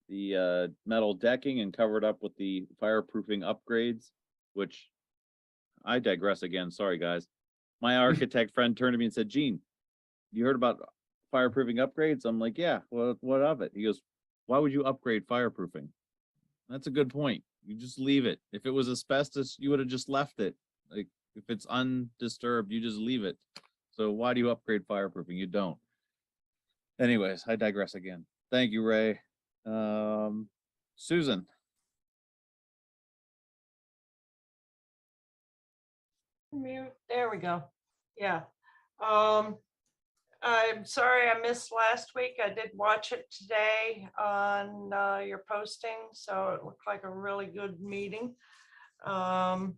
the metal decking and covered up with the fireproofing upgrades, which I digress again. Sorry, guys. My architect friend turned to me and said, "Gene, you heard about fireproofing upgrades?" I'm like, "Yeah, what of it?" He goes, "Why would you upgrade fireproofing?" That's a good point. You just leave it. If it was asbestos, you would have just left it. Like, if it's undisturbed, you just leave it. So why do you upgrade fireproofing? You don't. Anyways, I digress again. Thank you, Ray. Susan. Mute. There we go. Yeah. I'm sorry I missed last week. I did watch it today on your posting, so it looked like a really good meeting. Yeah,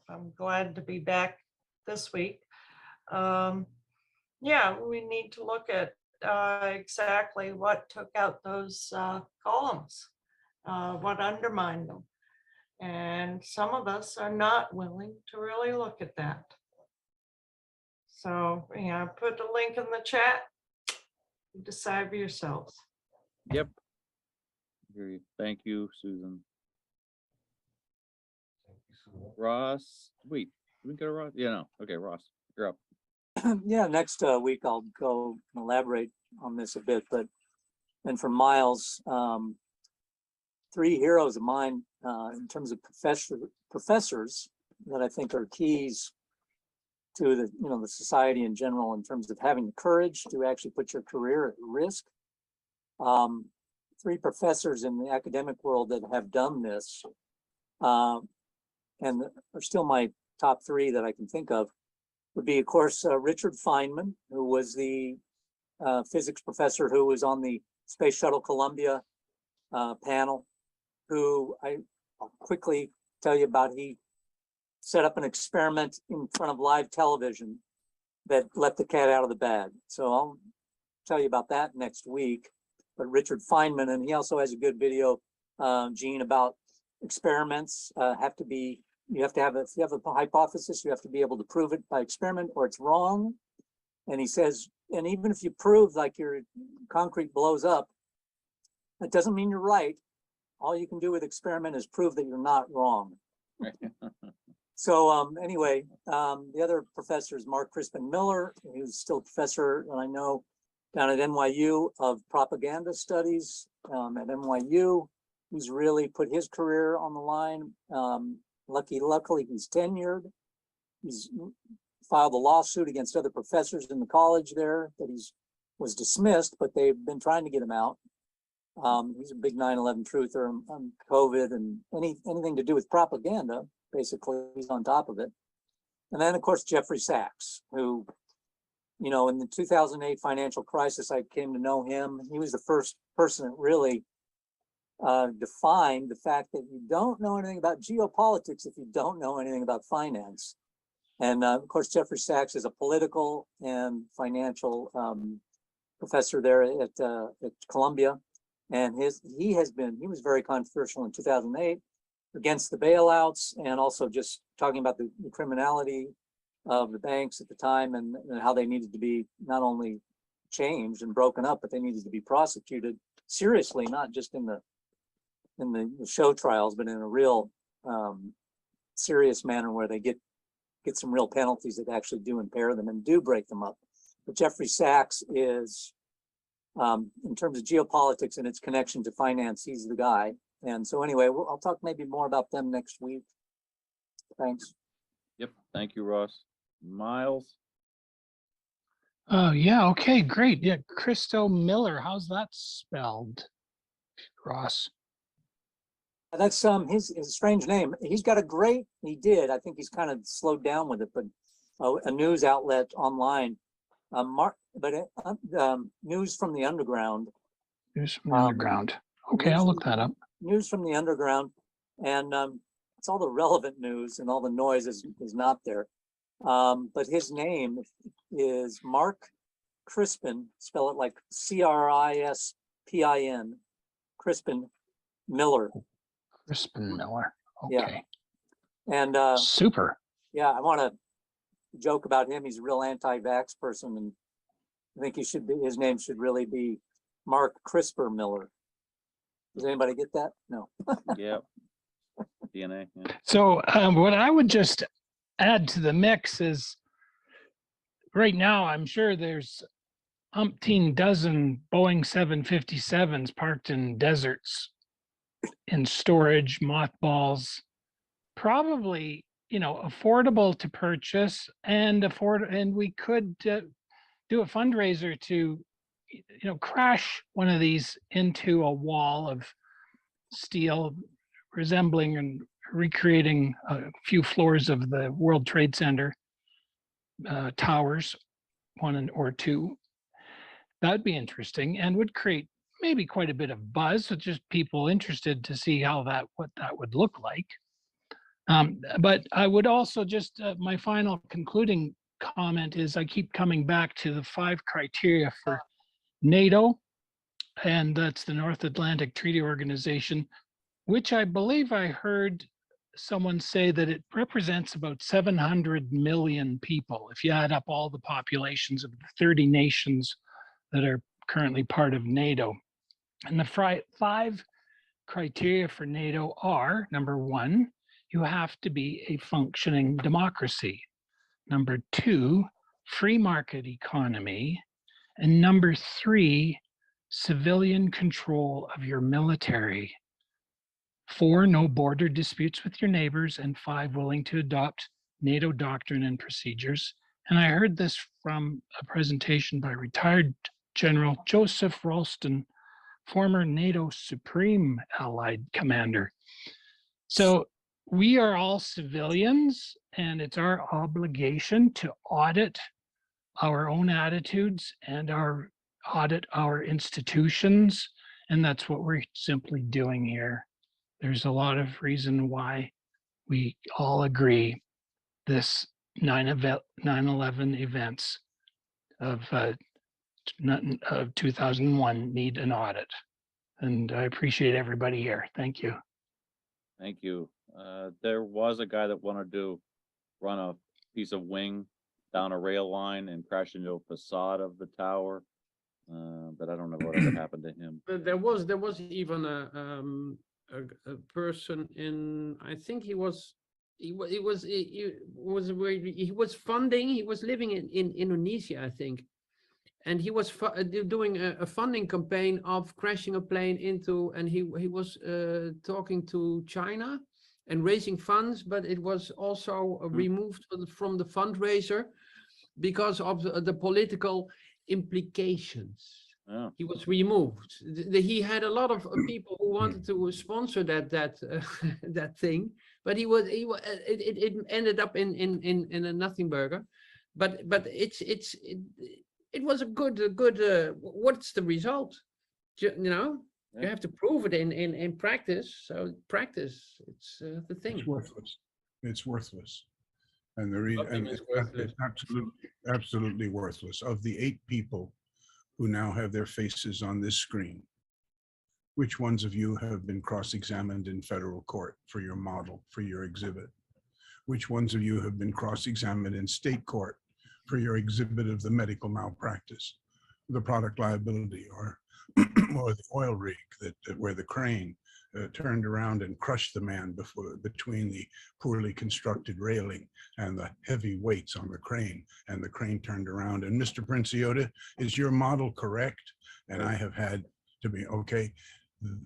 I'm glad to be back this week. Yeah, we need to look at exactly what took out those columns, what undermined them. And some of us are not willing to really look at that. So, yeah, put the link in the chat. Decide for yourselves. Yep. Thank you, Susan. Ross, wait, did we go to Ross? Yeah, no. Okay, Ross, you're up. Yeah, next week I'll go and elaborate on this a bit, but and for Miles, three heroes of mine in terms of professors that I think are keys to the society in general in terms of having the courage to actually put your career at risk. Three professors in the academic world that have done this. And are still my top three that I can think of would be, of course, Richard Feynman, who was the physics professor who was on the Space Shuttle Columbia panel, who I'll quickly tell you about. He set up an experiment in front of live television that let the cat out of the bag. So I'll tell you about that next week. But Richard Feynman, and he also has a good video, Gene, about experiments have to be, you have to have, if you have a hypothesis, you have to be able to prove it by experiment or it's wrong. And he says, and even if you prove like your concrete blows up, that doesn't mean you're right. All you can do with experiment is prove that you're not wrong. So anyway, the other professor is Mark Crispin Miller, who's still a professor, and I know down at NYU of propaganda studies at NYU, who's really put his career on the line. Luckily, he's tenured. He's filed a lawsuit against other professors in the college there that was dismissed, but they've been trying to get him out. He's a big 9/11 truther on COVID and anything to do with propaganda. Basically, he's on top of it. And then, of course, Jeffrey Sachs, who, you know, in the 2008 financial crisis, I came to know him. He was the first person that really defined the fact that you don't know anything about geopolitics if you don't know anything about finance. And of course, Jeffrey Sachs is a political and financial professor there at Columbia. And he was very controversial in 2008 against the bailouts and also just talking about the criminality of the banks at the time and how they needed to be not only changed and broken up, but they needed to be prosecuted seriously, not just in the show trials, but in a real serious manner where they get some real penalties that actually do impair them and do break them up. But Jeffrey Sachs is, in terms of geopolitics and its connection to finance, he's the guy. And so anyway, I'll talk maybe more about them next week. Thanks. Yep. Thank you, Ross. Miles. Oh, yeah. Okay, great. Yeah. Christo Miller. How's that spelled, Ross? That's his strange name. He's got I think he's kind of slowed down with it, but a news outlet online, News from the Underground. News from the Underground. Okay, I'll look that up. News from the Underground, and it's all the relevant news and all the noise is not there. But his name is Mark Crispin, spell it like Crispin, Crispin Miller. Crispin Miller. Yeah. Okay. And super. Yeah, I want to joke about him. He's a real anti-vax person, and I think his name should really be Mark CRISPR Miller. Does anybody get that? No. Yeah. DNA. Yeah. So what I would just add to the mix is right now, I'm sure there's umpteen dozen Boeing 757s parked in deserts in storage, mothballs, probably, affordable to purchase and we could do a fundraiser to, crash one of these into a wall of steel resembling and recreating a few floors of the World Trade Center towers, one or two. That'd be interesting and would create maybe quite a bit of buzz with just people interested to see what that would look like. But I would also just, my final concluding comment is I keep coming back to the 5 criteria for NATO, and that's the North Atlantic Treaty Organization, which I believe I heard someone say that it represents about 700 million people if you add up all the populations of the 30 nations that are currently part of NATO. And the 5 criteria for NATO are, number 1, you have to be a functioning democracy. Number 2, free market economy. And number 3, civilian control of your military. 4, no border disputes with your neighbors. And 5, willing to adopt NATO doctrine and procedures. And I heard this from a presentation by retired General Joseph Ralston, former NATO Supreme Allied Commander. So we are all civilians, and it's our obligation to audit our own attitudes and audit our institutions. And that's what we're simply doing here. There's a lot of reason why we all agree this 9/11 events of 2001 need an audit. And I appreciate everybody here. Thank you. Thank you. There was a guy that wanted to run a piece of wing down a rail line and crash into a facade of the tower. But I don't know whatever happened to him. But there was even a person in, I think he was living in Indonesia, I think. And he was doing a funding campaign of crashing a plane into, and he was talking to China and raising funds, but it was also removed from the fundraiser because of the political implications. Oh. He was removed. He had a lot of people who wanted to sponsor that thing, but it ended up in a nothing burger. But it was a good. What's the result? You have to prove it in practice. So practice, it's the thing. It's worthless. It's worthless. And the reason, Nothing is worthless. it's absolutely worthless. Of the 8 people who now have their faces on this screen, which ones of you have been cross-examined in federal court for your model, for your exhibit? Which ones of you have been cross-examined in state court for your exhibit of the medical malpractice, the product liability, or or the oil rig where the crane turned around and crushed the man between the poorly constructed railing and the heavy weights on the crane, and the crane turned around. And Mr. Princiota, is your model correct? And I have had to be, okay,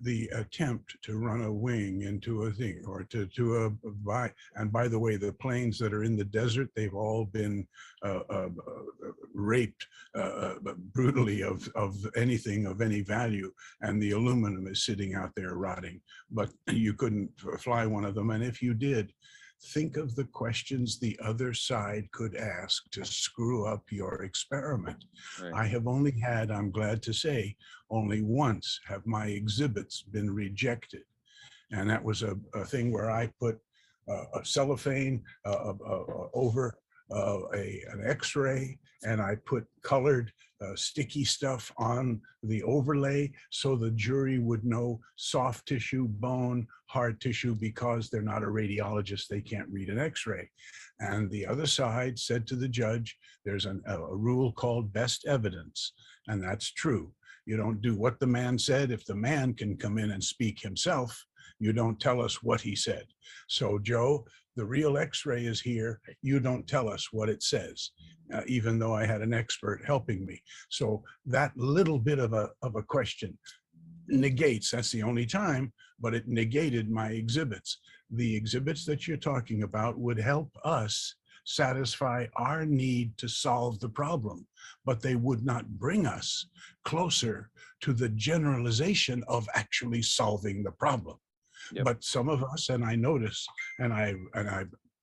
the attempt to run a wing into a thing, or and by the way, the planes that are in the desert, they've all been raped brutally of anything of any value, and the aluminum is sitting out there rotting, but you couldn't fly one of them. And if you did, think of the questions the other side could ask to screw up your experiment. Right. I have only had, I'm glad to say, only once have my exhibits been rejected. And that was a thing where I put a cellophane over an X-ray, and I put colored sticky stuff on the overlay so the jury would know soft tissue, bone, hard tissue, because they're not a radiologist, they can't read an X-ray. And the other side said to the judge, there's a rule called best evidence, and that's true. You don't do what the man said. If the man can come in and speak himself, you don't tell us what he said. So Joe, the real X-ray is here. You don't tell us what it says, even though I had an expert helping me. So that little bit of a question negates, that's the only time, but it negated my exhibits. The exhibits that you're talking about would help us satisfy our need to solve the problem, but they would not bring us closer to the generalization of actually solving the problem. Yep. But some of us, and I notice,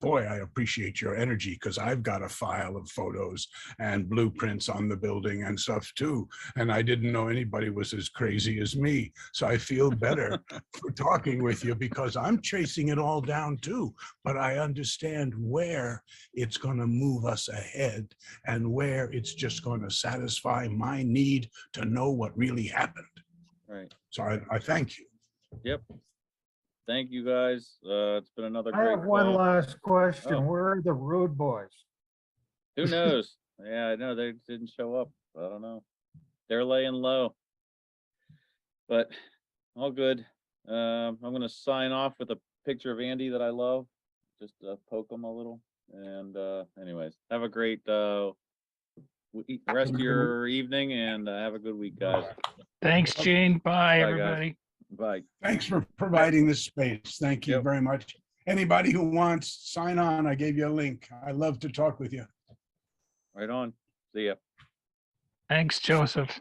boy, I appreciate your energy, because I've got a file of photos and blueprints on the building and stuff too. And I didn't know anybody was as crazy as me. So I feel better for talking with you, because I'm chasing it all down too. But I understand where it's going to move us ahead and where it's just going to satisfy my need to know what really happened. Right. So I thank you. Yep. Thank you, guys. It's been another I great have one call. last question. Oh. Where are the Rude Boys? Who knows? Yeah, I know they didn't show up. I don't know. They're laying low. But all good. I'm going to sign off with a picture of Andy that I love. Just poke him a little. And anyways, have a great rest of your evening, and have a good week, guys. Thanks, Gene. Bye, Bye, everybody. guys. Bye. Thanks for providing this space. Thank you Yep. very much. Anybody who wants, sign on. I gave you a link. I love to talk with you. Right on. See ya. Thanks, Joseph.